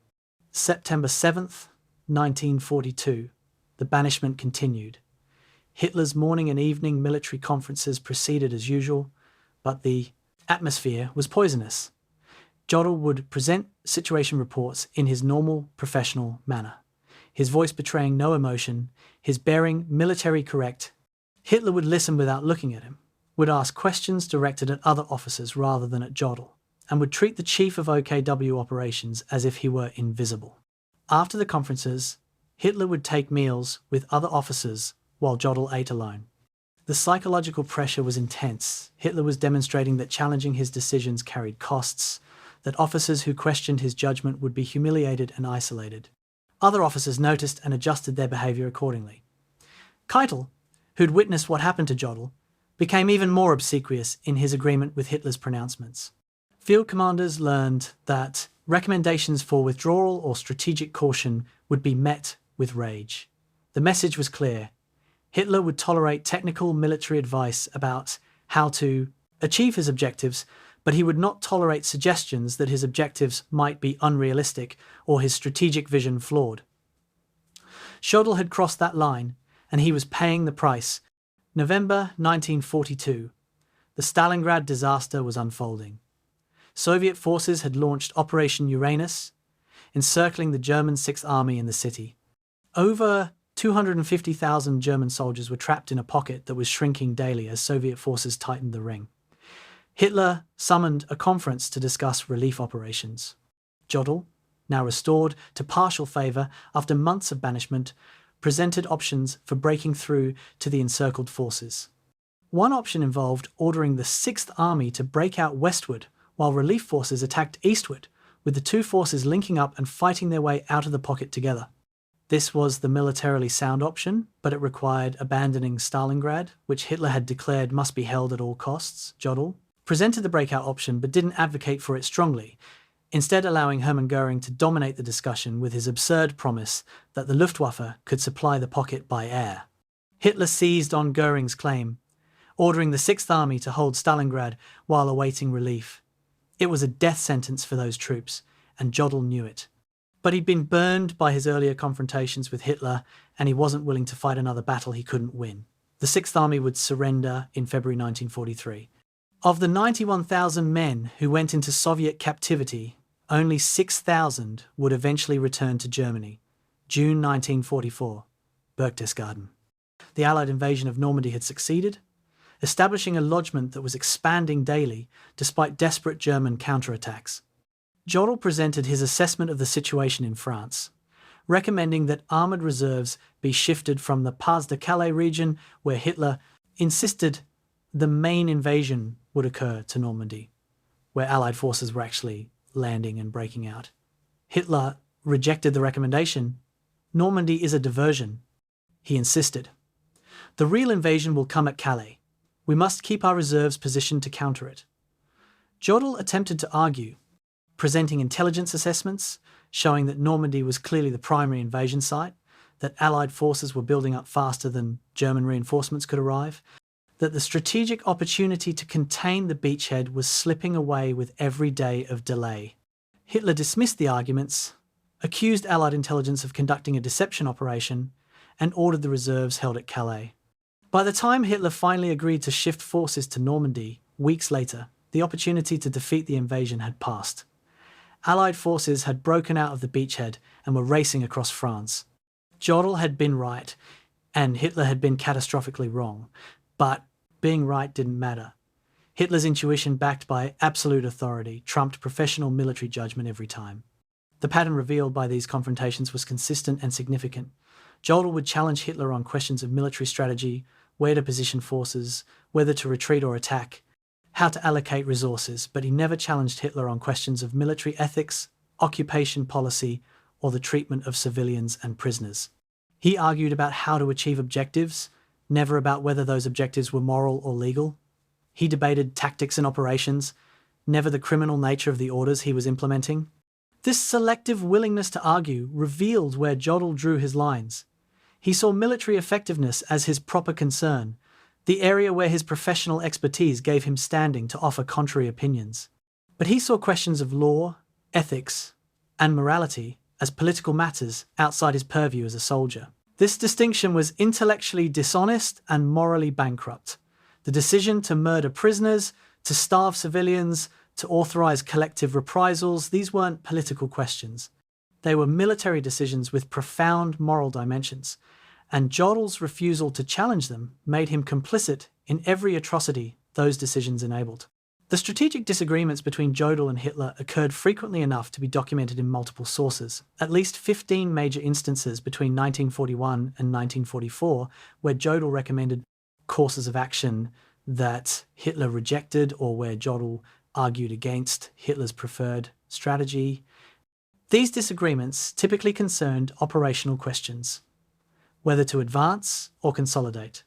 September 7th, 1942, the banishment continued. Hitler's morning and evening military conferences proceeded as usual, but the atmosphere was poisonous. Jodl would present situation reports in his normal professional manner, his voice betraying no emotion, his bearing military correct. Hitler would listen without looking at him, would ask questions directed at other officers rather than at Jodl, and would treat the chief of OKW operations as if he were invisible. After the conferences, Hitler would take meals with other officers while Jodl ate alone. The psychological pressure was intense. Hitler was demonstrating that challenging his decisions carried costs, that officers who questioned his judgment would be humiliated and isolated. Other officers noticed and adjusted their behaviour accordingly. Keitel, who'd witnessed what happened to Jodl, became even more obsequious in his agreement with Hitler's pronouncements. Field commanders learned that recommendations for withdrawal or strategic caution would be met with rage. The message was clear. Hitler would tolerate technical military advice about how to achieve his objectives, but he would not tolerate suggestions that his objectives might be unrealistic or his strategic vision flawed. Jodl had crossed that line, and he was paying the price. November 1942. The Stalingrad disaster was unfolding. Soviet forces had launched Operation Uranus, encircling the German Sixth Army in the city. Over 250,000 German soldiers were trapped in a pocket that was shrinking daily as Soviet forces tightened the ring. Hitler summoned a conference to discuss relief operations. Jodl, now restored to partial favour after months of banishment, presented options for breaking through to the encircled forces. One option involved ordering the Sixth Army to break out westward while relief forces attacked eastward, with the two forces linking up and fighting their way out of the pocket together. This was the militarily sound option, but it required abandoning Stalingrad, which Hitler had declared must be held at all costs. Jodl presented the breakout option but didn't advocate for it strongly, instead allowing Hermann Göring to dominate the discussion with his absurd promise that the Luftwaffe could supply the pocket by air. Hitler seized on Göring's claim, ordering the Sixth Army to hold Stalingrad while awaiting relief. It was a death sentence for those troops, and Jodl knew it. But he'd been burned by his earlier confrontations with Hitler, and he wasn't willing to fight another battle he couldn't win. The Sixth Army would surrender in February 1943. Of the 91,000 men who went into Soviet captivity, only 6,000 would eventually return to Germany. June 1944, Berchtesgaden. The Allied invasion of Normandy had succeeded, establishing a lodgement that was expanding daily despite desperate German counterattacks. Jodl presented his assessment of the situation in France, recommending that armoured reserves be shifted from the Pas de Calais region, where Hitler insisted the main invasion would occur, to Normandy, where Allied forces were actually landing and breaking out. Hitler rejected the recommendation. Normandy is a diversion, he insisted. The real invasion will come at Calais. We must keep our reserves positioned to counter it. Jodl attempted to argue, presenting intelligence assessments showing that Normandy was clearly the primary invasion site, that Allied forces were building up faster than German reinforcements could arrive, that the strategic opportunity to contain the beachhead was slipping away with every day of delay. Hitler dismissed the arguments, accused Allied intelligence of conducting a deception operation, and ordered the reserves held at Calais. By the time Hitler finally agreed to shift forces to Normandy, weeks later, the opportunity to defeat the invasion had passed. Allied forces had broken out of the beachhead and were racing across France. Jodl had been right, and Hitler had been catastrophically wrong, but being right didn't matter. Hitler's intuition, backed by absolute authority, trumped professional military judgment every time. The pattern revealed by these confrontations was consistent and significant. Jodl would challenge Hitler on questions of military strategy, where to position forces, whether to retreat or attack, how to allocate resources, but he never challenged Hitler on questions of military ethics, occupation policy, or the treatment of civilians and prisoners. He argued about how to achieve objectives, never about whether those objectives were moral or legal. He debated tactics and operations, never the criminal nature of the orders he was implementing. This selective willingness to argue revealed where Jodl drew his lines. He saw military effectiveness as his proper concern, the area where his professional expertise gave him standing to offer contrary opinions. But he saw questions of law, ethics, and morality as political matters outside his purview as a soldier. This distinction was intellectually dishonest and morally bankrupt. The decision to murder prisoners, to starve civilians, to authorize collective reprisals, these weren't political questions. They were military decisions with profound moral dimensions, and Jodl's refusal to challenge them made him complicit in every atrocity those decisions enabled. The strategic disagreements between Jodl and Hitler occurred frequently enough to be documented in multiple sources, at least 15 major instances between 1941 and 1944 where Jodl recommended courses of action that Hitler rejected or where Jodl argued against Hitler's preferred strategy. These disagreements typically concerned operational questions: whether to advance or consolidate,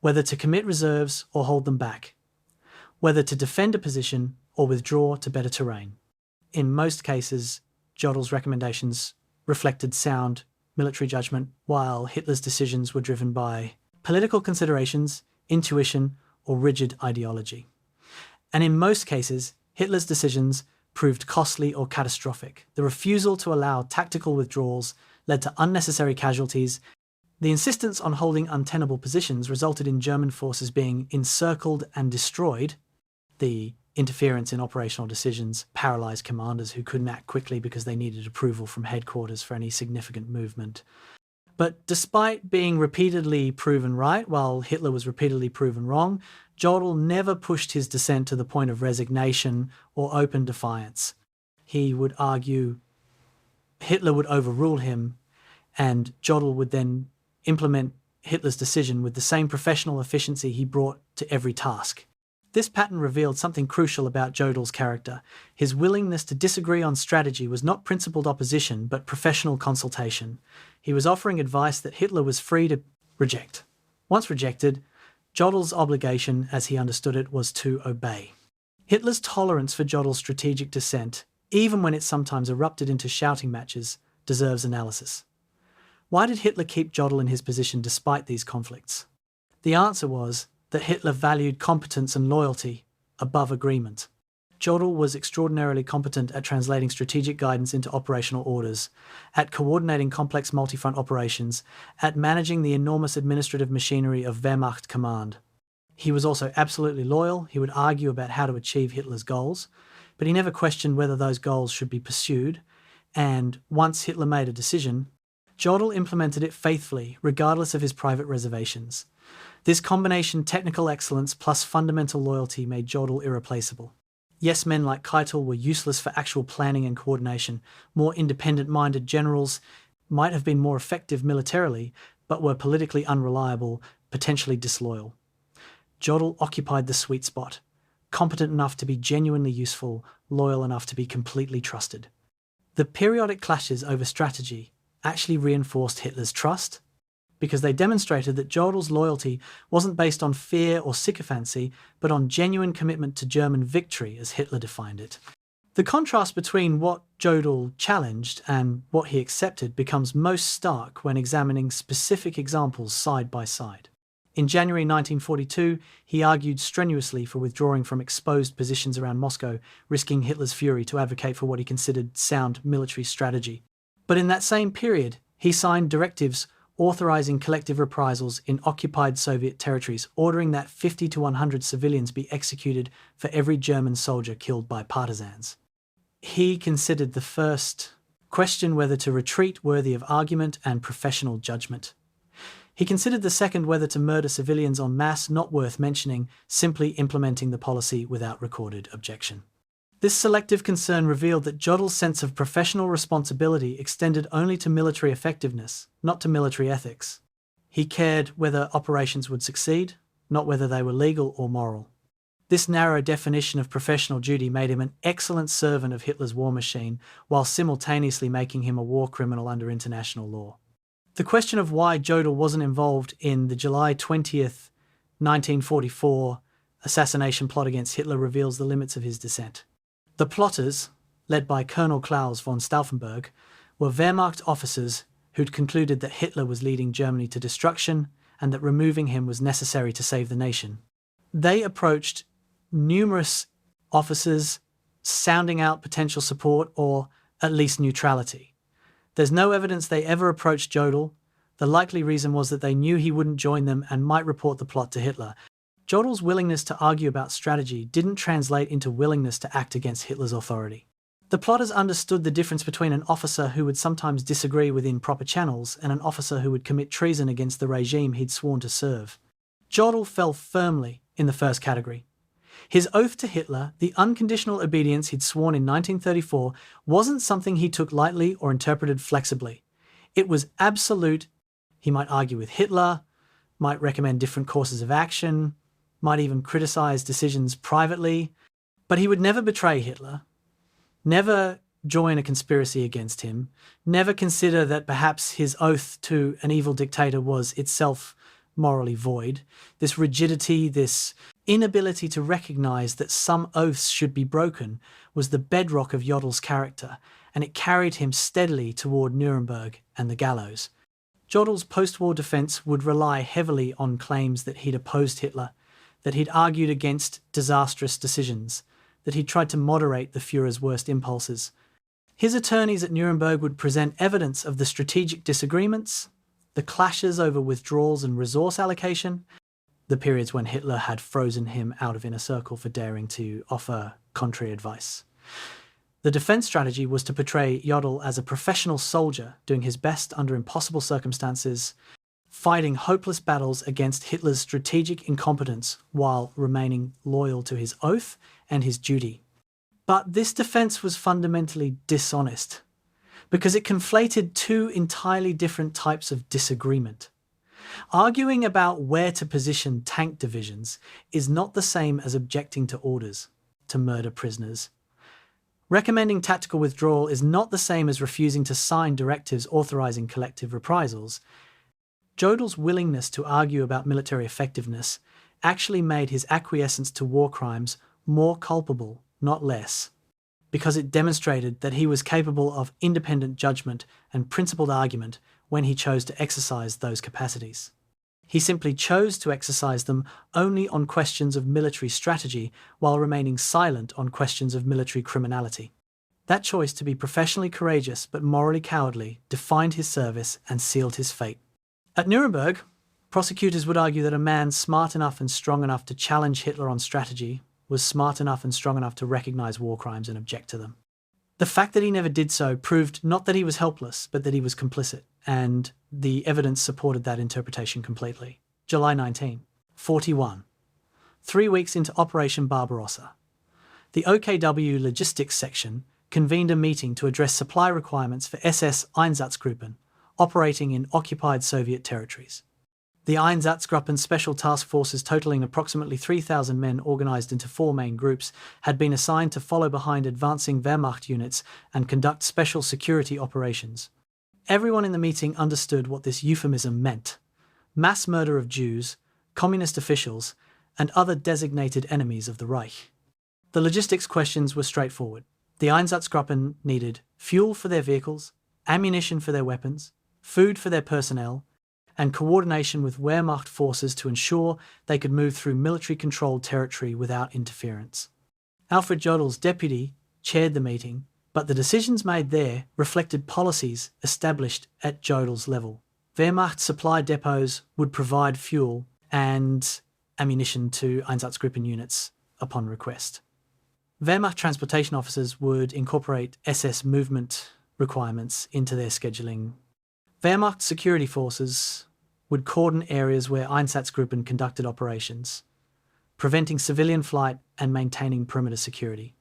whether to commit reserves or hold them back, whether to defend a position or withdraw to better terrain. In most cases, Jodl's recommendations reflected sound military judgment, while Hitler's decisions were driven by political considerations, intuition, or rigid ideology. And in most cases, Hitler's decisions proved costly or catastrophic. The refusal to allow tactical withdrawals led to unnecessary casualties. The insistence on holding untenable positions resulted in German forces being encircled and destroyed. The interference in operational decisions paralysed commanders who couldn't act quickly because they needed approval from headquarters for any significant movement. But despite being repeatedly proven right, while Hitler was repeatedly proven wrong, Jodl never pushed his dissent to the point of resignation or open defiance. He would argue Hitler would overrule him, and Jodl would then implement Hitler's decision with the same professional efficiency he brought to every task. This pattern revealed something crucial about Jodl's character. His willingness to disagree on strategy was not principled opposition, but professional consultation. He was offering advice that Hitler was free to reject. Once rejected, Jodl's obligation, as he understood it, was to obey. Hitler's tolerance for Jodl's strategic dissent, even when it sometimes erupted into shouting matches, deserves analysis. Why did Hitler keep Jodl in his position despite these conflicts? The answer was that Hitler valued competence and loyalty above agreement. Jodl was extraordinarily competent at translating strategic guidance into operational orders, at coordinating complex multi-front operations, at managing the enormous administrative machinery of Wehrmacht command. He was also absolutely loyal. He would argue about how to achieve Hitler's goals, but he never questioned whether those goals should be pursued, and once Hitler made a decision, Jodl implemented it faithfully, regardless of his private reservations. This combination technical excellence plus fundamental loyalty made Jodl irreplaceable. Yes, men like Keitel were useless for actual planning and coordination. More independent-minded generals might have been more effective militarily, but were politically unreliable, potentially disloyal. Jodl occupied the sweet spot, competent enough to be genuinely useful, loyal enough to be completely trusted. The periodic clashes over strategy actually reinforced Hitler's trust, because they demonstrated that Jodl's loyalty wasn't based on fear or sycophancy, but on genuine commitment to German victory, as Hitler defined it. The contrast between what Jodl challenged and what he accepted becomes most stark when examining specific examples side by side. In January 1942, he argued strenuously for withdrawing from exposed positions around Moscow, risking Hitler's fury to advocate for what he considered sound military strategy. But in that same period, he signed directives authorizing collective reprisals in occupied Soviet territories, ordering that 50 to 100 civilians be executed for every German soldier killed by partisans. He considered the first question whether to retreat worthy of argument and professional judgment. He considered the second whether to murder civilians en masse not worth mentioning, simply implementing the policy without recorded objection. This selective concern revealed that Jodl's sense of professional responsibility extended only to military effectiveness, not to military ethics. He cared whether operations would succeed, not whether they were legal or moral. This narrow definition of professional duty made him an excellent servant of Hitler's war machine, while simultaneously making him a war criminal under international law. The question of why Jodl wasn't involved in the July 20th, 1944 assassination plot against Hitler reveals the limits of his dissent. The plotters, led by Colonel Klaus von Stauffenberg, were Wehrmacht officers who'd concluded that Hitler was leading Germany to destruction and that removing him was necessary to save the nation. They approached numerous officers, sounding out potential support or at least neutrality. There's no evidence they ever approached Jodl. The likely reason was that they knew he wouldn't join them and might report the plot to Hitler. Jodl's willingness to argue about strategy didn't translate into willingness to act against Hitler's authority. The plotters understood the difference between an officer who would sometimes disagree within proper channels and an officer who would commit treason against the regime he'd sworn to serve. Jodl fell firmly in the first category. His oath to Hitler, the unconditional obedience he'd sworn in 1934, wasn't something he took lightly or interpreted flexibly. It was absolute. He might argue with Hitler, might recommend different courses of action, might even criticize decisions privately, but he would never betray Hitler, never join a conspiracy against him, never consider that perhaps his oath to an evil dictator was itself morally void. This rigidity, this inability to recognize that some oaths should be broken was the bedrock of Jodl's character, and it carried him steadily toward Nuremberg and the gallows. Jodl's post-war defense would rely heavily on claims that he'd opposed Hitler, that he'd argued against disastrous decisions, that he'd tried to moderate the Führer's worst impulses. His attorneys at Nuremberg would present evidence of the strategic disagreements, the clashes over withdrawals and resource allocation, the periods when Hitler had frozen him out of inner circle for daring to offer contrary advice. The defense strategy was to portray Jodl as a professional soldier doing his best under impossible circumstances, fighting hopeless battles against Hitler's strategic incompetence while remaining loyal to his oath and his duty. But this defense was fundamentally dishonest because it conflated two entirely different types of disagreement. Arguing about where to position tank divisions is not the same as objecting to orders to murder prisoners. Recommending tactical withdrawal is not the same as refusing to sign directives authorizing collective reprisals. Jodl's willingness to argue about military effectiveness actually made his acquiescence to war crimes more culpable, not less, because it demonstrated that he was capable of independent judgment and principled argument when he chose to exercise those capacities. He simply chose to exercise them only on questions of military strategy while remaining silent on questions of military criminality. That choice to be professionally courageous but morally cowardly defined his service and sealed his fate. At Nuremberg, prosecutors would argue that a man smart enough and strong enough to challenge Hitler on strategy was smart enough and strong enough to recognize war crimes and object to them. The fact that he never did so proved not that he was helpless, but that he was complicit, and the evidence supported that interpretation completely. July 1941. 3 weeks into Operation Barbarossa, the OKW Logistics Section convened a meeting to address supply requirements for SS Einsatzgruppen operating in occupied Soviet territories. The Einsatzgruppen special task forces totaling approximately 3,000 men organised into 4 main groups had been assigned to follow behind advancing Wehrmacht units and conduct special security operations. Everyone in the meeting understood what this euphemism meant: mass murder of Jews, communist officials, and other designated enemies of the Reich. The logistics questions were straightforward. The Einsatzgruppen needed fuel for their vehicles, ammunition for their weapons, food for their personnel, and coordination with Wehrmacht forces to ensure they could move through military-controlled territory without interference. Alfred Jodl's deputy chaired the meeting, but the decisions made there reflected policies established at Jodl's level. Wehrmacht supply depots would provide fuel and ammunition to Einsatzgruppen units upon request. Wehrmacht transportation officers would incorporate SS movement requirements into their scheduling. Wehrmacht security forces would cordon areas where Einsatzgruppen conducted operations, preventing civilian flight and maintaining perimeter security.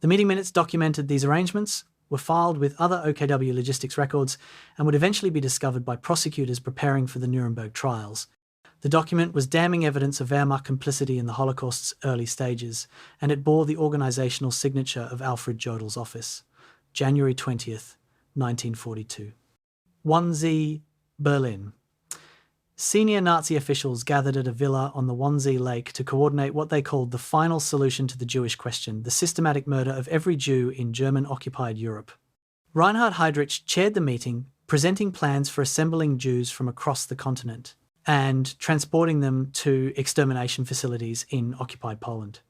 The meeting minutes documented these arrangements, were filed with other OKW logistics records, and would eventually be discovered by prosecutors preparing for the Nuremberg trials. The document was damning evidence of Wehrmacht complicity in the Holocaust's early stages, and it bore the organisational signature of Alfred Jodl's office, January 20th, 1942. 1Z, Berlin. Senior Nazi officials gathered at a villa on the Wannsee Lake to coordinate what they called the final solution to the Jewish question, the systematic murder of every Jew in German-occupied Europe. Reinhard Heydrich chaired the meeting, presenting plans for assembling Jews from across the continent and transporting them to extermination facilities in occupied Poland.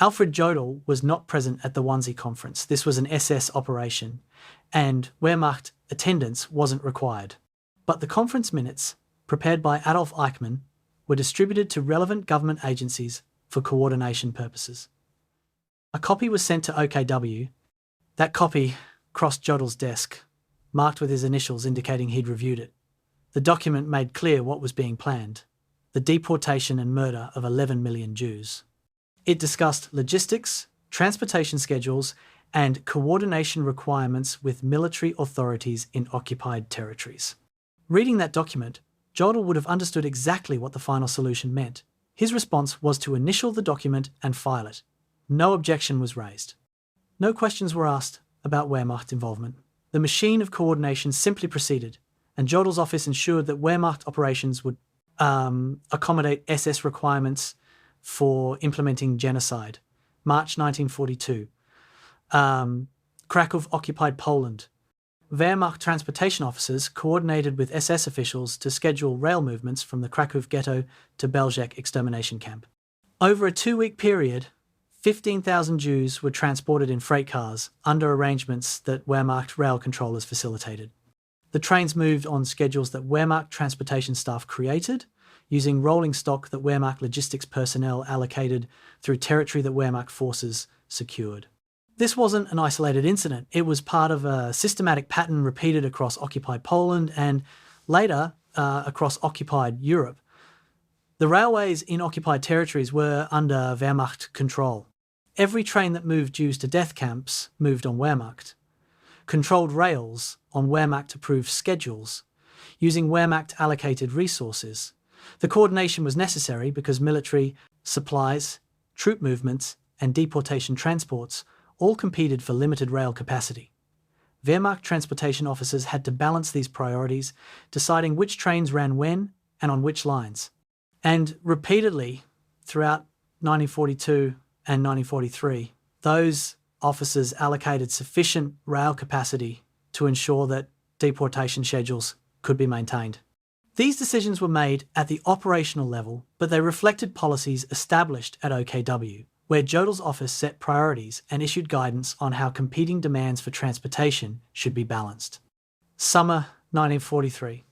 Alfred Jodl was not present at the Wannsee conference. This was an SS operation, and Wehrmacht attendance wasn't required. But the conference minutes, prepared by Adolf Eichmann, were distributed to relevant government agencies for coordination purposes. A copy was sent to OKW. That copy crossed Jodl's desk, marked with his initials indicating he'd reviewed it. The document made clear what was being planned: the deportation and murder of 11 million Jews. It discussed logistics, transportation schedules, and coordination requirements with military authorities in occupied territories. Reading that document, Jodl would have understood exactly what the final solution meant. His response was to initial the document and file it. No objection was raised. No questions were asked about Wehrmacht involvement. The machine of coordination simply proceeded, and Jodl's office ensured that Wehrmacht operations would accommodate SS requirements for implementing genocide. March 1942. Krakow occupied Poland. Wehrmacht transportation officers coordinated with SS officials to schedule rail movements from the Krakow ghetto to Belzec extermination camp. Over a 2-week period, 15,000 Jews were transported in freight cars under arrangements that Wehrmacht rail controllers facilitated. The trains moved on schedules that Wehrmacht transportation staff created, using rolling stock that Wehrmacht logistics personnel allocated through territory that Wehrmacht forces secured. This wasn't an isolated incident. It was part of a systematic pattern repeated across occupied Poland and later across occupied Europe. The railways in occupied territories were under Wehrmacht control. Every train that moved Jews to death camps moved on Wehrmacht. Controlled rails on Wehrmacht-approved schedules, using Wehrmacht-allocated resources. The coordination was necessary because military, supplies, troop movements, and deportation transports all competed for limited rail capacity. Wehrmacht transportation officers had to balance these priorities, deciding which trains ran when and on which lines. And repeatedly, throughout 1942 and 1943, those officers allocated sufficient rail capacity to ensure that deportation schedules could be maintained. These decisions were made at the operational level, but they reflected policies established at OKW, where Jodl's office set priorities and issued guidance on how competing demands for transportation should be balanced. Summer 1943.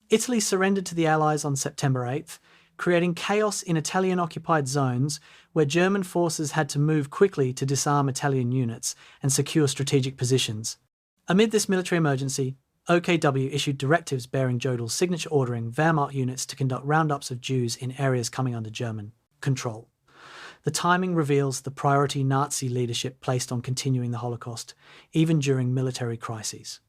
Italy surrendered to the Allies on September 8th, creating chaos in Italian-occupied zones where German forces had to move quickly to disarm Italian units and secure strategic positions. Amid this military emergency, OKW issued directives bearing Jodl's signature ordering Wehrmacht units to conduct roundups of Jews in areas coming under German control. The timing reveals the priority Nazi leadership placed on continuing the Holocaust, even during military crises.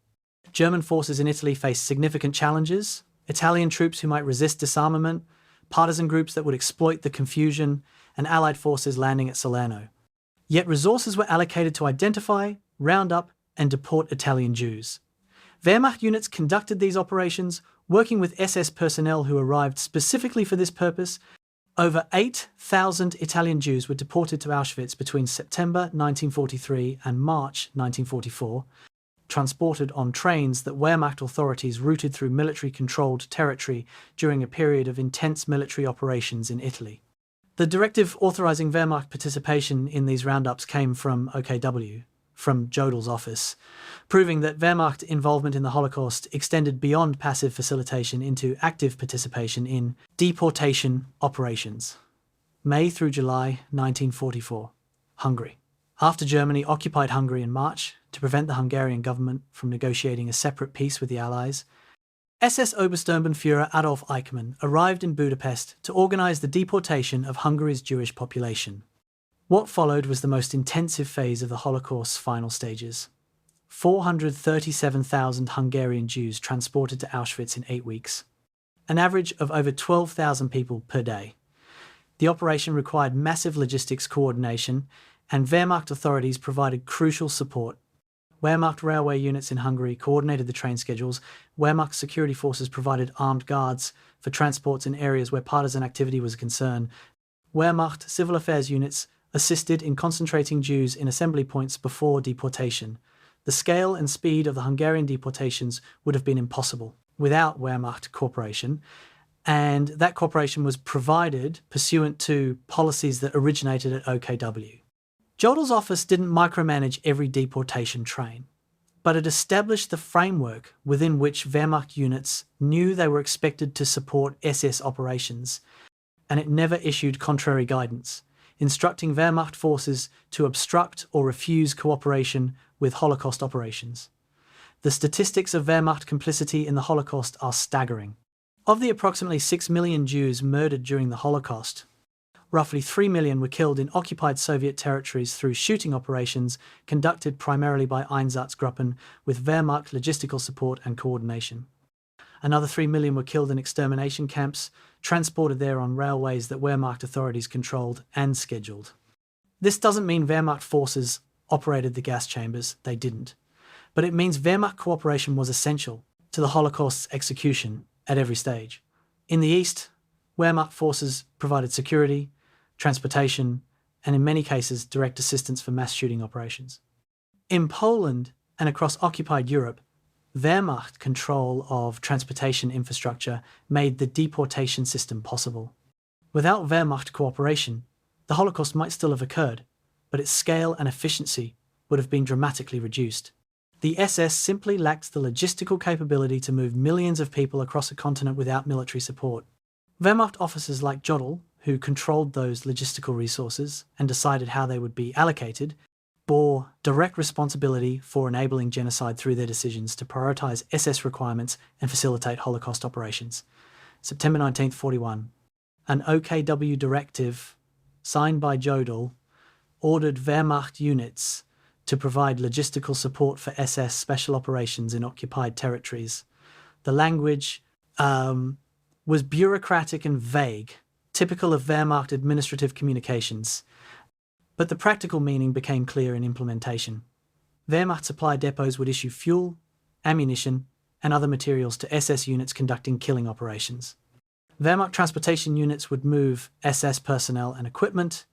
German forces in Italy faced significant challenges: Italian troops who might resist disarmament, partisan groups that would exploit the confusion, and Allied forces landing at Salerno. Yet resources were allocated to identify, round up, and deport Italian Jews. Wehrmacht units conducted these operations, working with SS personnel who arrived specifically for this purpose. Over 8,000 Italian Jews were deported to Auschwitz between September 1943 and March 1944, transported on trains that Wehrmacht authorities routed through military-controlled territory during a period of intense military operations in Italy. The directive authorising Wehrmacht participation in these roundups came from OKW, from Jodl's office, proving that Wehrmacht involvement in the Holocaust extended beyond passive facilitation into active participation in deportation operations. May through July 1944. Hungary. After Germany occupied Hungary in March to prevent the Hungarian government from negotiating a separate peace with the Allies, SS Obersturmbannführer Adolf Eichmann arrived in Budapest to organise the deportation of Hungary's Jewish population. What followed was the most intensive phase of the Holocaust's final stages. 437,000 Hungarian Jews transported to Auschwitz in 8 weeks, an average of over 12,000 people per day. The operation required massive logistics coordination, and Wehrmacht authorities provided crucial support. Wehrmacht railway units in Hungary coordinated the train schedules. Wehrmacht security forces provided armed guards for transports in areas where partisan activity was a concern. Wehrmacht civil affairs units assisted in concentrating Jews in assembly points before deportation. The scale and speed of the Hungarian deportations would have been impossible without Wehrmacht cooperation, and that cooperation was provided pursuant to policies that originated at OKW. Jodl's office didn't micromanage every deportation train, but it established the framework within which Wehrmacht units knew they were expected to support SS operations, and it never issued contrary guidance, instructing Wehrmacht forces to obstruct or refuse cooperation with Holocaust operations. The statistics of Wehrmacht complicity in the Holocaust are staggering. Of the approximately 6 million Jews murdered during the Holocaust, roughly 3 million were killed in occupied Soviet territories through shooting operations conducted primarily by Einsatzgruppen with Wehrmacht logistical support and coordination. Another 3 million were killed in extermination camps, transported there on railways that Wehrmacht authorities controlled and scheduled. This doesn't mean Wehrmacht forces operated the gas chambers, they didn't. But it means Wehrmacht cooperation was essential to the Holocaust's execution at every stage. In the East, Wehrmacht forces provided security, transportation, and in many cases direct assistance for mass shooting operations. In Poland and across occupied Europe, Wehrmacht control of transportation infrastructure made the deportation system possible. Without Wehrmacht cooperation, the Holocaust might still have occurred, but its scale and efficiency would have been dramatically reduced. The SS simply lacked the logistical capability to move millions of people across a continent without military support. Wehrmacht officers like Jodl, who controlled those logistical resources and decided how they would be allocated, bore direct responsibility for enabling genocide through their decisions to prioritise SS requirements and facilitate Holocaust operations. September 1941, an OKW directive signed by Jodl ordered Wehrmacht units to provide logistical support for SS special operations in occupied territories. The language was bureaucratic and vague, typical of Wehrmacht administrative communications, but the practical meaning became clear in implementation. Wehrmacht supply depots would issue fuel, ammunition, and other materials to SS units conducting killing operations. Wehrmacht transportation units would move SS personnel and equipment.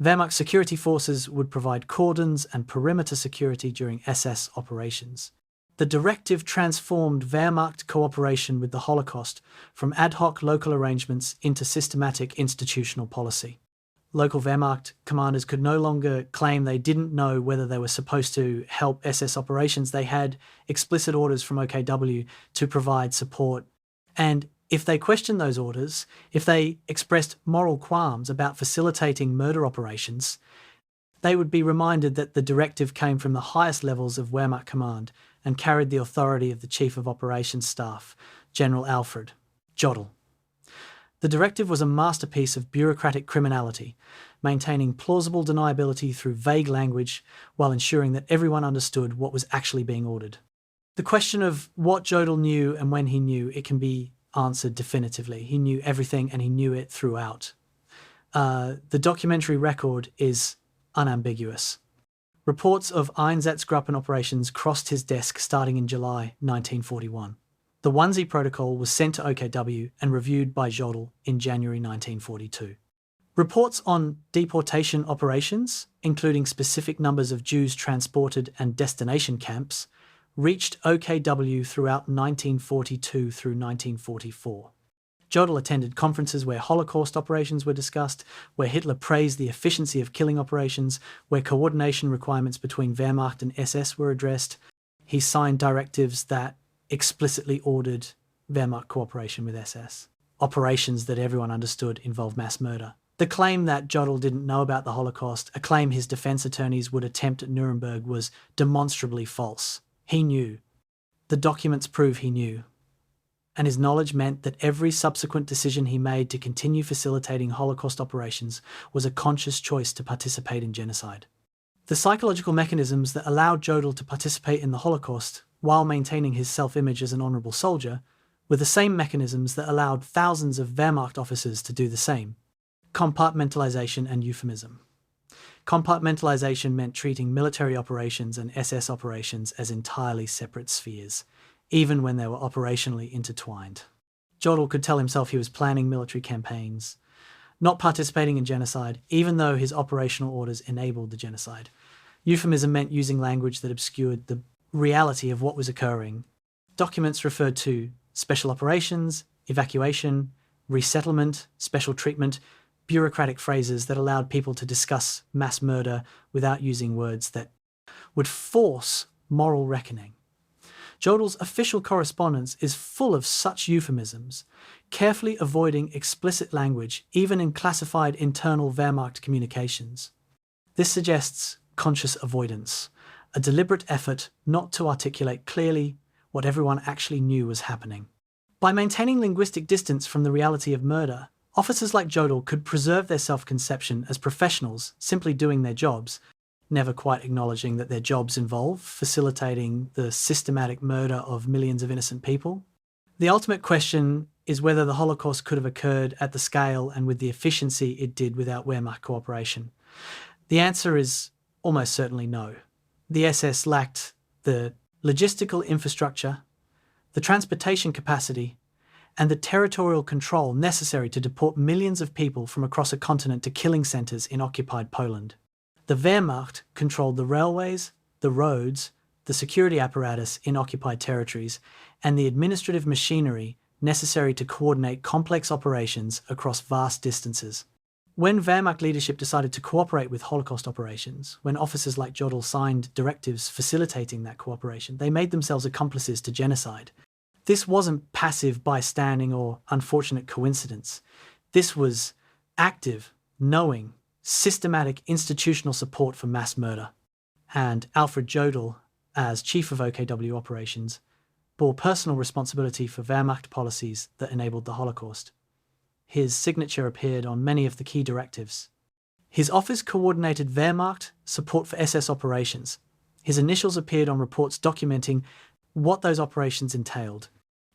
Wehrmacht security forces would provide cordons and perimeter security during SS operations. The directive transformed Wehrmacht cooperation with the Holocaust from ad hoc local arrangements into systematic institutional policy. Local Wehrmacht commanders could no longer claim they didn't know whether they were supposed to help SS operations. They had explicit orders from OKW to provide support, and if they questioned those orders, if they expressed moral qualms about facilitating murder operations, they would be reminded that the directive came from the highest levels of Wehrmacht command and carried the authority of the Chief of Operations Staff, General Alfred Jodl. The directive was a masterpiece of bureaucratic criminality, maintaining plausible deniability through vague language while ensuring that everyone understood what was actually being ordered. The question of what Jodl knew and when he knew it can be answered definitively. He knew everything and he knew it throughout. The documentary record is unambiguous. Reports of Einsatzgruppen operations crossed his desk starting in July 1941. The Onesie Protocol was sent to OKW and reviewed by Jodl in January 1942. Reports on deportation operations, including specific numbers of Jews transported and destination camps, reached OKW throughout 1942 through 1944. Jodl attended conferences where Holocaust operations were discussed, where Hitler praised the efficiency of killing operations, where coordination requirements between Wehrmacht and SS were addressed. He signed directives that explicitly ordered Wehrmacht cooperation with SS. Operations that everyone understood involved mass murder. The claim that Jodl didn't know about the Holocaust, a claim his defense attorneys would attempt at Nuremberg, was demonstrably false. He knew. The documents prove he knew. And his knowledge meant that every subsequent decision he made to continue facilitating Holocaust operations was a conscious choice to participate in genocide. The psychological mechanisms that allowed Jodl to participate in the Holocaust while maintaining his self-image as an honourable soldier were the same mechanisms that allowed thousands of Wehrmacht officers to do the same. Compartmentalization and euphemism. Compartmentalization meant treating military operations and SS operations as entirely separate spheres, even when they were operationally intertwined. Jodl could tell himself he was planning military campaigns, not participating in genocide, even though his operational orders enabled the genocide. Euphemism meant using language that obscured the reality of what was occurring. Documents referred to special operations, evacuation, resettlement, special treatment, bureaucratic phrases that allowed people to discuss mass murder without using words that would force moral reckoning. Jodl's official correspondence is full of such euphemisms, carefully avoiding explicit language even in classified internal Wehrmacht communications. This suggests conscious avoidance, a deliberate effort not to articulate clearly what everyone actually knew was happening. By maintaining linguistic distance from the reality of murder, officers like Jodl could preserve their self-conception as professionals simply doing their jobs, never quite acknowledging that their jobs involve facilitating the systematic murder of millions of innocent people. The ultimate question is whether the Holocaust could have occurred at the scale and with the efficiency it did without Wehrmacht cooperation. The answer is almost certainly no. The SS lacked the logistical infrastructure, the transportation capacity, and the territorial control necessary to deport millions of people from across a continent to killing centres in occupied Poland. The Wehrmacht controlled the railways, the roads, the security apparatus in occupied territories, and the administrative machinery necessary to coordinate complex operations across vast distances. When Wehrmacht leadership decided to cooperate with Holocaust operations, when officers like Jodl signed directives facilitating that cooperation, they made themselves accomplices to genocide. This wasn't passive bystanding or unfortunate coincidence. This was active, knowing, systematic institutional support for mass murder. And Alfred Jodl, as chief of OKW operations, bore personal responsibility for Wehrmacht policies that enabled the Holocaust. His signature appeared on many of the key directives. His office coordinated Wehrmacht support for SS operations. His initials appeared on reports documenting what those operations entailed.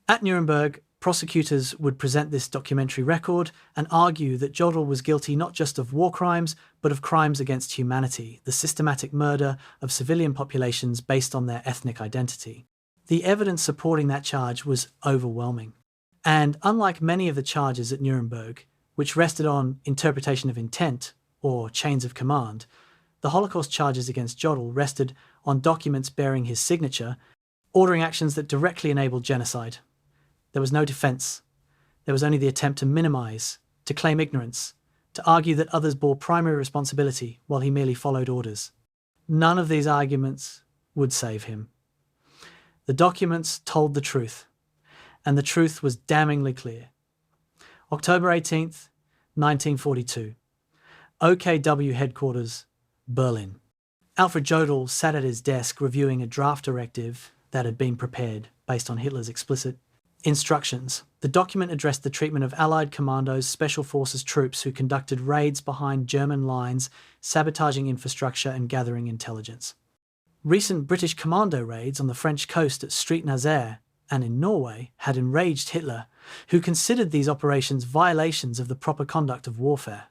At Nuremberg, prosecutors would present this documentary record and argue that Jodl was guilty not just of war crimes, but of crimes against humanity, the systematic murder of civilian populations based on their ethnic identity. The evidence supporting that charge was overwhelming. And unlike many of the charges at Nuremberg, which rested on interpretation of intent or chains of command, the Holocaust charges against Jodl rested on documents bearing his signature, ordering actions that directly enabled genocide. There was no defence. There was only the attempt to minimise, to claim ignorance, to argue that others bore primary responsibility while he merely followed orders. None of these arguments would save him. The documents told the truth, and the truth was damningly clear. October 18th, 1942. OKW headquarters, Berlin. Alfred Jodl sat at his desk reviewing a draft directive that had been prepared based on Hitler's explicit instructions. The document addressed the treatment of Allied commandos, special forces troops who conducted raids behind German lines, sabotaging infrastructure and gathering intelligence. Recent British commando raids on the French coast at Street Nazaire and in Norway had enraged Hitler, who considered these operations violations of the proper conduct of warfare.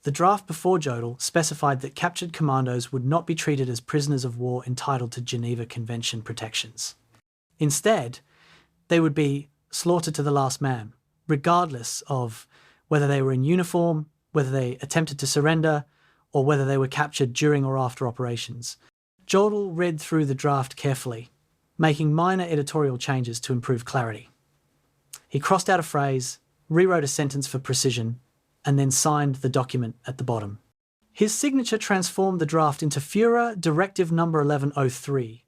The draft before Jodl specified that captured commandos would not be treated as prisoners of war entitled to Geneva Convention protections. Instead, they would be slaughtered to the last man, regardless of whether they were in uniform, whether they attempted to surrender, or whether they were captured during or after operations. Jodl read through the draft carefully, making minor editorial changes to improve clarity. He crossed out a phrase, rewrote a sentence for precision, and then signed the document at the bottom. His signature transformed the draft into Führer Directive No. 1103,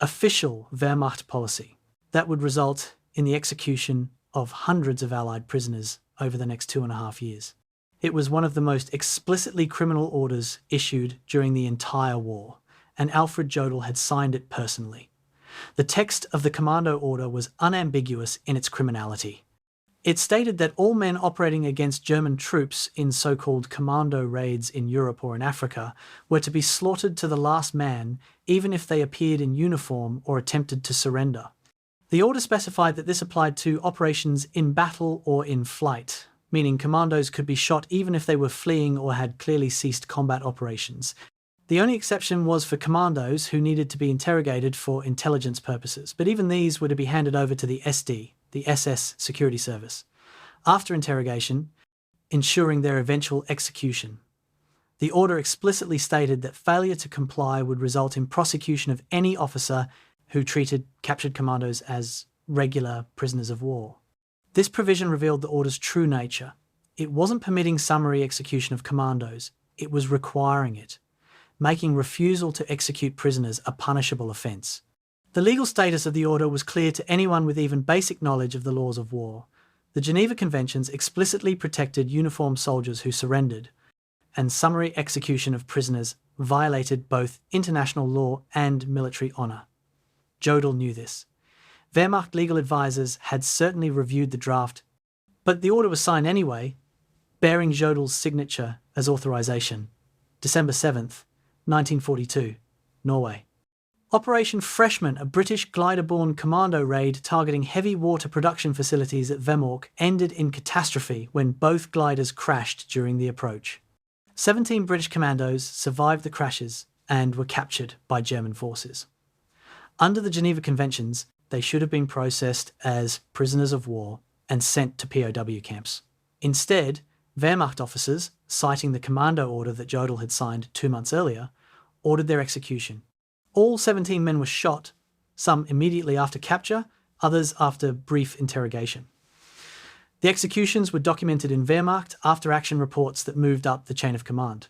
official Wehrmacht policy, that would result in the execution of hundreds of Allied prisoners over the next 2.5 years. It was one of the most explicitly criminal orders issued during the entire war, and Alfred Jodl had signed it personally. The text of the commando order was unambiguous in its criminality. It stated that all men operating against German troops in so-called commando raids in Europe or in Africa were to be slaughtered to the last man, even if they appeared in uniform or attempted to surrender. The order specified that this applied to operations in battle or in flight, meaning commandos could be shot even if they were fleeing or had clearly ceased combat operations. The only exception was for commandos who needed to be interrogated for intelligence purposes, but even these were to be handed over to the SD, the SS security service, after interrogation, ensuring their eventual execution. The order explicitly stated that failure to comply would result in prosecution of any officer who treated captured commandos as regular prisoners of war. This provision revealed the order's true nature. It wasn't permitting summary execution of commandos, it was requiring it, making refusal to execute prisoners a punishable offence. The legal status of the order was clear to anyone with even basic knowledge of the laws of war. The Geneva Conventions explicitly protected uniformed soldiers who surrendered, and summary execution of prisoners violated both international law and military honour. Jodl knew this. Wehrmacht legal advisers had certainly reviewed the draft, but the order was signed anyway, bearing Jodl's signature as authorisation. December 7th, 1942, Norway. Operation Freshman, a British glider-borne commando raid targeting heavy water production facilities at Vemork, ended in catastrophe when both gliders crashed during the approach. 17 British commandos survived the crashes and were captured by German forces. Under the Geneva Conventions, they should have been processed as prisoners of war and sent to POW camps. Instead, Wehrmacht officers, citing the commando order that Jodl had signed 2 months earlier, ordered their execution. All 17 men were shot, some immediately after capture, others after brief interrogation. The executions were documented in Wehrmacht after-action reports that moved up the chain of command.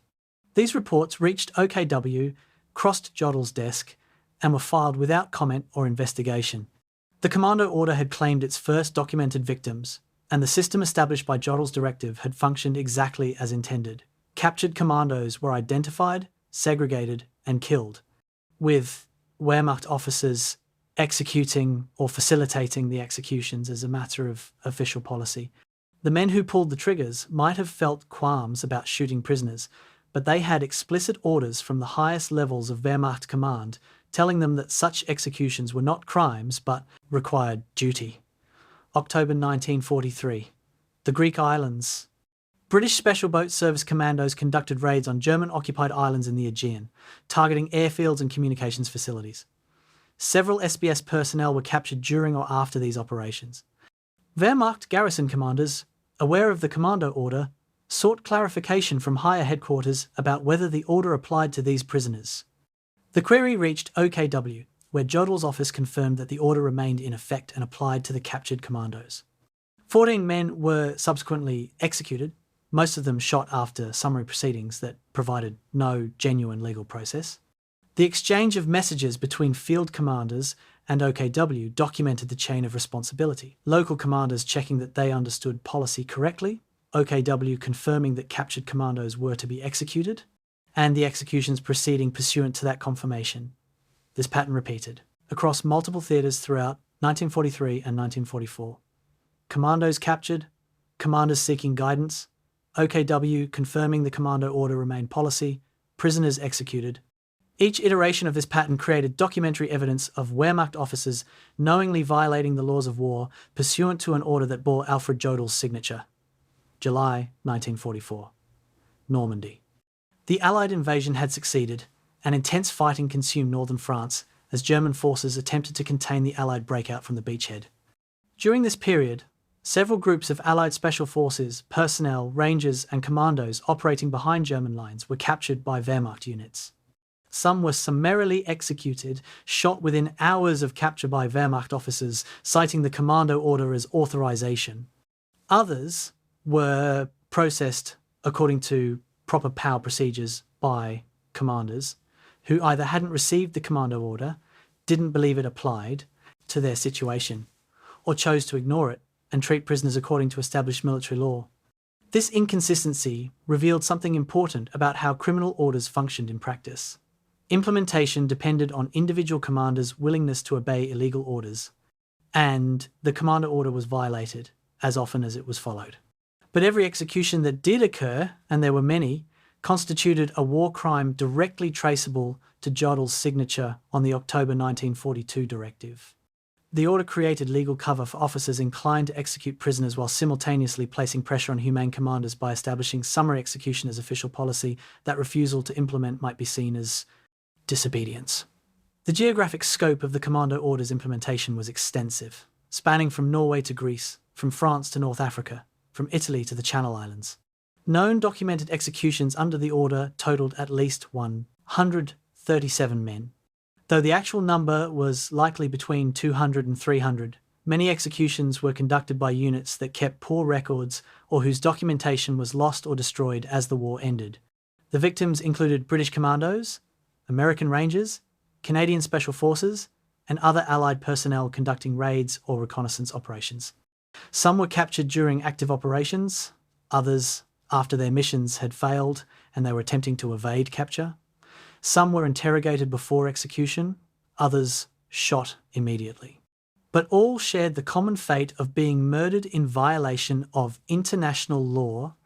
These reports reached OKW, crossed Jodl's desk, and were filed without comment or investigation. The commando order had claimed its first documented victims, and the system established by Jodl's directive had functioned exactly as intended. Captured commandos were identified, segregated, and killed, with Wehrmacht officers executing or facilitating the executions as a matter of official policy. The men who pulled the triggers might have felt qualms about shooting prisoners, but they had explicit orders from the highest levels of Wehrmacht command telling them that such executions were not crimes but required duty. October 1943. The Greek islands. British Special Boat Service commandos conducted raids on German-occupied islands in the Aegean, targeting airfields and communications facilities. Several SBS personnel were captured during or after these operations. Wehrmacht garrison commanders, aware of the commando order, sought clarification from higher headquarters about whether the order applied to these prisoners. The query reached OKW, where Jodl's office confirmed that the order remained in effect and applied to the captured commandos. 14 men were subsequently executed, most of them shot after summary proceedings that provided no genuine legal process. The exchange of messages between field commanders and OKW documented the chain of responsibility, local commanders checking that they understood policy correctly, OKW confirming that captured commandos were to be executed, and the executions proceeding pursuant to that confirmation. This pattern repeated across multiple theatres throughout 1943 and 1944. Commandos captured, commanders seeking guidance, OKW confirming the commando order remained policy, prisoners executed. Each iteration of this pattern created documentary evidence of Wehrmacht officers knowingly violating the laws of war pursuant to an order that bore Alfred Jodl's signature. July 1944. Normandy. The Allied invasion had succeeded, and intense fighting consumed northern France as German forces attempted to contain the Allied breakout from the beachhead. During this period, several groups of Allied special forces, personnel, rangers and commandos operating behind German lines were captured by Wehrmacht units. Some were summarily executed, shot within hours of capture by Wehrmacht officers, citing the commando order as authorization. Others were processed according to proper POW procedures by commanders who either hadn't received the commando order, didn't believe it applied to their situation, or chose to ignore it and treat prisoners according to established military law. This inconsistency revealed something important about how criminal orders functioned in practice. Implementation depended on individual commanders' willingness to obey illegal orders, and the commando order was violated as often as it was followed. But every execution that did occur, and there were many, constituted a war crime directly traceable to Jodl's signature on the October 1942 directive. The order created legal cover for officers inclined to execute prisoners while simultaneously placing pressure on humane commanders by establishing summary execution as official policy that refusal to implement might be seen as disobedience. The geographic scope of the commando order's implementation was extensive, spanning from Norway to Greece, from France to North Africa, from Italy to the Channel Islands. Known documented executions under the order totaled at least 137 men. Though the actual number was likely between 200 and 300, many executions were conducted by units that kept poor records or whose documentation was lost or destroyed as the war ended. The victims included British commandos, American Rangers, Canadian Special Forces, and other Allied personnel conducting raids or reconnaissance operations. Some were captured during active operations, others after their missions had failed and they were attempting to evade capture. Some were interrogated before execution, others shot immediately. But all shared the common fate of being murdered in violation of international law,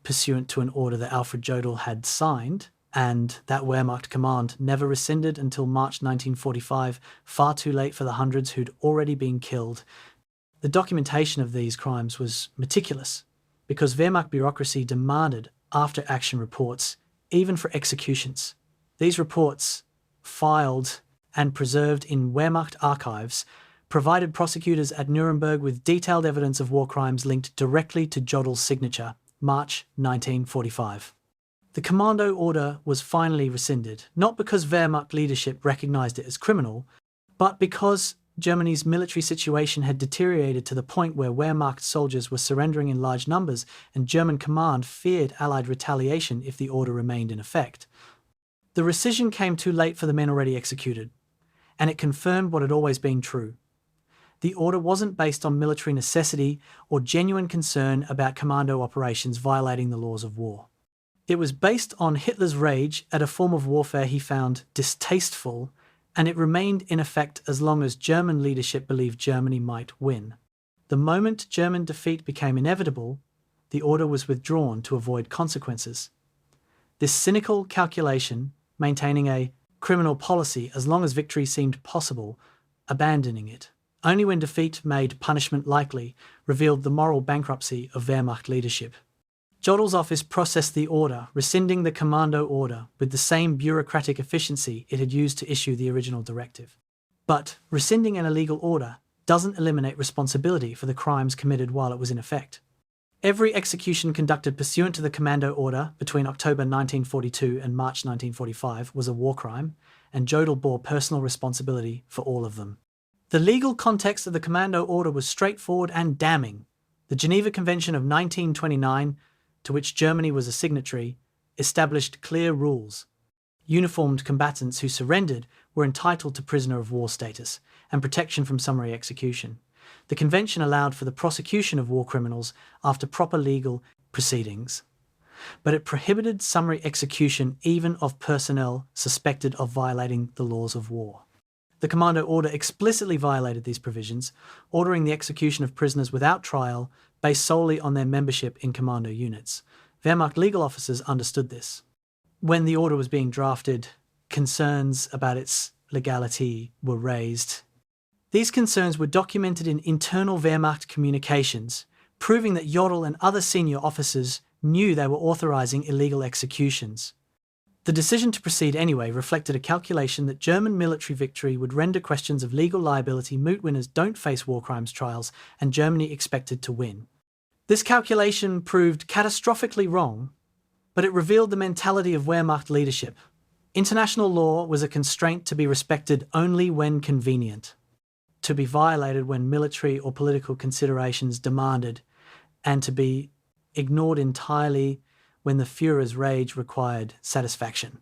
pursuant to an order that Alfred Jodl had signed, and that Wehrmacht command never rescinded until March 1945, far too late for the hundreds who'd already been killed. The documentation of these crimes was meticulous, because Wehrmacht bureaucracy demanded after-action reports, even for executions. These reports, filed and preserved in Wehrmacht archives, provided prosecutors at Nuremberg with detailed evidence of war crimes linked directly to Jodl's signature, March 1945. The commando order was finally rescinded, not because Wehrmacht leadership recognized it as criminal, but because Germany's military situation had deteriorated to the point where Wehrmacht soldiers were surrendering in large numbers, and German command feared Allied retaliation if the order remained in effect. The rescission came too late for the men already executed, and it confirmed what had always been true. The order wasn't based on military necessity or genuine concern about commando operations violating the laws of war. It was based on Hitler's rage at a form of warfare he found distasteful, and it remained in effect as long as German leadership believed Germany might win. The moment German defeat became inevitable, the order was withdrawn to avoid consequences. This cynical calculation, maintaining a criminal policy as long as victory seemed possible, abandoning it only when defeat made punishment likely, revealed the moral bankruptcy of Wehrmacht leadership. Jodl's office processed the order, rescinding the commando order with the same bureaucratic efficiency it had used to issue the original directive. But rescinding an illegal order doesn't eliminate responsibility for the crimes committed while it was in effect. Every execution conducted pursuant to the commando order between October 1942 and March 1945 was a war crime, and Jodl bore personal responsibility for all of them. The legal context of the commando order was straightforward and damning. The Geneva Convention of 1929, to which Germany was a signatory, established clear rules. Uniformed combatants who surrendered were entitled to prisoner of war status and protection from summary execution. The convention allowed for the prosecution of war criminals after proper legal proceedings, but it prohibited summary execution even of personnel suspected of violating the laws of war. The commando order explicitly violated these provisions, ordering the execution of prisoners without trial based solely on their membership in commando units. Wehrmacht legal officers understood this. When the order was being drafted, concerns about its legality were raised. These concerns were documented in internal Wehrmacht communications, proving that Jodl and other senior officers knew they were authorizing illegal executions. The decision to proceed anyway reflected a calculation that German military victory would render questions of legal liability moot. Winners don't face war crimes trials, and Germany expected to win. This calculation proved catastrophically wrong, but it revealed the mentality of Wehrmacht leadership. International law was a constraint to be respected only when convenient, to be violated when military or political considerations demanded, and to be ignored entirely when the Führer's rage required satisfaction.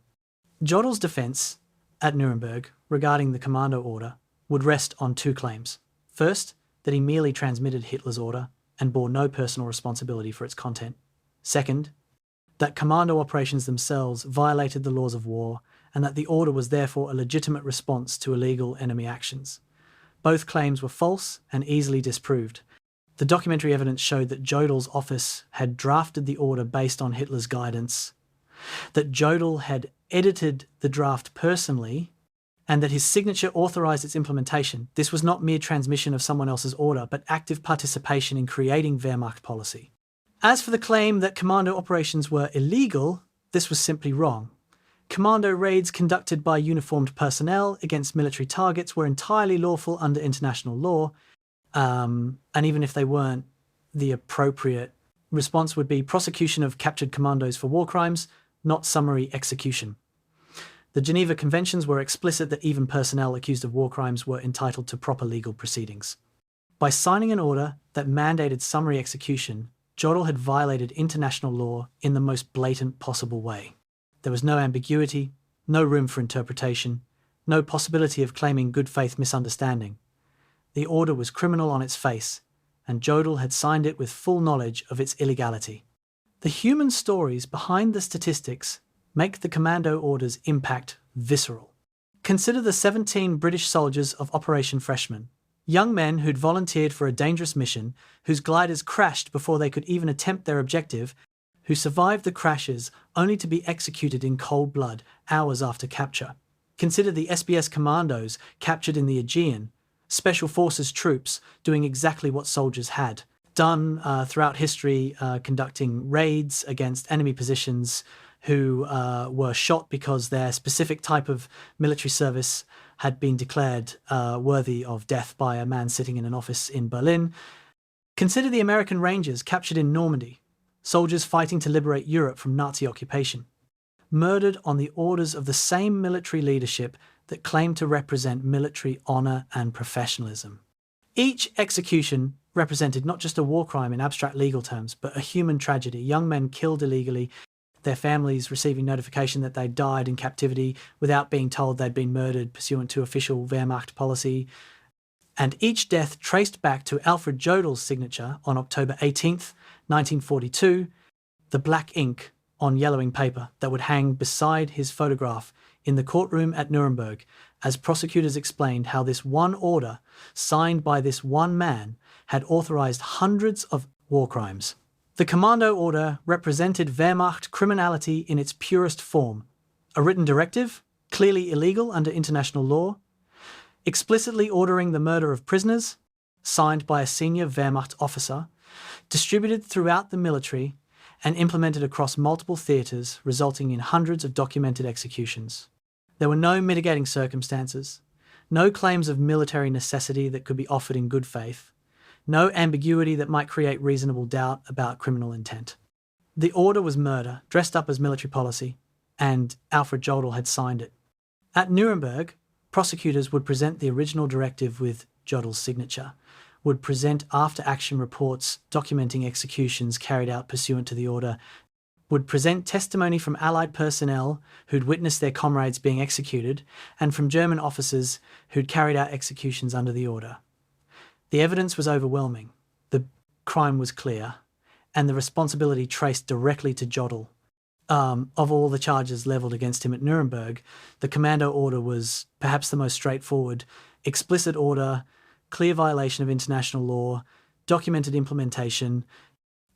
Jodl's defense at Nuremberg regarding the commando order would rest on two claims. First, that he merely transmitted Hitler's order and bore no personal responsibility for its content. Second, that commando operations themselves violated the laws of war and that the order was therefore a legitimate response to illegal enemy actions. Both claims were false and easily disproved. The documentary evidence showed that Jodl's office had drafted the order based on Hitler's guidance, that Jodl had edited the draft personally, and that his signature authorized its implementation. This was not mere transmission of someone else's order, but active participation in creating Wehrmacht policy. As for the claim that commando operations were illegal, this was simply wrong. Commando raids conducted by uniformed personnel against military targets were entirely lawful under international law, and even if they weren't, the appropriate response would be prosecution of captured commandos for war crimes, not summary execution. The Geneva Conventions were explicit that even personnel accused of war crimes were entitled to proper legal proceedings. By signing an order that mandated summary execution, Jodl had violated international law in the most blatant possible way. There was no ambiguity, no room for interpretation, no possibility of claiming good faith misunderstanding. The order was criminal on its face, and Jodl had signed it with full knowledge of its illegality. The human stories behind the statistics make the commando order's impact visceral. Consider the 17 British soldiers of Operation Freshman, young men who'd volunteered for a dangerous mission, whose gliders crashed before they could even attempt their objective, who survived the crashes only to be executed in cold blood hours after capture. Consider the SBS commandos captured in the Aegean, special forces troops doing exactly what soldiers had done throughout history, conducting raids against enemy positions, who were shot because their specific type of military service had been declared worthy of death by a man sitting in an office in Berlin. Consider the American Rangers captured in Normandy, soldiers fighting to liberate Europe from Nazi occupation, murdered on the orders of the same military leadership that claimed to represent military honour and professionalism. Each execution represented not just a war crime in abstract legal terms, but a human tragedy. Young men killed illegally, their families receiving notification that they died in captivity without being told they'd been murdered pursuant to official Wehrmacht policy. And each death traced back to Alfred Jodl's signature on October 18th, 1942, the black ink on yellowing paper that would hang beside his photograph in the courtroom at Nuremberg, as prosecutors explained how this one order, signed by this one man, had authorized hundreds of war crimes. The commando order represented Wehrmacht criminality in its purest form. A written directive, clearly illegal under international law, explicitly ordering the murder of prisoners, signed by a senior Wehrmacht officer, distributed throughout the military and implemented across multiple theatres, resulting in hundreds of documented executions. There were no mitigating circumstances, no claims of military necessity that could be offered in good faith, no ambiguity that might create reasonable doubt about criminal intent. The order was murder, dressed up as military policy, and Alfred Jodl had signed it. At Nuremberg, prosecutors would present the original directive with Jodl's signature, would present after-action reports documenting executions carried out pursuant to the order, would present testimony from Allied personnel who'd witnessed their comrades being executed, and from German officers who'd carried out executions under the order. The evidence was overwhelming, the crime was clear, and the responsibility traced directly to Jodl. Of all the charges levelled against him at Nuremberg, the commando order was perhaps the most straightforward: explicit order, clear violation of international law, documented implementation,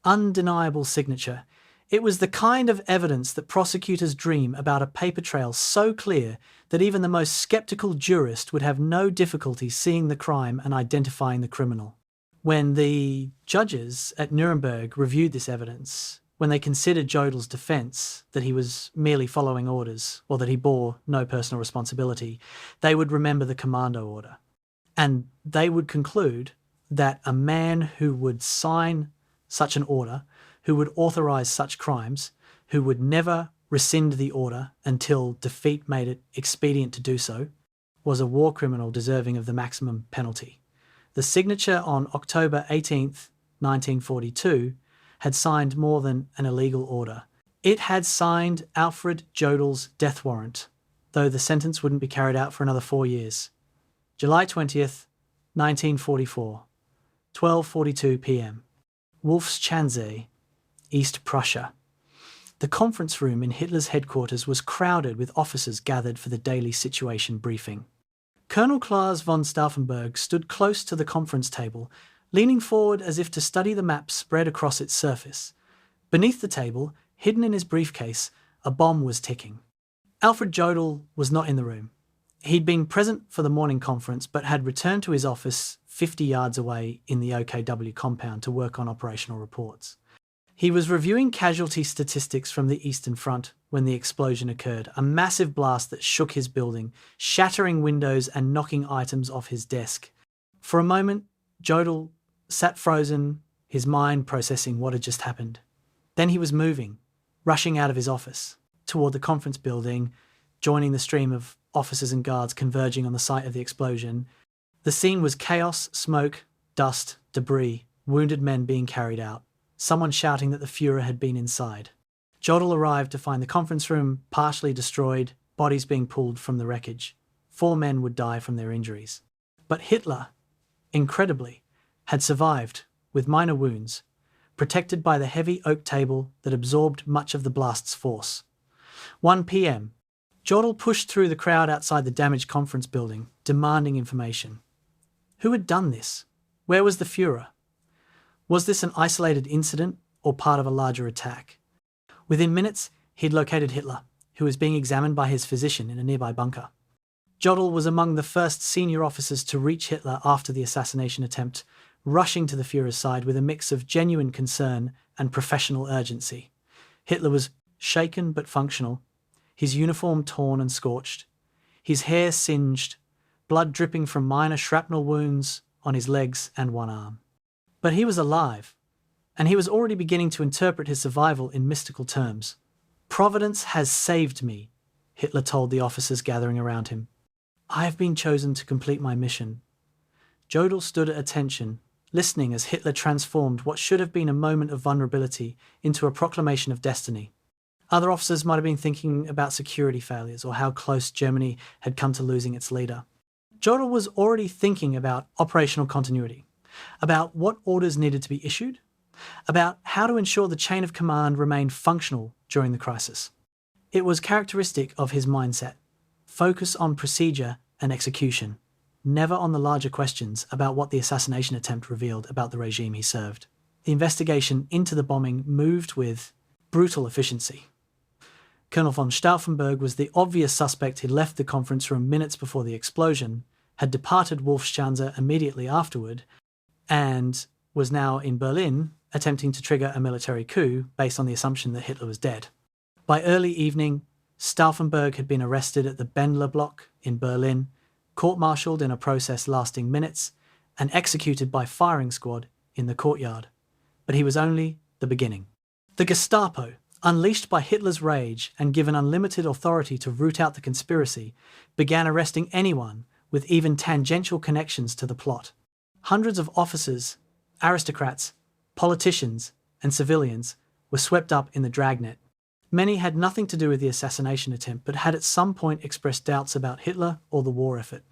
undeniable signature. It was the kind of evidence that prosecutors dream about, a paper trail so clear that even the most sceptical jurist would have no difficulty seeing the crime and identifying the criminal. When the judges at Nuremberg reviewed this evidence, when they considered Jodl's defence that he was merely following orders, or that he bore no personal responsibility, they would remember the commando order. And they would conclude that a man who would sign such an order, who would authorise such crimes, who would never rescind the order until defeat made it expedient to do so, was a war criminal deserving of the maximum penalty. The signature on October 18th, 1942, had signed more than an illegal order. It had signed Alfred Jodl's death warrant, though the sentence wouldn't be carried out for another 4 years. July 20th, 1944, 12:42 p.m. Wolfschanze, East Prussia. The conference room in Hitler's headquarters was crowded with officers gathered for the daily situation briefing. Colonel Klaus von Stauffenberg stood close to the conference table, leaning forward as if to study the map spread across its surface. Beneath the table, hidden in his briefcase, a bomb was ticking. Alfred Jodl was not in the room. He'd been present for the morning conference, but had returned to his office 50 yards away in the OKW compound to work on operational reports. He was reviewing casualty statistics from the Eastern Front when the explosion occurred, a massive blast that shook his building, shattering windows and knocking items off his desk. For a moment, Jodl sat frozen, his mind processing what had just happened. Then he was moving, rushing out of his office, toward the conference building, joining the stream of officers and guards converging on the site of the explosion. The scene was chaos, smoke, dust, debris, wounded men being carried out, someone shouting that the Führer had been inside. Jodl arrived to find the conference room partially destroyed, bodies being pulled from the wreckage. 4 men would die from their injuries. But Hitler, incredibly, had survived, with minor wounds, protected by the heavy oak table that absorbed much of the blast's force. 1 p.m. Jodl pushed through the crowd outside the damaged conference building, demanding information. Who had done this? Where was the Führer? Was this an isolated incident or part of a larger attack? Within minutes, he'd located Hitler, who was being examined by his physician in a nearby bunker. Jodl was among the first senior officers to reach Hitler after the assassination attempt, rushing to the Führer's side with a mix of genuine concern and professional urgency. Hitler was shaken but functional, his uniform torn and scorched, his hair singed, blood dripping from minor shrapnel wounds on his legs and one arm. But he was alive, and he was already beginning to interpret his survival in mystical terms. "Providence has saved me," Hitler told the officers gathering around him. "I have been chosen to complete my mission." Jodl stood at attention, listening as Hitler transformed what should have been a moment of vulnerability into a proclamation of destiny. Other officers might have been thinking about security failures or how close Germany had come to losing its leader. Jodl was already thinking about operational continuity, about what orders needed to be issued, about how to ensure the chain of command remained functional during the crisis. It was characteristic of his mindset: focus on procedure and execution, never on the larger questions about what the assassination attempt revealed about the regime he served. The investigation into the bombing moved with brutal efficiency. Colonel von Stauffenberg was the obvious suspect who left the conference room minutes before the explosion, had departed Wolfschanze immediately afterward, and was now in Berlin attempting to trigger a military coup based on the assumption that Hitler was dead. By early evening, Stauffenberg had been arrested at the Bendler block in Berlin, court-martialed in a process lasting minutes, and executed by firing squad in the courtyard. But he was only the beginning. The Gestapo, unleashed by Hitler's rage and given unlimited authority to root out the conspiracy, began arresting anyone with even tangential connections to the plot. Hundreds of officers, aristocrats, politicians, and civilians were swept up in the dragnet. Many had nothing to do with the assassination attempt, but had at some point expressed doubts about Hitler or the war effort.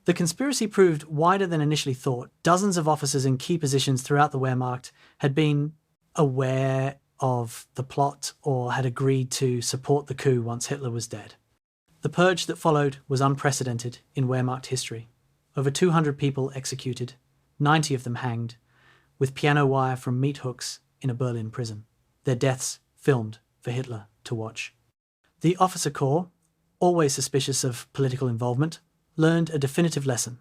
The conspiracy proved wider than initially thought. Dozens of officers in key positions throughout the Wehrmacht had been aware of the plot or had agreed to support the coup once Hitler was dead. The purge that followed was unprecedented in Wehrmacht history. Over 200 people executed, 90 of them hanged, with piano wire from meat hooks in a Berlin prison. Their deaths filmed for Hitler to watch. The officer corps, always suspicious of political involvement, learned a definitive lesson.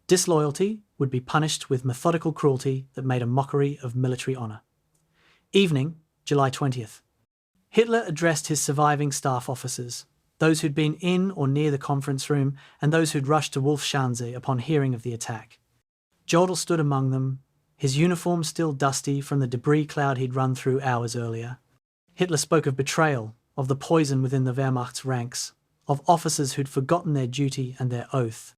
Disloyalty would be punished with methodical cruelty that made a mockery of military honour. Evening, July 20th. Hitler addressed his surviving staff officers, those who'd been in or near the conference room and those who'd rushed to Wolfschanze upon hearing of the attack. Jodl stood among them, his uniform still dusty from the debris cloud he'd run through hours earlier. Hitler spoke of betrayal, of the poison within the Wehrmacht's ranks, of officers who'd forgotten their duty and their oath.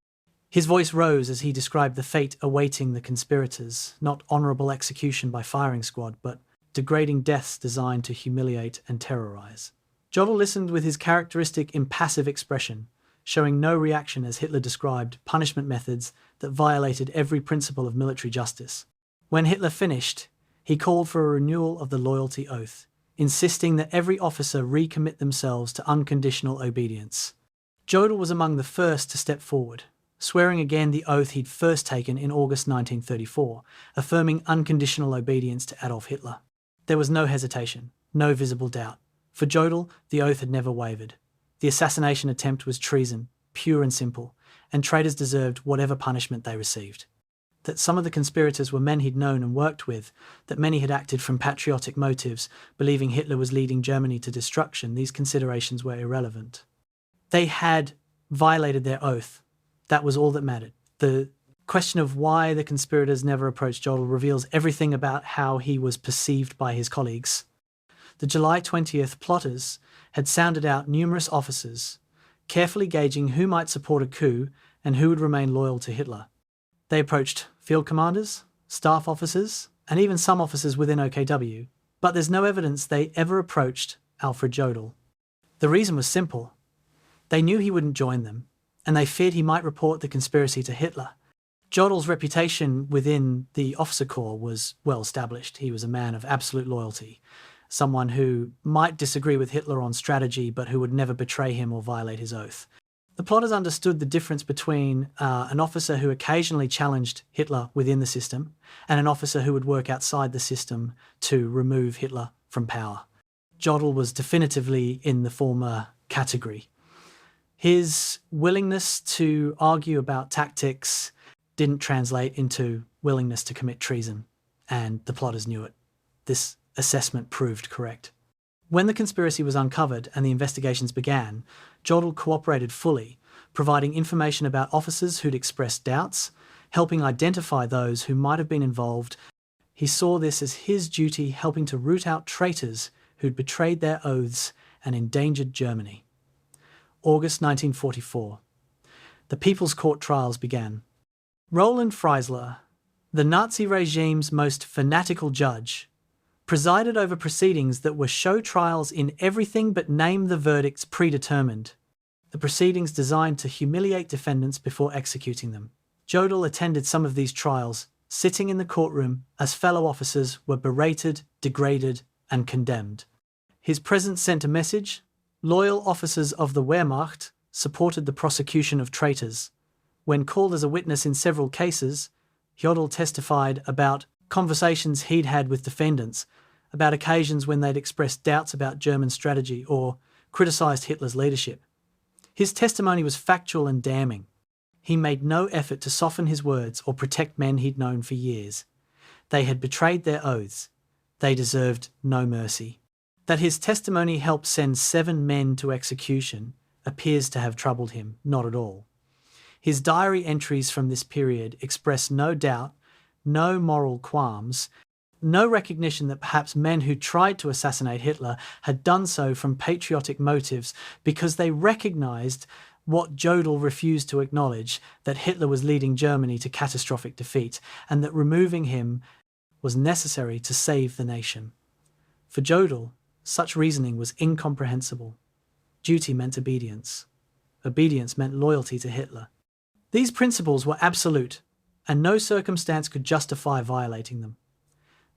His voice rose as he described the fate awaiting the conspirators, not honourable execution by firing squad, but degrading deaths designed to humiliate and terrorise. Jodl listened with his characteristic impassive expression, showing no reaction as Hitler described punishment methods that violated every principle of military justice. When Hitler finished, he called for a renewal of the loyalty oath, insisting that every officer recommit themselves to unconditional obedience. Jodl was among the first to step forward, swearing again the oath he'd first taken in August 1934, affirming unconditional obedience to Adolf Hitler. There was no hesitation, no visible doubt. For Jodl, the oath had never wavered. The assassination attempt was treason, pure and simple, and traitors deserved whatever punishment they received. That some of the conspirators were men he'd known and worked with, that many had acted from patriotic motives, believing Hitler was leading Germany to destruction, these considerations were irrelevant. They had violated their oath. That was all that mattered. The question of why the conspirators never approached Jodl reveals everything about how he was perceived by his colleagues. The July 20th plotters had sounded out numerous officers, carefully gauging who might support a coup and who would remain loyal to Hitler. They approached field commanders, staff officers, and even some officers within OKW, but there's no evidence they ever approached Alfred Jodl. The reason was simple. They knew he wouldn't join them, and they feared he might report the conspiracy to Hitler. Jodl's reputation within the officer corps was well established. He was a man of absolute loyalty, someone who might disagree with Hitler on strategy, but who would never betray him or violate his oath. The plotters understood the difference between an officer who occasionally challenged Hitler within the system and an officer who would work outside the system to remove Hitler from power. Jodl was definitively in the former category. His willingness to argue about tactics didn't translate into willingness to commit treason, and the plotters knew it. This assessment proved correct. When the conspiracy was uncovered and the investigations began, Jodl cooperated fully, providing information about officers who'd expressed doubts, helping identify those who might have been involved. He saw this as his duty, helping to root out traitors who'd betrayed their oaths and endangered Germany. August 1944. The People's Court trials began. Roland Freisler, the Nazi regime's most fanatical judge, presided over proceedings that were show trials in everything but name the verdicts predetermined. The proceedings designed to humiliate defendants before executing them. Jodl attended some of these trials, sitting in the courtroom as fellow officers were berated, degraded, and condemned. His presence sent a message. Loyal officers of the Wehrmacht supported the prosecution of traitors. When called as a witness in several cases, Jodl testified about conversations he'd had with defendants, about occasions when they'd expressed doubts about German strategy or criticised Hitler's leadership. His testimony was factual and damning. He made no effort to soften his words or protect men he'd known for years. They had betrayed their oaths. They deserved no mercy. That his testimony helped send 7 men to execution appears to have troubled him, not at all. His diary entries from this period express no doubt, no moral qualms, no recognition that perhaps men who tried to assassinate Hitler had done so from patriotic motives because they recognised what Jodl refused to acknowledge, that Hitler was leading Germany to catastrophic defeat and that removing him was necessary to save the nation. For Jodl, such reasoning was incomprehensible. Duty meant obedience. Obedience meant loyalty to Hitler. These principles were absolute, and no circumstance could justify violating them.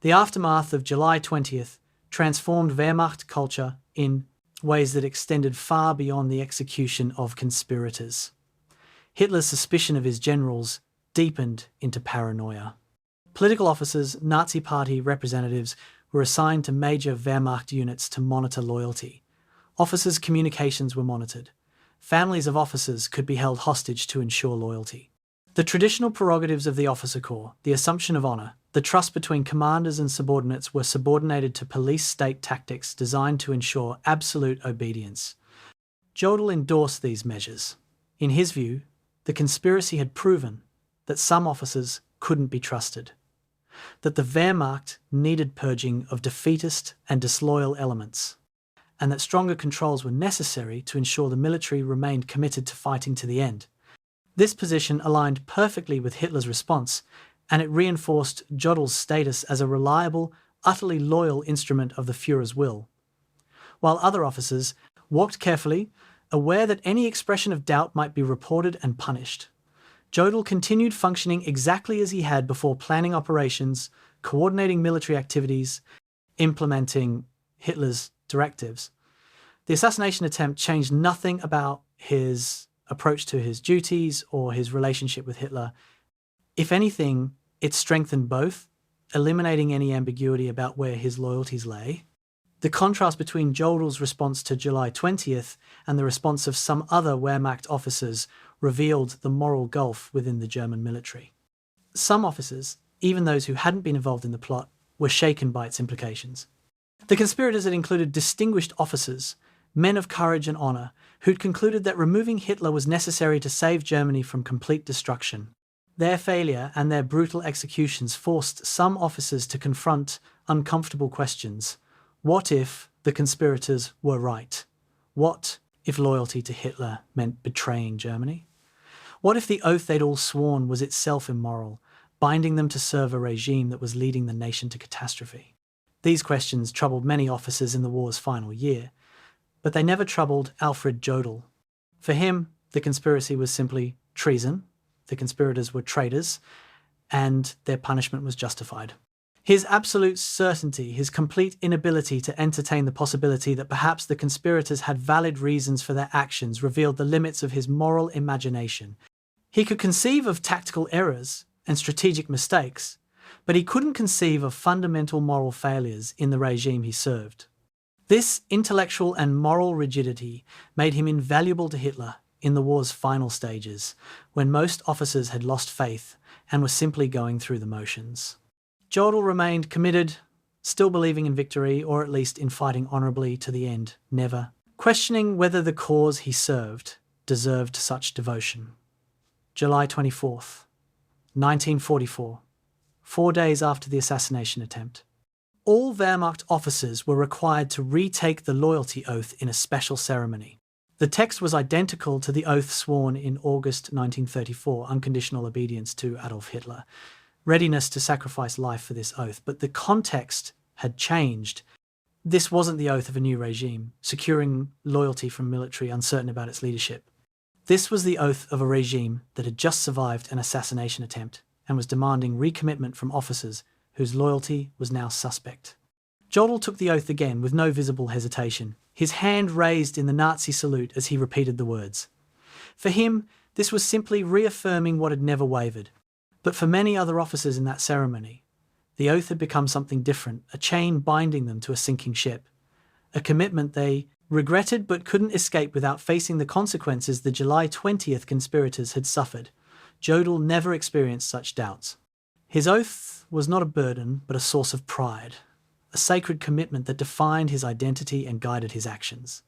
The aftermath of July 20th transformed Wehrmacht culture in ways that extended far beyond the execution of conspirators. Hitler's suspicion of his generals deepened into paranoia. Political officers, Nazi Party representatives, were assigned to major Wehrmacht units to monitor loyalty. Officers' communications were monitored. Families of officers could be held hostage to ensure loyalty. The traditional prerogatives of the officer corps, the assumption of honour, the trust between commanders and subordinates were subordinated to police-state tactics designed to ensure absolute obedience. Jodl endorsed these measures. In his view, the conspiracy had proven that some officers couldn't be trusted, that the Wehrmacht needed purging of defeatist and disloyal elements, and that stronger controls were necessary to ensure the military remained committed to fighting to the end. This position aligned perfectly with Hitler's response, and it reinforced Jodl's status as a reliable, utterly loyal instrument of the Führer's will. While other officers walked carefully, aware that any expression of doubt might be reported and punished, Jodl continued functioning exactly as he had before, planning operations, coordinating military activities, implementing Hitler's directives. The assassination attempt changed nothing about his approach to his duties or his relationship with Hitler. If anything, it strengthened both, eliminating any ambiguity about where his loyalties lay. The contrast between Jodl's response to July 20th and the response of some other Wehrmacht officers revealed the moral gulf within the German military. Some officers, even those who hadn't been involved in the plot, were shaken by its implications. The conspirators had included distinguished officers, men of courage and honour, who'd concluded that removing Hitler was necessary to save Germany from complete destruction. Their failure and their brutal executions forced some officers to confront uncomfortable questions. What if the conspirators were right? What if loyalty to Hitler meant betraying Germany? What if the oath they'd all sworn was itself immoral, binding them to serve a regime that was leading the nation to catastrophe? These questions troubled many officers in the war's final year, but they never troubled Alfred Jodl. For him, the conspiracy was simply treason, the conspirators were traitors, and their punishment was justified. His absolute certainty, his complete inability to entertain the possibility that perhaps the conspirators had valid reasons for their actions, revealed the limits of his moral imagination. He could conceive of tactical errors and strategic mistakes, but he couldn't conceive of fundamental moral failures in the regime he served. This intellectual and moral rigidity made him invaluable to Hitler in the war's final stages, when most officers had lost faith and were simply going through the motions. Jodl remained committed, still believing in victory, or at least in fighting honourably to the end, never questioning whether the cause he served deserved such devotion. July 24th, 1944, 4 days after the assassination attempt. All Wehrmacht officers were required to retake the loyalty oath in a special ceremony. The text was identical to the oath sworn in August 1934, unconditional obedience to Adolf Hitler, readiness to sacrifice life for this oath, but the context had changed. This wasn't the oath of a new regime, securing loyalty from military uncertain about its leadership. This was the oath of a regime that had just survived an assassination attempt and was demanding recommitment from officers whose loyalty was now suspect. Jodl took the oath again with no visible hesitation, his hand raised in the Nazi salute as he repeated the words. For him, this was simply reaffirming what had never wavered. But for many other officers in that ceremony, the oath had become something different, a chain binding them to a sinking ship, a commitment they regretted but couldn't escape without facing the consequences the July 20th conspirators had suffered. Jodl never experienced such doubts. His oath was not a burden, but a source of pride, a sacred commitment that defined his identity and guided his actions.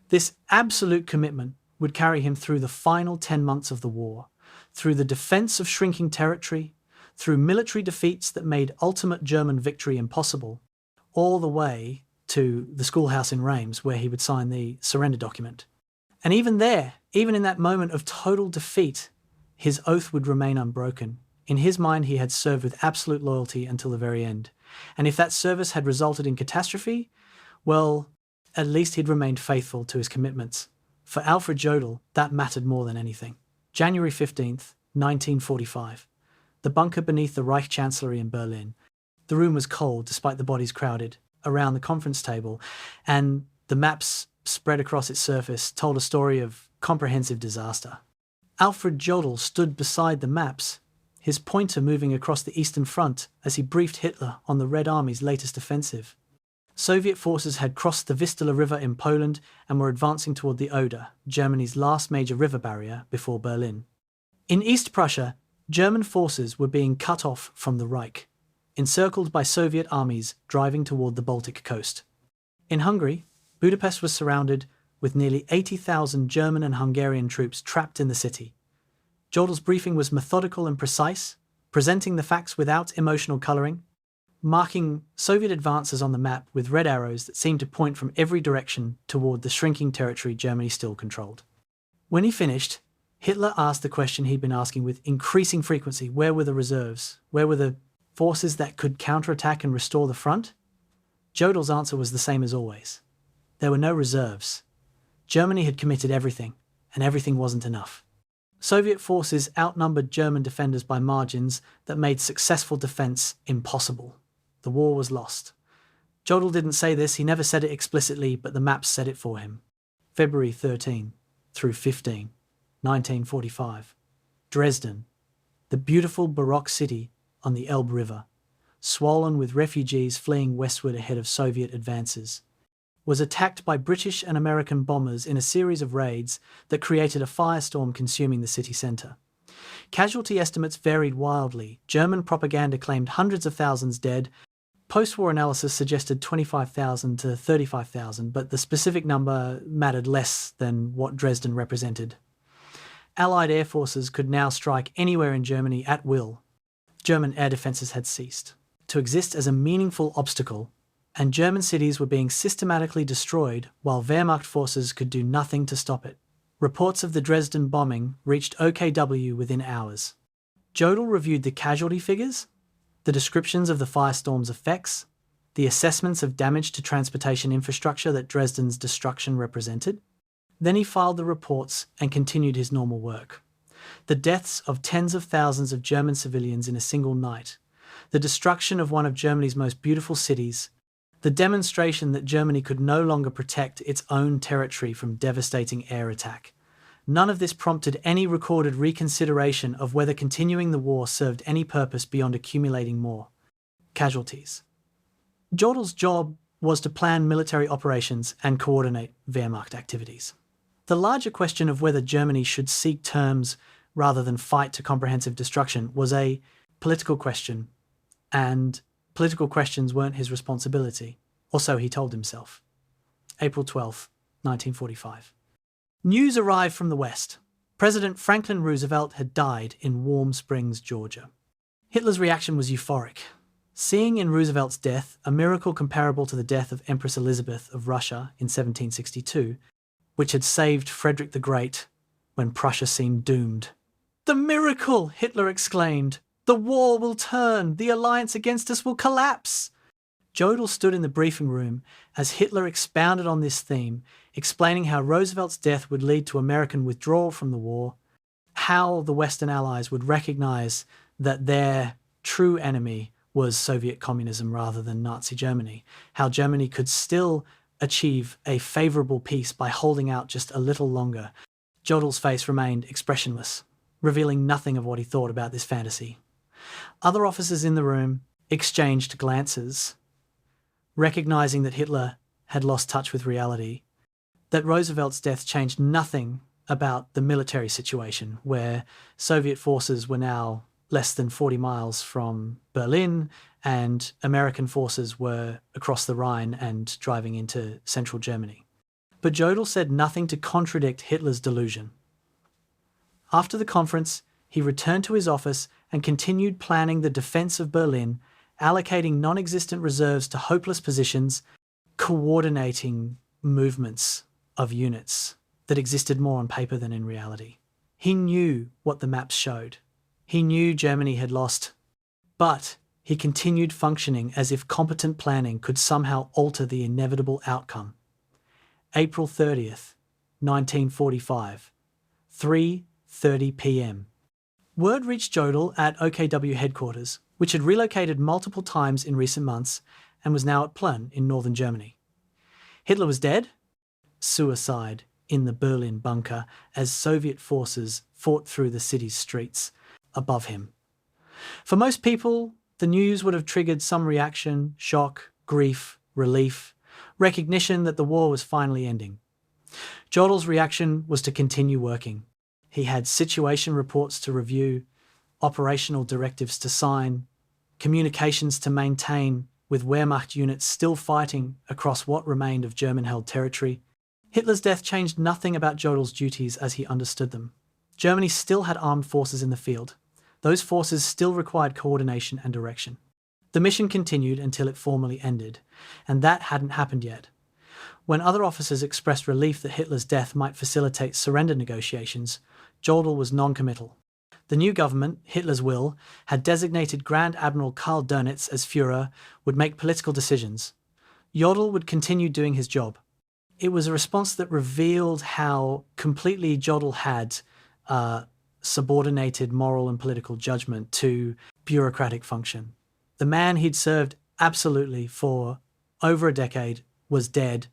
This absolute commitment would carry him through the final 10 months of the war, through the defense of shrinking territory, through military defeats that made ultimate German victory impossible, all the way to the schoolhouse in Reims where he would sign the surrender document. And even there, even in that moment of total defeat, his oath would remain unbroken. In his mind, he had served with absolute loyalty until the very end. And if that service had resulted in catastrophe, well, at least he'd remained faithful to his commitments. For Alfred Jodl, that mattered more than anything. January 15th, 1945. The bunker beneath the Reich Chancellery in Berlin. The room was cold despite the bodies crowded around the conference table, and the maps spread across its surface told a story of comprehensive disaster. Alfred Jodl stood beside the maps, his pointer moving across the Eastern Front as he briefed Hitler on the Red Army's latest offensive. Soviet forces had crossed the Vistula River in Poland and were advancing toward the Oder, Germany's last major river barrier before Berlin. In East Prussia, German forces were being cut off from the Reich, encircled by Soviet armies driving toward the Baltic coast. In Hungary, Budapest was surrounded with nearly 80,000 German and Hungarian troops trapped in the city. Jodl's briefing was methodical and precise, presenting the facts without emotional colouring, marking Soviet advances on the map with red arrows that seemed to point from every direction toward the shrinking territory Germany still controlled. When he finished, Hitler asked the question he'd been asking with increasing frequency: where were the reserves? Where were the forces that could counterattack and restore the front? Jodl's answer was the same as always. There were no reserves. Germany had committed everything, and everything wasn't enough. Soviet forces outnumbered German defenders by margins that made successful defense impossible. The war was lost. Jodl didn't say this, he never said it explicitly, but the maps said it for him. February 13 through 15, 1945. Dresden, the beautiful Baroque city on the Elbe River, swollen with refugees fleeing westward ahead of Soviet advances, was attacked by British and American bombers in a series of raids that created a firestorm consuming the city centre. Casualty estimates varied wildly. German propaganda claimed hundreds of thousands dead. Post-war analysis suggested 25,000 to 35,000, but the specific number mattered less than what Dresden represented. Allied air forces could now strike anywhere in Germany at will. German air defences had ceased to exist as a meaningful obstacle, and German cities were being systematically destroyed while Wehrmacht forces could do nothing to stop it. Reports of the Dresden bombing reached OKW within hours. Jodl reviewed the casualty figures, the descriptions of the firestorm's effects, the assessments of damage to transportation infrastructure that Dresden's destruction represented. Then he filed the reports and continued his normal work. The deaths of tens of thousands of German civilians in a single night, the destruction of one of Germany's most beautiful cities, the demonstration that Germany could no longer protect its own territory from devastating air attack. None of this prompted any recorded reconsideration of whether continuing the war served any purpose beyond accumulating more casualties. Jodl's job was to plan military operations and coordinate Wehrmacht activities. The larger question of whether Germany should seek terms rather than fight to comprehensive destruction was a political question, and political questions weren't his responsibility, or so he told himself. April 12, 1945. News arrived from the West. President Franklin Roosevelt had died in Warm Springs, Georgia. Hitler's reaction was euphoric, seeing in Roosevelt's death a miracle comparable to the death of Empress Elizabeth of Russia in 1762, which had saved Frederick the Great when Prussia seemed doomed. "The miracle!" Hitler exclaimed. "The war will turn. The alliance against us will collapse." Jodl stood in the briefing room as Hitler expounded on this theme, explaining how Roosevelt's death would lead to American withdrawal from the war, how the Western Allies would recognize that their true enemy was Soviet communism rather than Nazi Germany, how Germany could still achieve a favorable peace by holding out just a little longer. Jodl's face remained expressionless, revealing nothing of what he thought about this fantasy. Other officers in the room exchanged glances, recognizing that Hitler had lost touch with reality, that Roosevelt's death changed nothing about the military situation, where Soviet forces were now less than 40 miles from Berlin and American forces were across the Rhine and driving into central Germany. But Jodl said nothing to contradict Hitler's delusion. After the conference, he returned to his office and continued planning the defense of Berlin, allocating non-existent reserves to hopeless positions, coordinating movements of units that existed more on paper than in reality. He knew what the maps showed. He knew Germany had lost, but he continued functioning as if competent planning could somehow alter the inevitable outcome. April 30th, 1945, 3:30 p.m. Word reached Jodl at OKW headquarters, which had relocated multiple times in recent months and was now at Plön in northern Germany. Hitler was dead? Suicide in the Berlin bunker as Soviet forces fought through the city's streets above him. For most people, the news would have triggered some reaction, shock, grief, relief, recognition that the war was finally ending. Jodl's reaction was to continue working. He had situation reports to review, operational directives to sign, communications to maintain with Wehrmacht units still fighting across what remained of German-held territory. Hitler's death changed nothing about Jodl's duties as he understood them. Germany still had armed forces in the field. Those forces still required coordination and direction. The mission continued until it formally ended, and that hadn't happened yet. When other officers expressed relief that Hitler's death might facilitate surrender negotiations, Jodl was non-committal. The new government, Hitler's will, had designated Grand Admiral Karl Dönitz as Führer, would make political decisions. Jodl would continue doing his job. It was a response that revealed how completely Jodl had subordinated moral and political judgment to bureaucratic function. The man he'd served absolutely for over a decade was dead,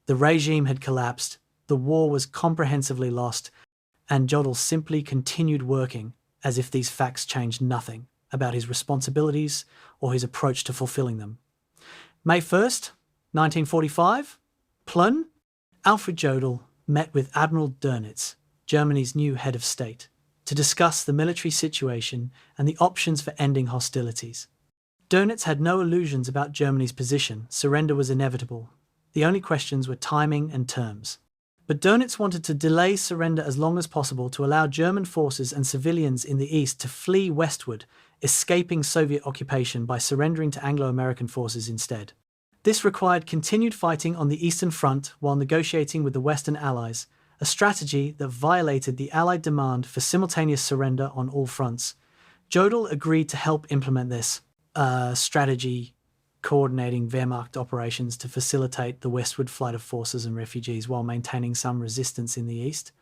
the regime had collapsed, the war was comprehensively lost, and Jodl simply continued working as if these facts changed nothing about his responsibilities or his approach to fulfilling them. May 1st, 1945, Plön, Alfred Jodl met with Admiral Dönitz, Germany's new head of state, to discuss the military situation and the options for ending hostilities. Dönitz had no illusions about Germany's position. Surrender was inevitable. The only questions were timing and terms. But Dönitz wanted to delay surrender as long as possible to allow German forces and civilians in the east to flee westward, escaping Soviet occupation by surrendering to Anglo-American forces instead. This required continued fighting on the Eastern Front while negotiating with the Western Allies, a strategy that violated the Allied demand for simultaneous surrender on all fronts. Jodl agreed to help implement this strategy, coordinating Wehrmacht operations to facilitate the westward flight of forces and refugees while maintaining some resistance in the east.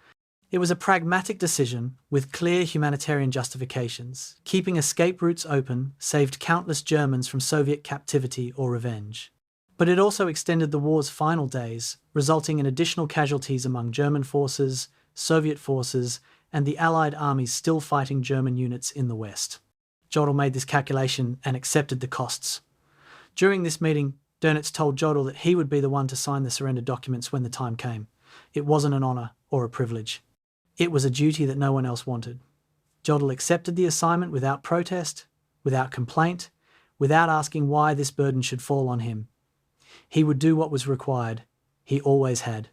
It was a pragmatic decision with clear humanitarian justifications. Keeping escape routes open saved countless Germans from Soviet captivity or revenge. But it also extended the war's final days, resulting in additional casualties among German forces, Soviet forces, and the Allied armies still fighting German units in the West. Jodl made this calculation and accepted the costs. During this meeting, Dönitz told Jodl that he would be the one to sign the surrender documents when the time came. It wasn't an honour or a privilege. It was a duty that no one else wanted. Jodl accepted the assignment without protest, without complaint, without asking why this burden should fall on him. He would do what was required. He always had.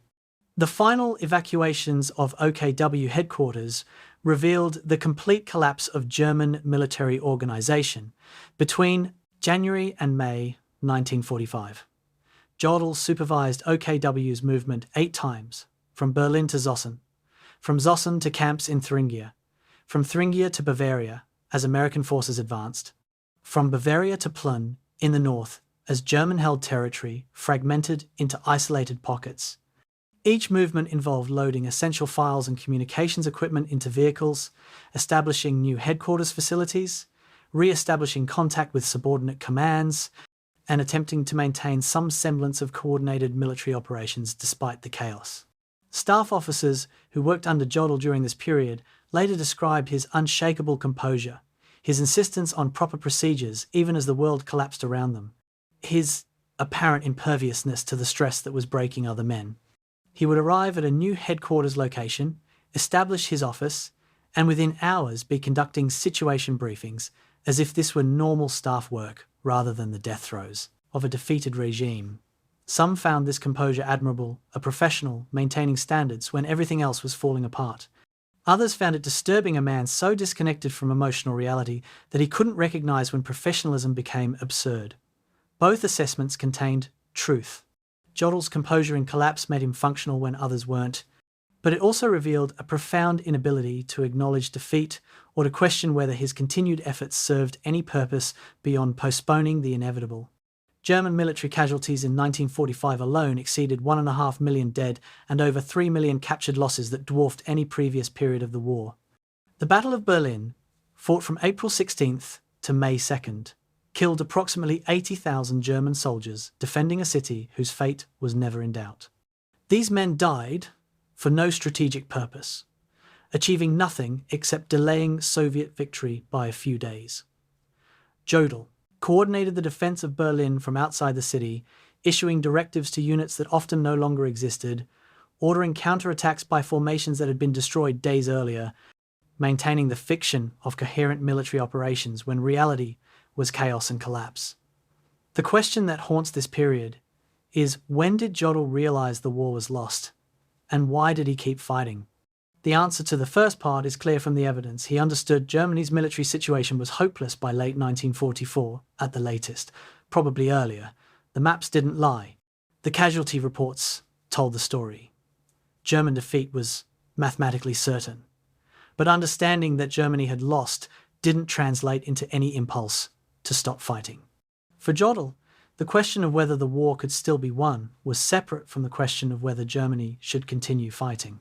The final evacuations of OKW headquarters revealed the complete collapse of German military organisation between January and May 1945. Jodl supervised OKW's movement 8 times, from Berlin to Zossen, from Zossen to camps in Thuringia, from Thuringia to Bavaria as American forces advanced, from Bavaria to Plön in the north as German-held territory fragmented into isolated pockets. Each movement involved loading essential files and communications equipment into vehicles, establishing new headquarters facilities, re-establishing contact with subordinate commands, and attempting to maintain some semblance of coordinated military operations despite the chaos. Staff officers who worked under Jodl during this period later described his unshakable composure, his insistence on proper procedures even as the world collapsed around them, his apparent imperviousness to the stress that was breaking other men. He would arrive at a new headquarters location, establish his office, and within hours be conducting situation briefings as if this were normal staff work rather than the death throes of a defeated regime. Some found this composure admirable, a professional maintaining standards when everything else was falling apart. Others found it disturbing a man so disconnected from emotional reality that he couldn't recognize when professionalism became absurd. Both assessments contained truth. Jodl's composure in collapse made him functional when others weren't, but it also revealed a profound inability to acknowledge defeat or to question whether his continued efforts served any purpose beyond postponing the inevitable. German military casualties in 1945 alone exceeded 1.5 million dead and over 3 million captured, losses that dwarfed any previous period of the war. The Battle of Berlin, fought from April 16th to May 2nd, killed approximately 80,000 German soldiers defending a city whose fate was never in doubt. These men died for no strategic purpose, achieving nothing except delaying Soviet victory by a few days. Jodl coordinated the defense of Berlin from outside the city, issuing directives to units that often no longer existed, ordering counterattacks by formations that had been destroyed days earlier, maintaining the fiction of coherent military operations when reality was chaos and collapse. The question that haunts this period is, when did Jodl realize the war was lost? And why did he keep fighting? The answer to the first part is clear from the evidence. He understood Germany's military situation was hopeless by late 1944, at the latest, probably earlier. The maps didn't lie. The casualty reports told the story. German defeat was mathematically certain. But understanding that Germany had lost didn't translate into any impulse to stop fighting. For Jodl, the question of whether the war could still be won was separate from the question of whether Germany should continue fighting.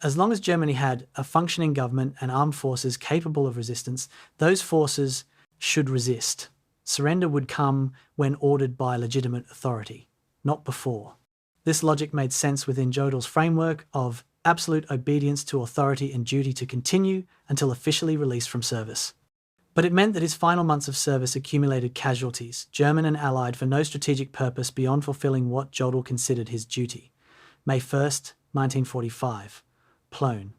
As long as Germany had a functioning government and armed forces capable of resistance, those forces should resist. Surrender would come when ordered by legitimate authority, not before. This logic made sense within Jodl's framework of absolute obedience to authority and duty to continue until officially released from service. But it meant that his final months of service accumulated casualties, German and Allied, for no strategic purpose beyond fulfilling what Jodl considered his duty. May 1st, 1945. Plön.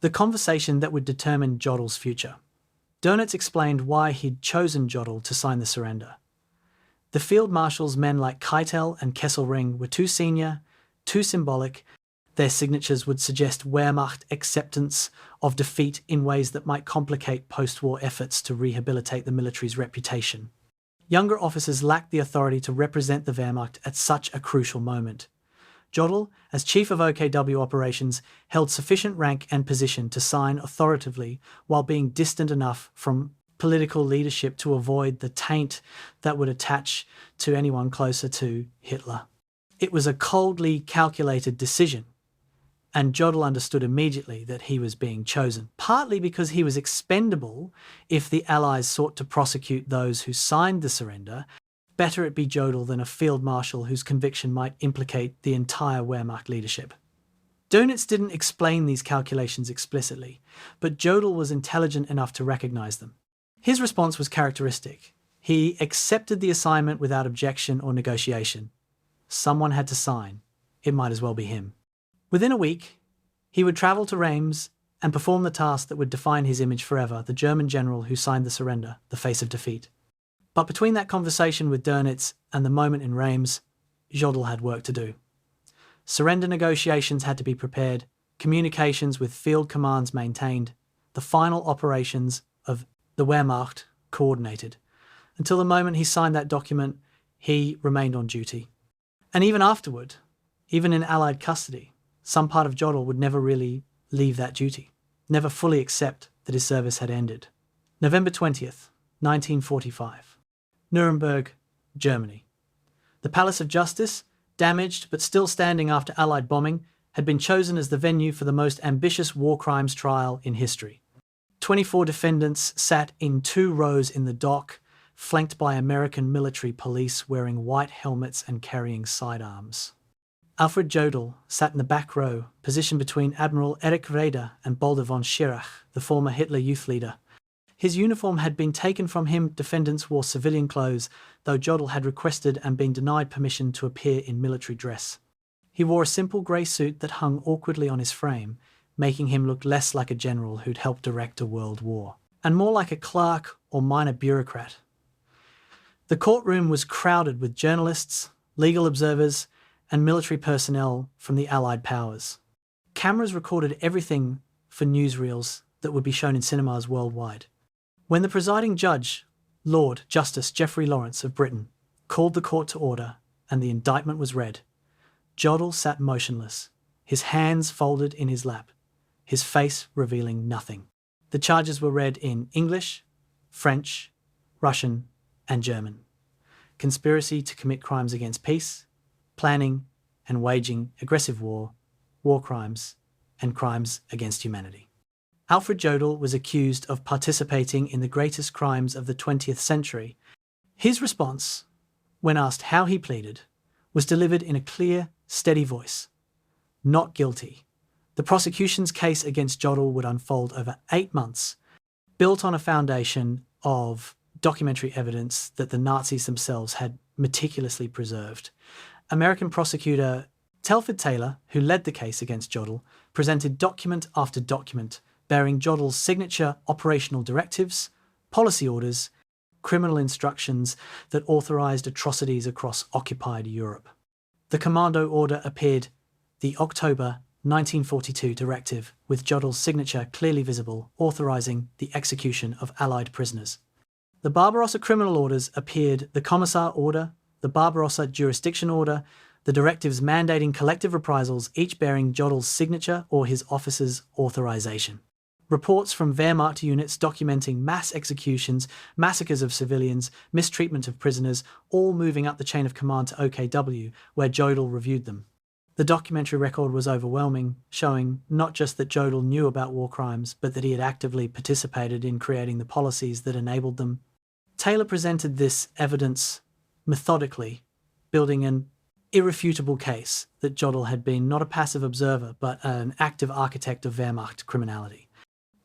The conversation that would determine Jodl's future. Dönitz explained why he'd chosen Jodl to sign the surrender. The field marshals, men like Keitel and Kesselring, were too senior, too symbolic. Their signatures would suggest Wehrmacht acceptance of defeat in ways that might complicate post-war efforts to rehabilitate the military's reputation. Younger officers lacked the authority to represent the Wehrmacht at such a crucial moment. Jodl, as chief of OKW operations, held sufficient rank and position to sign authoritatively while being distant enough from political leadership to avoid the taint that would attach to anyone closer to Hitler. It was a coldly calculated decision, and Jodl understood immediately that he was being chosen, partly because he was expendable if the Allies sought to prosecute those who signed the surrender. Better it be Jodl than a field marshal whose conviction might implicate the entire Wehrmacht leadership. Dönitz didn't explain these calculations explicitly, but Jodl was intelligent enough to recognize them. His response was characteristic. He accepted the assignment without objection or negotiation. Someone had to sign. It might as well be him. Within a week, he would travel to Reims and perform the task that would define his image forever, the German general who signed the surrender, the face of defeat. But between that conversation with Dönitz and the moment in Reims, Jodl had work to do. Surrender negotiations had to be prepared, communications with field commands maintained, the final operations of the Wehrmacht coordinated. Until the moment he signed that document, he remained on duty. And even afterward, even in Allied custody, some part of Jodl would never really leave that duty, never fully accept that his service had ended. November 20th, 1945. Nuremberg, Germany. The Palace of Justice, damaged but still standing after Allied bombing, had been chosen as the venue for the most ambitious war crimes trial in history. 24 defendants sat in 2 rows in the dock, flanked by American military police wearing white helmets and carrying sidearms. Alfred Jodl sat in the back row, positioned between Admiral Erich Raeder and Baldur von Schirach, the former Hitler Youth leader. His uniform had been taken from him. Defendants wore civilian clothes, though Jodl had requested and been denied permission to appear in military dress. He wore a simple grey suit that hung awkwardly on his frame, making him look less like a general who'd helped direct a world war, and more like a clerk or minor bureaucrat. The courtroom was crowded with journalists, legal observers, and military personnel from the Allied powers. Cameras recorded everything for newsreels that would be shown in cinemas worldwide. When the presiding judge, Lord Justice Geoffrey Lawrence of Britain, called the court to order and the indictment was read, Jodl sat motionless, his hands folded in his lap, his face revealing nothing. The charges were read in English, French, Russian, and German. Conspiracy to commit crimes against peace, planning and waging aggressive war, war crimes, and crimes against humanity. Alfred Jodl was accused of participating in the greatest crimes of the 20th century. His response, when asked how he pleaded, was delivered in a clear, steady voice. Not guilty. The prosecution's case against Jodl would unfold over 8 months, built on a foundation of documentary evidence that the Nazis themselves had meticulously preserved. American prosecutor Telford Taylor, who led the case against Jodl, presented document after document bearing Jodl's signature operational directives, policy orders, criminal instructions that authorized atrocities across occupied Europe. The commando order appeared the October 1942 directive, with Jodl's signature clearly visible, authorizing the execution of Allied prisoners. The Barbarossa criminal orders appeared the Commissar order, the Barbarossa jurisdiction order, the directives mandating collective reprisals, each bearing Jodl's signature or his officer's authorization. Reports from Wehrmacht units documenting mass executions, massacres of civilians, mistreatment of prisoners, all moving up the chain of command to OKW, where Jodl reviewed them. The documentary record was overwhelming, showing not just that Jodl knew about war crimes, but that he had actively participated in creating the policies that enabled them. Taylor presented this evidence methodically, building an irrefutable case that Jodl had been not a passive observer, but an active architect of Wehrmacht criminality.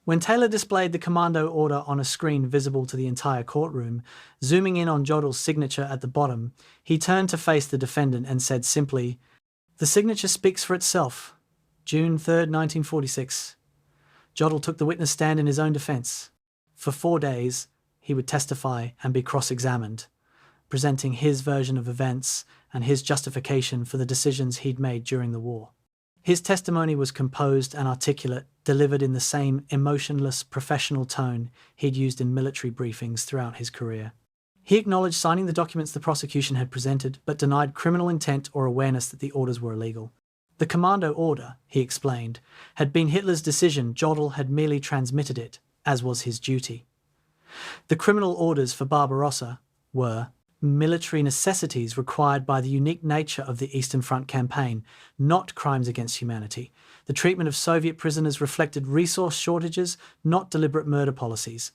When Taylor displayed the commando order on a screen visible to the entire courtroom, zooming in on Jodl's signature at the bottom, he turned to face the defendant and said simply, "The signature speaks for itself. June 3rd, 1946. Jodl took the witness stand in his own defense. For 4 days, he would testify and be cross-examined, presenting his version of events and his justification for the decisions he'd made during the war. His testimony was composed and articulate, delivered in the same emotionless, professional tone he'd used in military briefings throughout his career. He acknowledged signing the documents the prosecution had presented, but denied criminal intent or awareness that the orders were illegal. The commando order, he explained, had been Hitler's decision. Jodl had merely transmitted it, as was his duty. The criminal orders for Barbarossa were military necessities required by the unique nature of the Eastern Front campaign, not crimes against humanity. The treatment of Soviet prisoners reflected resource shortages, not deliberate murder policies.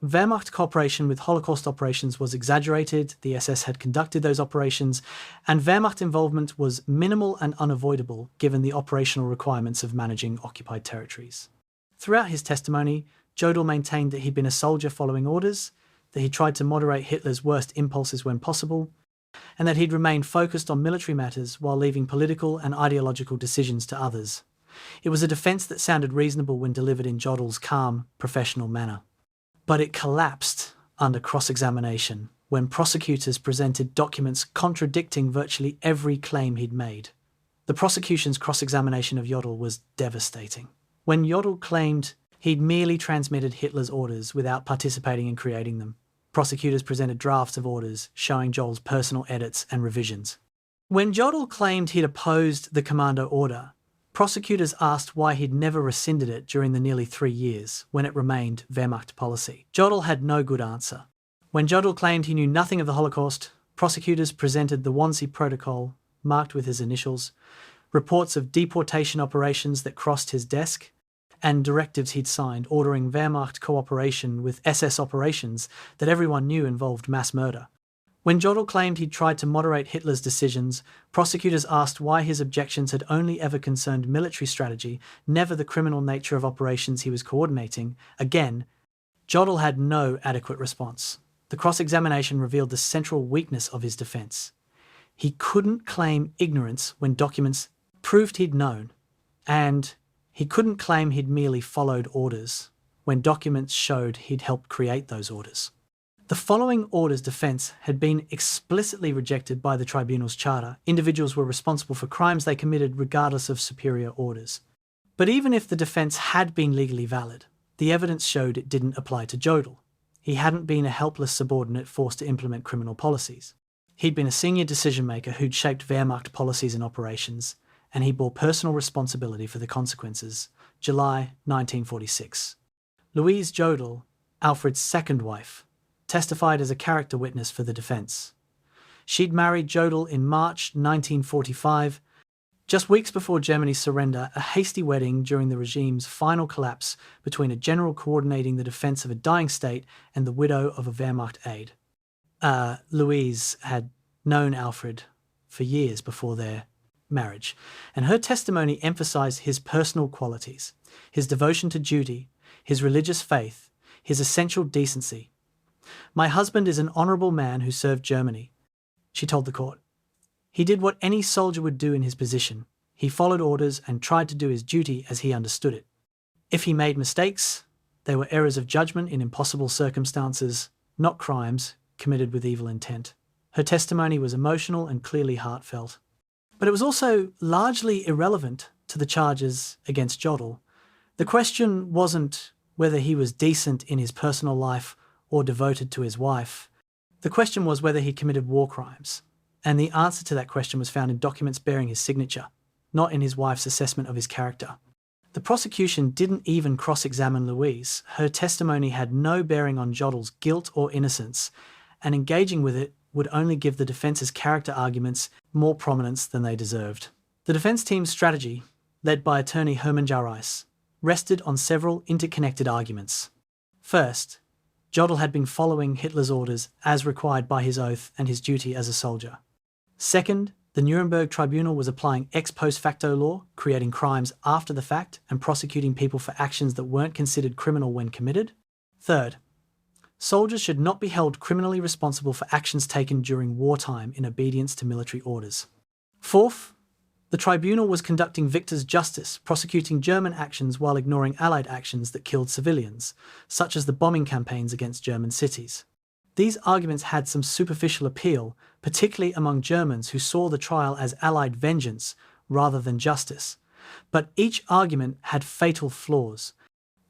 Wehrmacht cooperation with Holocaust operations was exaggerated, the SS had conducted those operations, and Wehrmacht involvement was minimal and unavoidable given the operational requirements of managing occupied territories. Throughout his testimony, Jodl maintained that he'd been a soldier following orders, that he tried to moderate Hitler's worst impulses when possible, and that he'd remained focused on military matters while leaving political and ideological decisions to others. It was a defence that sounded reasonable when delivered in Jodl's calm, professional manner. But it collapsed under cross-examination when prosecutors presented documents contradicting virtually every claim he'd made. The prosecution's cross-examination of Jodl was devastating. When Jodl claimed he'd merely transmitted Hitler's orders without participating in creating them, prosecutors presented drafts of orders showing Jodl's personal edits and revisions. When Jodl claimed he'd opposed the commando order, prosecutors asked why he'd never rescinded it during the nearly 3 years when it remained Wehrmacht policy. Jodl had no good answer. When Jodl claimed he knew nothing of the Holocaust, prosecutors presented the Wannsee Protocol, marked with his initials, reports of deportation operations that crossed his desk, and directives he'd signed ordering Wehrmacht cooperation with SS operations that everyone knew involved mass murder. When Jodl claimed he'd tried to moderate Hitler's decisions, prosecutors asked why his objections had only ever concerned military strategy, never the criminal nature of operations he was coordinating. Again, Jodl had no adequate response. The cross-examination revealed the central weakness of his defence. He couldn't claim ignorance when documents proved he'd known, and he couldn't claim he'd merely followed orders when documents showed he'd helped create those orders. The following order's defence had been explicitly rejected by the tribunal's charter. Individuals were responsible for crimes they committed regardless of superior orders. But even if the defence had been legally valid, the evidence showed it didn't apply to Jodl. He hadn't been a helpless subordinate forced to implement criminal policies. He'd been a senior decision-maker who'd shaped Wehrmacht policies and operations, and he bore personal responsibility for the consequences. July 1946. Louise Jodl, Alfred's second wife, testified as a character witness for the defence. She'd married Jodl in March 1945, just weeks before Germany's surrender, a hasty wedding during the regime's final collapse between a general coordinating the defence of a dying state and the widow of a Wehrmacht aide. Louise had known Alfred for years before their marriage, and her testimony emphasised his personal qualities, his devotion to duty, his religious faith, his essential decency. "My husband is an honourable man who served Germany," she told the court. "He did what any soldier would do in his position. He followed orders and tried to do his duty as he understood it. If he made mistakes, they were errors of judgment in impossible circumstances, not crimes committed with evil intent." Her testimony was emotional and clearly heartfelt. But it was also largely irrelevant to the charges against Jodl. The question wasn't whether he was decent in his personal life or devoted to his wife. The question was whether he committed war crimes. And the answer to that question was found in documents bearing his signature, not in his wife's assessment of his character. The prosecution didn't even cross-examine Louise. Her testimony had no bearing on Jodl's guilt or innocence, and engaging with it would only give the defence's character arguments more prominence than they deserved. The defense team's strategy, led by attorney Hermann Jareis, rested on several interconnected arguments. First, Jodl had been following Hitler's orders as required by his oath and his duty as a soldier. Second, the Nuremberg tribunal was applying ex post facto law, creating crimes after the fact and prosecuting people for actions that weren't considered criminal when committed. Third, soldiers should not be held criminally responsible for actions taken during wartime in obedience to military orders. Fourth, the tribunal was conducting victor's justice, prosecuting German actions while ignoring Allied actions that killed civilians, such as the bombing campaigns against German cities. These arguments had some superficial appeal, particularly among Germans who saw the trial as Allied vengeance rather than justice. But each argument had fatal flaws.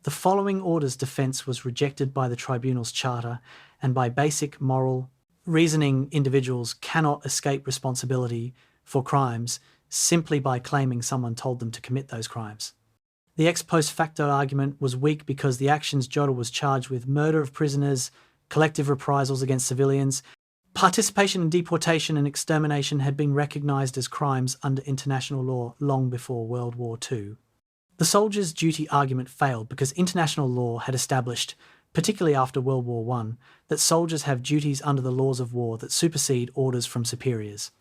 The following order's defence was rejected by the tribunal's charter, and by basic moral reasoning, individuals cannot escape responsibility for crimes simply by claiming someone told them to commit those crimes. The ex post facto argument was weak because the actions Jodl was charged with, murder of prisoners, collective reprisals against civilians, participation in deportation and extermination, had been recognised as crimes under international law long before World War II. The soldier's duty argument failed because international law had established, particularly after World War I, that soldiers have duties under the laws of war that supersede orders from superiors.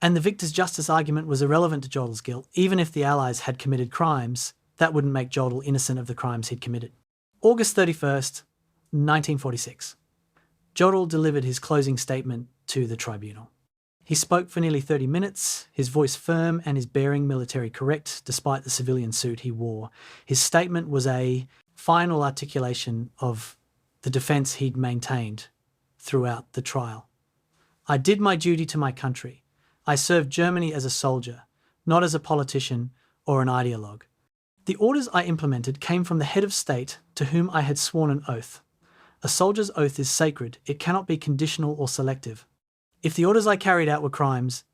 And the victor's justice argument was irrelevant to Jodl's guilt. Even if the Allies had committed crimes, that wouldn't make Jodl innocent of the crimes he'd committed. August 31st, 1946. Jodl delivered his closing statement to the tribunal. He spoke for nearly 30 minutes, his voice firm and his bearing military correct despite the civilian suit he wore. His statement was a final articulation of the defence he'd maintained throughout the trial. I did my duty to my country. I served Germany as a soldier, not as a politician or an ideologue. The orders I implemented came from the head of state to whom I had sworn an oath. A soldier's oath is sacred. It cannot be conditional or selective. If the orders I carried out were crimes,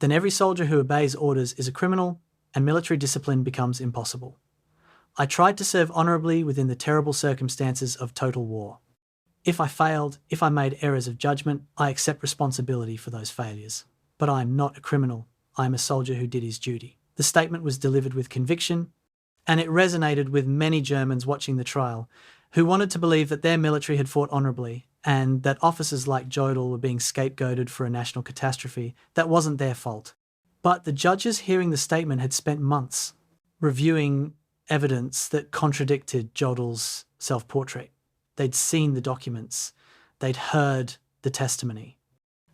then every soldier who obeys orders is a criminal and military discipline becomes impossible. I tried to serve honourably within the terrible circumstances of total war. If I failed, if I made errors of judgment, I accept responsibility for those failures. But I am not a criminal. I am a soldier who did his duty. The statement was delivered with conviction, and it resonated with many Germans watching the trial, who wanted to believe that their military had fought honourably and that officers like Jodl were being scapegoated for a national catastrophe that wasn't their fault. But the judges hearing the statement had spent months reviewing evidence that contradicted Jodl's self-portrait. They'd seen the documents. They'd heard the testimony.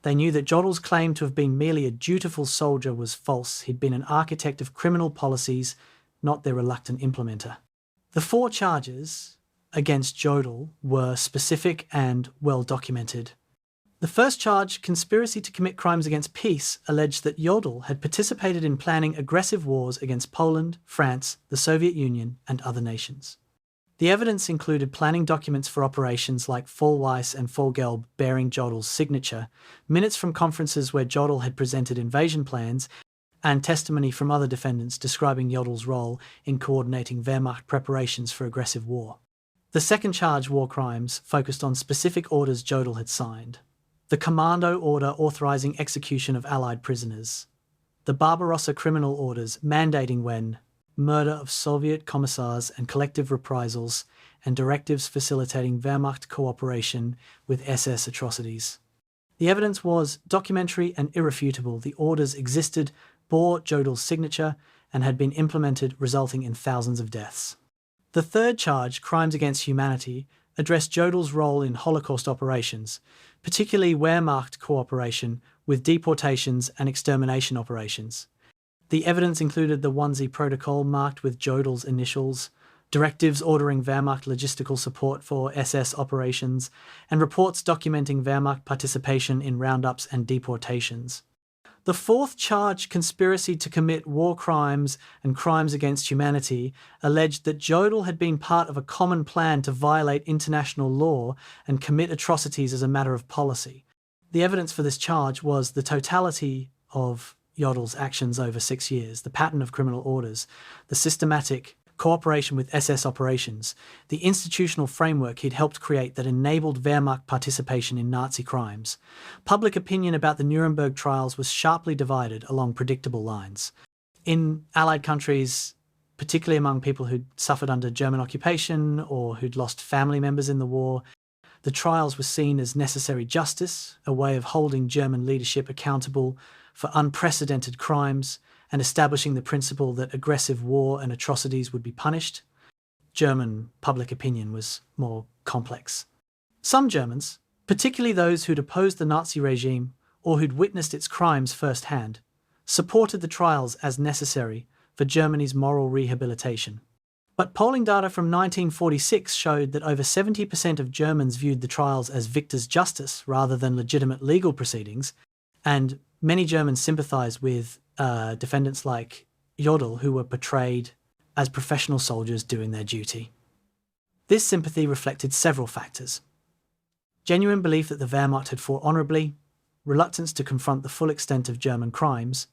They knew that Jodl's claim to have been merely a dutiful soldier was false. He'd been an architect of criminal policies, not their reluctant implementer. The 4 charges against Jodl were specific and well documented. The first charge, conspiracy to commit crimes against peace, alleged that Jodl had participated in planning aggressive wars against Poland, France, the Soviet Union, and other nations. The evidence included planning documents for operations like Fall Weiss and Fall Gelb bearing Jodl's signature, minutes from conferences where Jodl had presented invasion plans, and testimony from other defendants describing Jodl's role in coordinating Wehrmacht preparations for aggressive war. The second charge, war crimes, focused on specific orders Jodl had signed. The commando order authorising execution of Allied prisoners. The Barbarossa criminal orders mandating when murder of Soviet commissars and collective reprisals, and directives facilitating Wehrmacht cooperation with SS atrocities. The evidence was documentary and irrefutable. The orders existed, bore Jodl's signature, and had been implemented, resulting in thousands of deaths. The third charge, crimes against humanity, addressed Jodl's role in Holocaust operations, particularly Wehrmacht cooperation with deportations and extermination operations. The evidence included the Wannsee Protocol marked with Jodl's initials, directives ordering Wehrmacht logistical support for SS operations, and reports documenting Wehrmacht participation in roundups and deportations. The fourth charge, conspiracy to commit war crimes and crimes against humanity, alleged that Jodl had been part of a common plan to violate international law and commit atrocities as a matter of policy. The evidence for this charge was the totality of Jodl's actions over 6 years, the pattern of criminal orders, the systematic cooperation with SS operations, the institutional framework he'd helped create that enabled Wehrmacht participation in Nazi crimes. Public opinion about the Nuremberg trials was sharply divided along predictable lines. In Allied countries, particularly among people who'd suffered under German occupation or who'd lost family members in the war, the trials were seen as necessary justice, a way of holding German leadership accountable for unprecedented crimes and establishing the principle that aggressive war and atrocities would be punished. German public opinion was more complex. Some Germans, particularly those who'd opposed the Nazi regime or who'd witnessed its crimes firsthand, supported the trials as necessary for Germany's moral rehabilitation. But polling data from 1946 showed that over 70% of Germans viewed the trials as victor's justice rather than legitimate legal proceedings, and many Germans sympathised with defendants like Jodl, who were portrayed as professional soldiers doing their duty. This sympathy reflected several factors: genuine belief that the Wehrmacht had fought honourably, reluctance to confront the full extent of German crimes,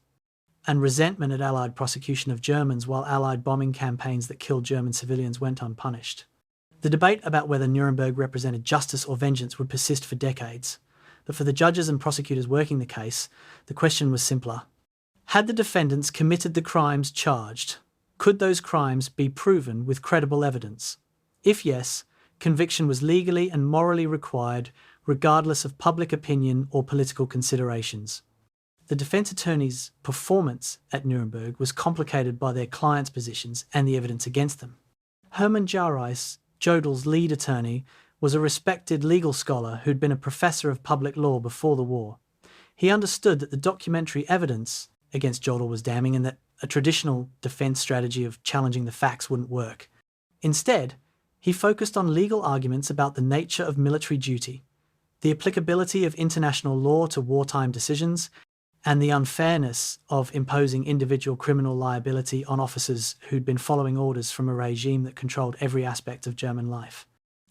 and resentment at Allied prosecution of Germans while Allied bombing campaigns that killed German civilians went unpunished. The debate about whether Nuremberg represented justice or vengeance would persist for decades, but for the judges and prosecutors working the case, the question was simpler. Had the defendants committed the crimes charged? Could those crimes be proven with credible evidence? If yes, conviction was legally and morally required, regardless of public opinion or political considerations. The defence attorney's performance at Nuremberg was complicated by their clients' positions and the evidence against them. Hermann Jaureis, Jodl's lead attorney, was a respected legal scholar who'd been a professor of public law before the war. He understood that the documentary evidence against Jodl was damning and that a traditional defense strategy of challenging the facts wouldn't work. Instead, he focused on legal arguments about the nature of military duty, the applicability of international law to wartime decisions, and the unfairness of imposing individual criminal liability on officers who'd been following orders from a regime that controlled every aspect of German life.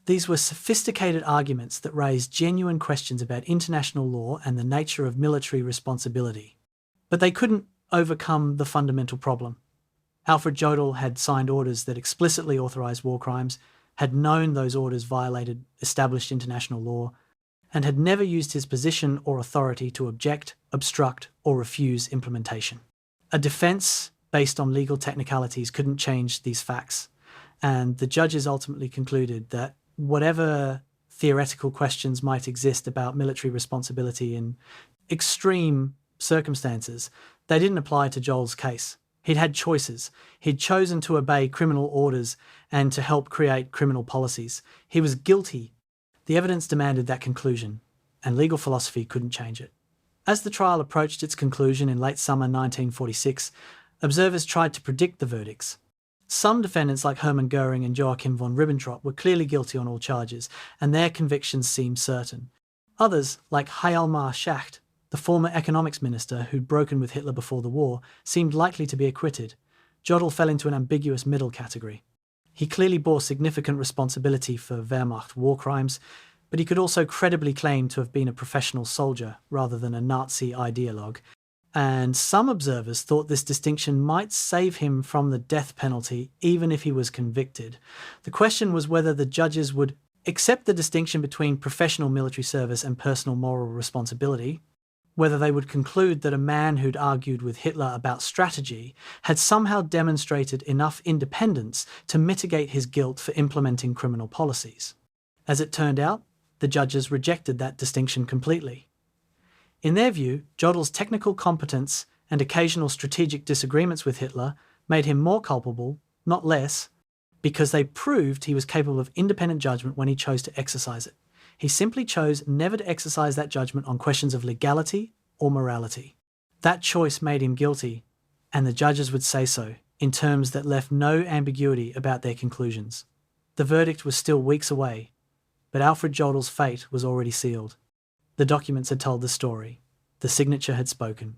These were sophisticated arguments that raised genuine questions about international law and the nature of military responsibility. But they couldn't overcome the fundamental problem. Alfred Jodl had signed orders that explicitly authorised war crimes, had known those orders violated established international law, and had never used his position or authority to object, obstruct, or refuse implementation. A defence based on legal technicalities couldn't change these facts, and the judges ultimately concluded that whatever theoretical questions might exist about military responsibility in extreme circumstances, they didn't apply to Jodl's case. He'd had choices. He'd chosen to obey criminal orders and to help create criminal policies. He was guilty. The evidence demanded that conclusion, and legal philosophy couldn't change it. As the trial approached its conclusion in late summer 1946, observers tried to predict the verdicts. Some defendants like Hermann Göring and Joachim von Ribbentrop were clearly guilty on all charges, and their convictions seemed certain. Others, like Hjalmar Schacht, the former economics minister who'd broken with Hitler before the war, seemed likely to be acquitted. Jodl fell into an ambiguous middle category. He clearly bore significant responsibility for Wehrmacht war crimes, but he could also credibly claim to have been a professional soldier rather than a Nazi ideologue, and some observers thought this distinction might save him from the death penalty even if he was convicted. The question was whether the judges would accept the distinction between professional military service and personal moral responsibility, whether they would conclude that a man who'd argued with Hitler about strategy had somehow demonstrated enough independence to mitigate his guilt for implementing criminal policies. As it turned out, the judges rejected that distinction completely. In their view, Jodl's technical competence and occasional strategic disagreements with Hitler made him more culpable, not less, because they proved he was capable of independent judgment when he chose to exercise it. He simply chose never to exercise that judgment on questions of legality or morality. That choice made him guilty, and the judges would say so, in terms that left no ambiguity about their conclusions. The verdict was still weeks away, but Alfred Jodl's fate was already sealed. The documents had told the story, the signature had spoken,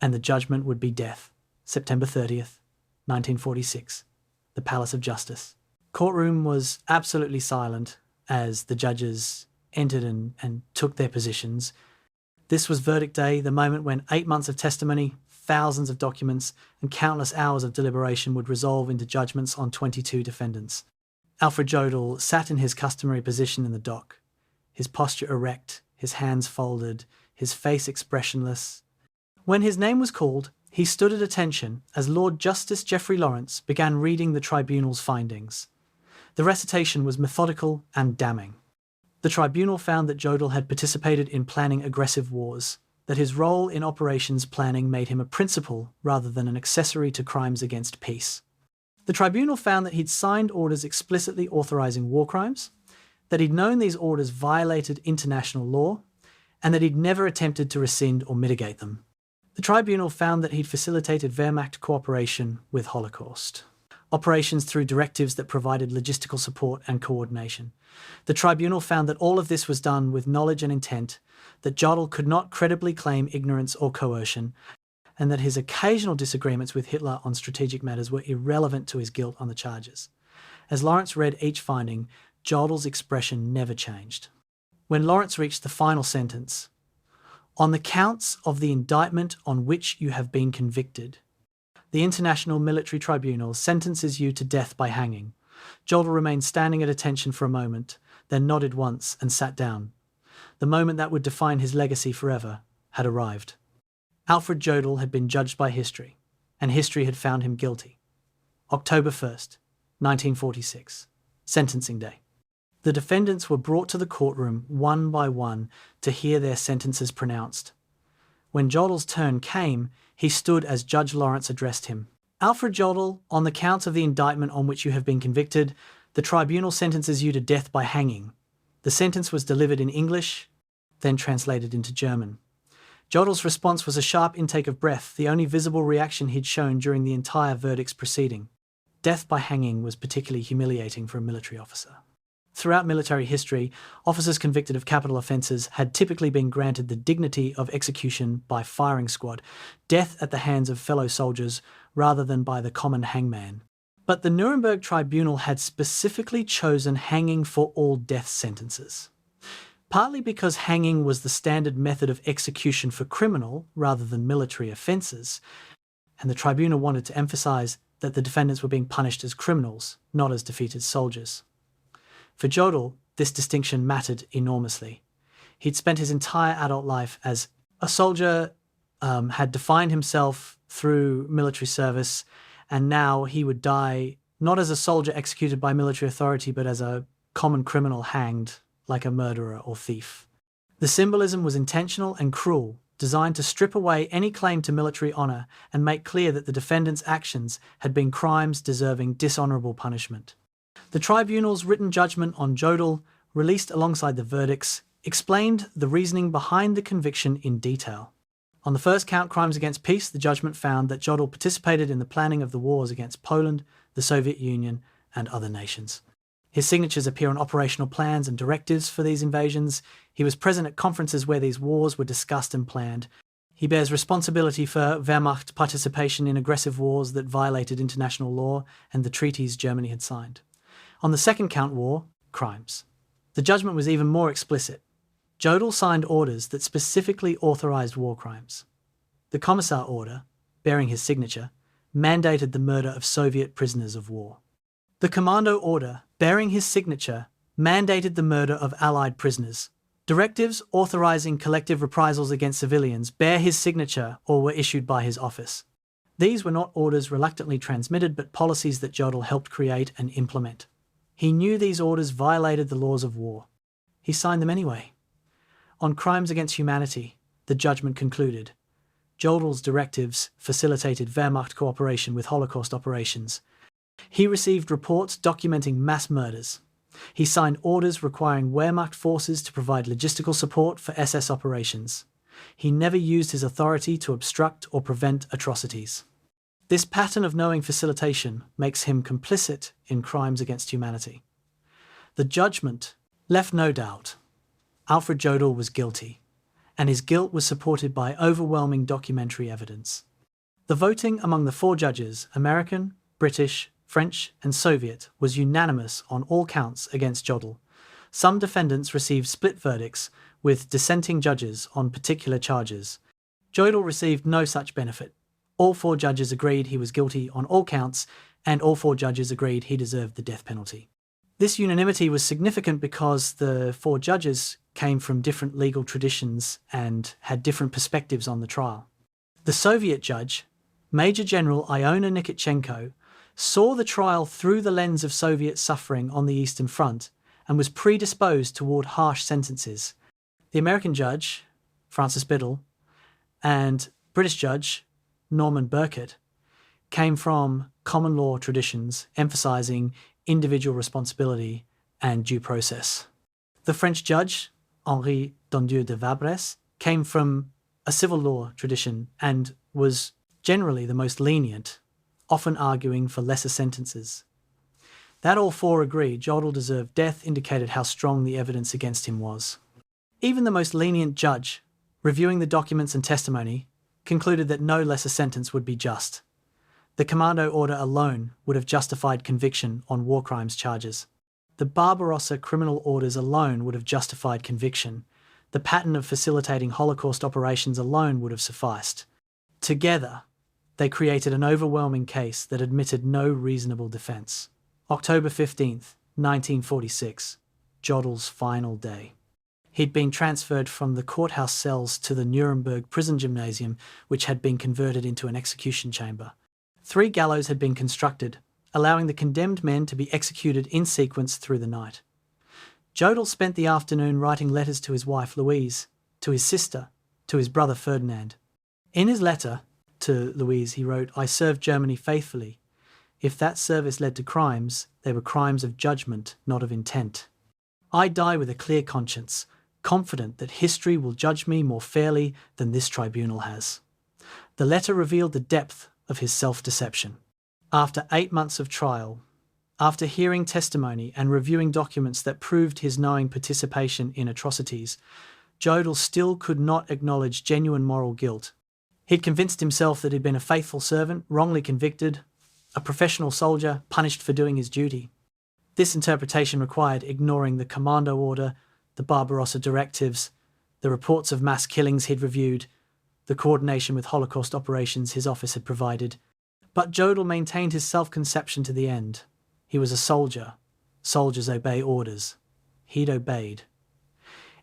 and the judgment would be death, September 30th, 1946, the Palace of Justice. Courtroom was absolutely silent as the judges entered and took their positions. This was verdict day, the moment when 8 months of testimony, thousands of documents, and countless hours of deliberation would resolve into judgments on 22 defendants. Alfred Jodl sat in his customary position in the dock, his posture erect, his hands folded, his face expressionless. When his name was called, he stood at attention as Lord Justice Geoffrey Lawrence began reading the tribunal's findings. The recitation was methodical and damning. The tribunal found that Jodl had participated in planning aggressive wars, that his role in operations planning made him a principal rather than an accessory to crimes against peace. The tribunal found that he'd signed orders explicitly authorising war crimes, that he'd known these orders violated international law, and that he'd never attempted to rescind or mitigate them. The tribunal found that he'd facilitated Wehrmacht cooperation with Holocaust operations through directives that provided logistical support and coordination. The tribunal found that all of this was done with knowledge and intent, that Jodl could not credibly claim ignorance or coercion, and that his occasional disagreements with Hitler on strategic matters were irrelevant to his guilt on the charges. As Lawrence read each finding, Jodl's expression never changed. When Lawrence reached the final sentence, "On the counts of the indictment on which you have been convicted, the International Military Tribunal sentences you to death by hanging," Jodl remained standing at attention for a moment, then nodded once and sat down. The moment that would define his legacy forever had arrived. Alfred Jodl had been judged by history, and history had found him guilty. October 1st, 1946, sentencing day. The defendants were brought to the courtroom one by one to hear their sentences pronounced. When Jodl's turn came, he stood as Judge Lawrence addressed him. "Alfred Jodl, on the count of the indictment on which you have been convicted, the tribunal sentences you to death by hanging. The sentence was delivered in English, then translated into German. Jodl's response was a sharp intake of breath, the only visible reaction he'd shown during the entire verdict's proceeding. Death by hanging was particularly humiliating for a military officer. Throughout military history, officers convicted of capital offences had typically been granted the dignity of execution by firing squad, death at the hands of fellow soldiers rather than by the common hangman. But the Nuremberg tribunal had specifically chosen hanging for all death sentences. Partly because hanging was the standard method of execution for criminal rather than military offences, and the tribunal wanted to emphasise that the defendants were being punished as criminals, not as defeated soldiers. For Jodl, this distinction mattered enormously. He'd spent his entire adult life as a soldier, had defined himself through military service, and now he would die not as a soldier executed by military authority, but as a common criminal hanged like a murderer or thief. The symbolism was intentional and cruel, designed to strip away any claim to military honour and make clear that the defendant's actions had been crimes deserving dishonourable punishment. The tribunal's written judgment on Jodl, released alongside the verdicts, explained the reasoning behind the conviction in detail. On the first count, crimes against peace, the judgment found that Jodl participated in the planning of the wars against Poland, the Soviet Union, and other nations. His signatures appear on operational plans and directives for these invasions. He was present at conferences where these wars were discussed and planned. He bears responsibility for Wehrmacht participation in aggressive wars that violated international law and the treaties Germany had signed. On the second count, war, crimes. The judgment was even more explicit. Jodl signed orders that specifically authorised war crimes. The Commissar order, bearing his signature, mandated the murder of Soviet prisoners of war. The Commando order, bearing his signature, mandated the murder of Allied prisoners. Directives authorising collective reprisals against civilians bear his signature or were issued by his office. These were not orders reluctantly transmitted, but policies that Jodl helped create and implement. He knew these orders violated the laws of war. He signed them anyway. On crimes against humanity, the judgment concluded. Jodl's directives facilitated Wehrmacht cooperation with Holocaust operations. He received reports documenting mass murders. He signed orders requiring Wehrmacht forces to provide logistical support for SS operations. He never used his authority to obstruct or prevent atrocities. This pattern of knowing facilitation makes him complicit in crimes against humanity. The judgment left no doubt. Alfred Jodl was guilty, and his guilt was supported by overwhelming documentary evidence. The voting among the 4 judges, American, British, French, and Soviet, was unanimous on all counts against Jodl. Some defendants received split verdicts, with dissenting judges on particular charges. Jodl received no such benefit. All 4 judges agreed he was guilty on all counts, and all 4 judges agreed he deserved the death penalty. This unanimity was significant because the 4 judges came from different legal traditions and had different perspectives on the trial. The Soviet judge, Major General Iona Nikitchenko, saw the trial through the lens of Soviet suffering on the Eastern Front and was predisposed toward harsh sentences. The American judge, Francis Biddle, and British judge, Norman Burkett, came from common law traditions emphasising individual responsibility and due process. The French judge, Henri Dondieu de Vabres, came from a civil law tradition and was generally the most lenient, often arguing for lesser sentences. That all 4 agreed Jodl deserved death indicated how strong the evidence against him was. Even the most lenient judge, reviewing the documents and testimony, concluded that no lesser sentence would be just. The Commando order alone would have justified conviction on war crimes charges. The Barbarossa criminal orders alone would have justified conviction. The pattern of facilitating Holocaust operations alone would have sufficed. Together, they created an overwhelming case that admitted no reasonable defence. October 15th, 1946, Jodl's final day. He'd been transferred from the courthouse cells to the Nuremberg prison gymnasium, which had been converted into an execution chamber. 3 gallows had been constructed, allowing the condemned men to be executed in sequence through the night. Jodl spent the afternoon writing letters to his wife Louise, to his sister, to his brother Ferdinand. In his letter to Louise he wrote, "I served Germany faithfully. If that service led to crimes, they were crimes of judgment, not of intent." I die with a clear conscience, confident that history will judge me more fairly than this tribunal has." The letter revealed the depth of his self-deception. After 8 months of trial, after hearing testimony and reviewing documents that proved his knowing participation in atrocities, Jodl still could not acknowledge genuine moral guilt. He'd convinced himself that he'd been a faithful servant, wrongly convicted, a professional soldier, punished for doing his duty. This interpretation required ignoring the commando order, the Barbarossa directives, the reports of mass killings he'd reviewed, the coordination with Holocaust operations his office had provided. But Jodl maintained his self-conception to the end. He was a soldier. Soldiers obey orders. He'd obeyed.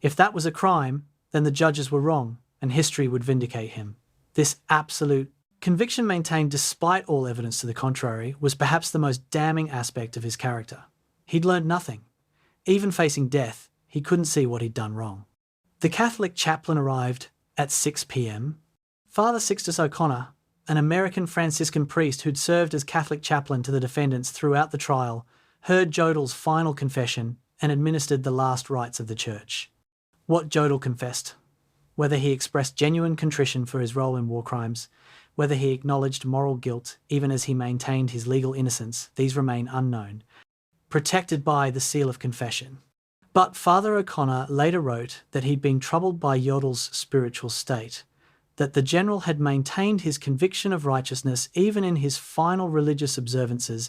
If that was a crime, then the judges were wrong, and history would vindicate him. This absolute conviction, maintained despite all evidence to the contrary, was perhaps the most damning aspect of his character. He'd learned nothing. Even facing death, he couldn't see what he'd done wrong. The Catholic chaplain arrived at 6 p.m. Father Sixtus O'Connor, an American Franciscan priest who'd served as Catholic chaplain to the defendants throughout the trial, heard Jodl's final confession and administered the last rites of the church. What Jodl confessed, whether he expressed genuine contrition for his role in war crimes, whether he acknowledged moral guilt even as he maintained his legal innocence, these remain unknown, protected by the seal of confession. But Father O'Connor later wrote that he'd been troubled by Jodl's spiritual state, that the general had maintained his conviction of righteousness even in his final religious observances,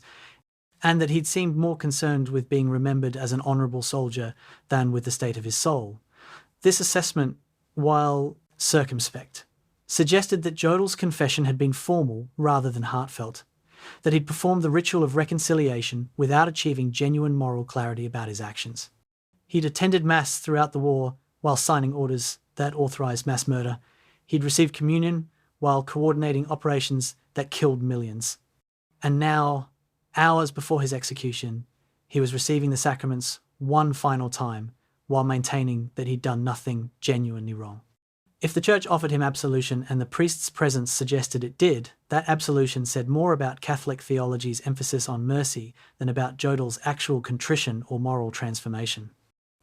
and that he'd seemed more concerned with being remembered as an honourable soldier than with the state of his soul. This assessment, while circumspect, suggested that Jodl's confession had been formal rather than heartfelt, that he'd performed the ritual of reconciliation without achieving genuine moral clarity about his actions. He'd attended Mass throughout the war while signing orders that authorised mass murder. He'd received communion while coordinating operations that killed millions. And now, hours before his execution, he was receiving the sacraments one final time while maintaining that he'd done nothing genuinely wrong. If the church offered him absolution and the priest's presence suggested it did, that absolution said more about Catholic theology's emphasis on mercy than about Jodl's actual contrition or moral transformation.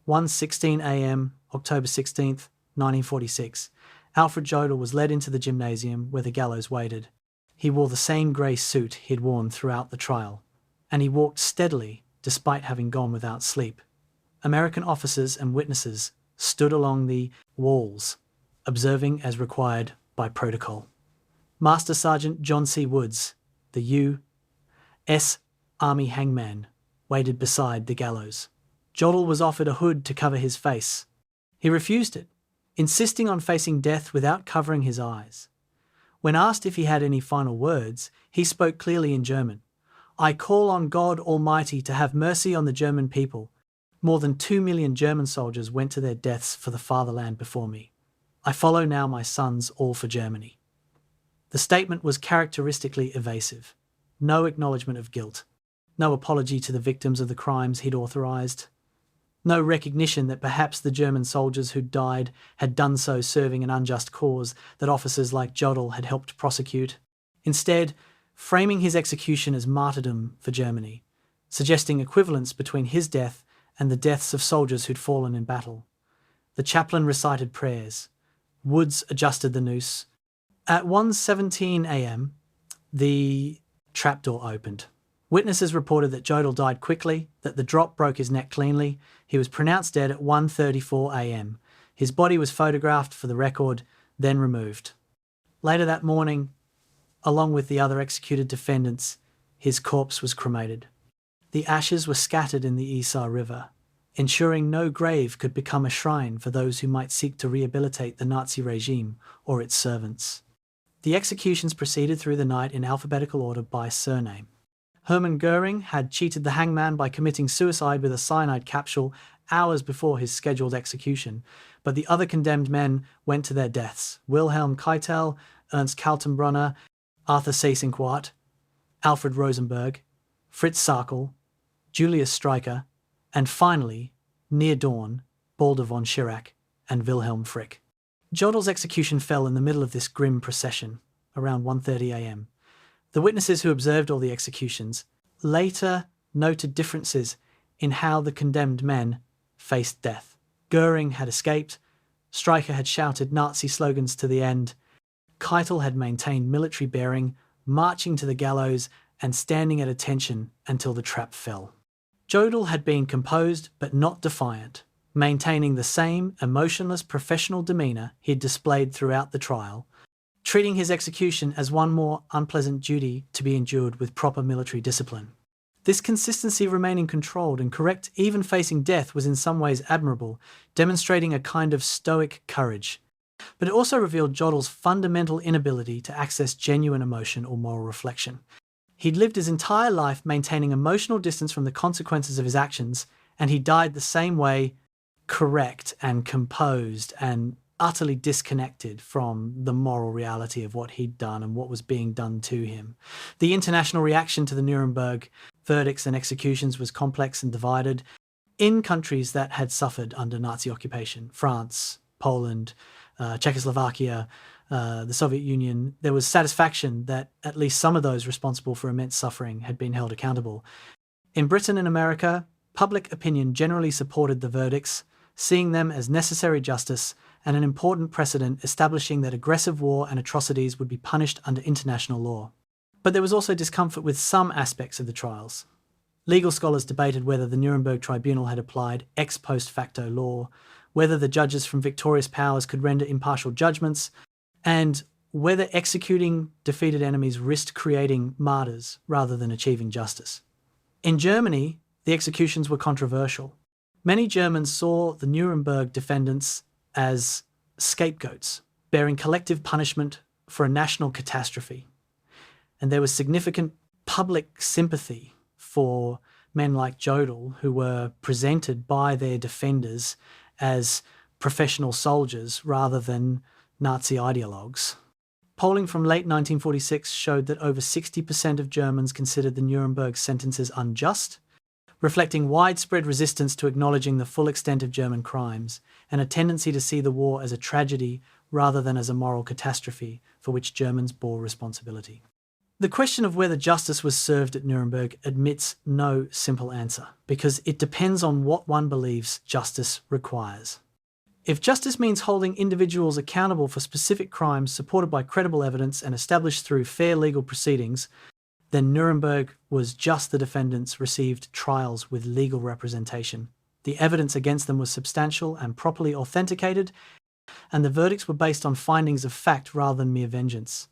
1:16 a.m., October 16th, 1946, Alfred Jodl was led into the gymnasium where the gallows waited. He wore the same grey suit he'd worn throughout the trial, and he walked steadily despite having gone without sleep. American officers and witnesses stood along the walls, observing as required by protocol. Master Sergeant John C. Woods, the U.S. Army hangman, waited beside the gallows. Jodl was offered a hood to cover his face. He refused it, insisting on facing death without covering his eyes. When asked if he had any final words, he spoke clearly in German. "I call on God Almighty to have mercy on the German people. More than 2 million German soldiers went to their deaths for the fatherland before me. I follow now my sons, all for Germany." The statement was characteristically evasive. No acknowledgement of guilt. No apology to the victims of the crimes he'd authorised. No recognition that perhaps the German soldiers who'd died had done so serving an unjust cause that officers like Jodl had helped prosecute. Instead, framing his execution as martyrdom for Germany, suggesting equivalence between his death and the deaths of soldiers who'd fallen in battle. The chaplain recited prayers. Woods adjusted the noose. At 1:17 a.m., the trapdoor opened. Witnesses reported that Jodl died quickly, that the drop broke his neck cleanly. He was pronounced dead at 1:34 a.m. His body was photographed for the record, then removed. Later that morning, along with the other executed defendants, his corpse was cremated. The ashes were scattered in the Isar River, ensuring no grave could become a shrine for those who might seek to rehabilitate the Nazi regime or its servants. The executions proceeded through the night in alphabetical order by surname. Hermann Goering had cheated the hangman by committing suicide with a cyanide capsule hours before his scheduled execution, but the other condemned men went to their deaths: Wilhelm Keitel, Ernst Kaltenbrunner, Arthur Seyss-Inquart, Alfred Rosenberg, Fritz Sarkel, Julius Streicher, and finally, near dawn, Baldur von Schirach and Wilhelm Frick. Jodl's execution fell in the middle of this grim procession, around 1:30 a.m. The witnesses who observed all the executions later noted differences in how the condemned men faced death. Goering had escaped, Streicher had shouted Nazi slogans to the end, Keitel had maintained military bearing, marching to the gallows and standing at attention until the trap fell. Jodl had been composed but not defiant, maintaining the same emotionless professional demeanour he had displayed throughout the trial, treating his execution as one more unpleasant duty to be endured with proper military discipline. This consistency remaining controlled and correct even facing death was in some ways admirable, demonstrating a kind of stoic courage. But it also revealed Jodl's fundamental inability to access genuine emotion or moral reflection. He'd lived his entire life maintaining emotional distance from the consequences of his actions, and he died the same way, correct and composed and utterly disconnected from the moral reality of what he'd done and what was being done to him. The international reaction to the Nuremberg verdicts and executions was complex and divided. In countries that had suffered under Nazi occupation, France, Poland, Czechoslovakia, the Soviet Union, there was satisfaction that at least some of those responsible for immense suffering had been held accountable. In Britain and America, public opinion generally supported the verdicts, seeing them as necessary justice and an important precedent establishing that aggressive war and atrocities would be punished under international law. But there was also discomfort with some aspects of the trials. Legal scholars debated whether the Nuremberg tribunal had applied ex post facto law, whether the judges from victorious powers could render impartial judgments, and whether executing defeated enemies risked creating martyrs rather than achieving justice. In Germany, the executions were controversial. Many Germans saw the Nuremberg defendants as scapegoats, bearing collective punishment for a national catastrophe. And there was significant public sympathy for men like Jodl, who were presented by their defenders as professional soldiers rather than Nazi ideologues. Polling from late 1946 showed that over 60% of Germans considered the Nuremberg sentences unjust, reflecting widespread resistance to acknowledging the full extent of German crimes and a tendency to see the war as a tragedy rather than as a moral catastrophe for which Germans bore responsibility. The question of whether justice was served at Nuremberg admits no simple answer, because it depends on what one believes justice requires. If justice means holding individuals accountable for specific crimes supported by credible evidence and established through fair legal proceedings, then Nuremberg was just. The defendants received trials with legal representation. The evidence against them was substantial and properly authenticated, and the verdicts were based on findings of fact rather than mere vengeance.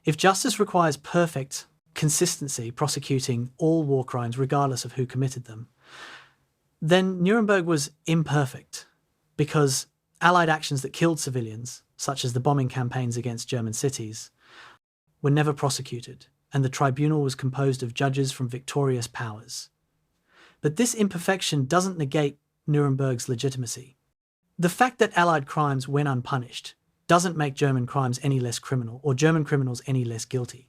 If justice requires perfect consistency prosecuting all war crimes regardless of who committed them, then Nuremberg was imperfect, because Allied actions that killed civilians, such as the bombing campaigns against German cities, were never prosecuted, and the tribunal was composed of judges from victorious powers. But this imperfection doesn't negate Nuremberg's legitimacy. The fact that Allied crimes went unpunished doesn't make German crimes any less criminal or German criminals any less guilty.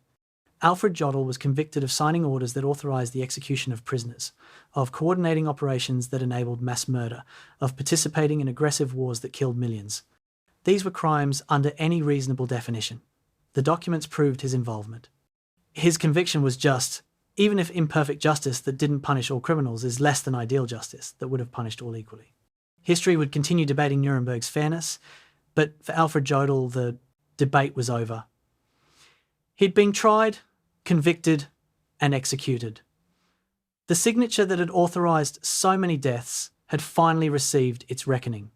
Alfred Jodl was convicted of signing orders that authorised the execution of prisoners, of coordinating operations that enabled mass murder, of participating in aggressive wars that killed millions. These were crimes under any reasonable definition. The documents proved his involvement. His conviction was just, even if imperfect justice that didn't punish all criminals is less than ideal justice that would have punished all equally. History would continue debating Nuremberg's fairness, but for Alfred Jodl, the debate was over. He'd been tried, convicted, and executed. The signature that had authorised so many deaths had finally received its reckoning.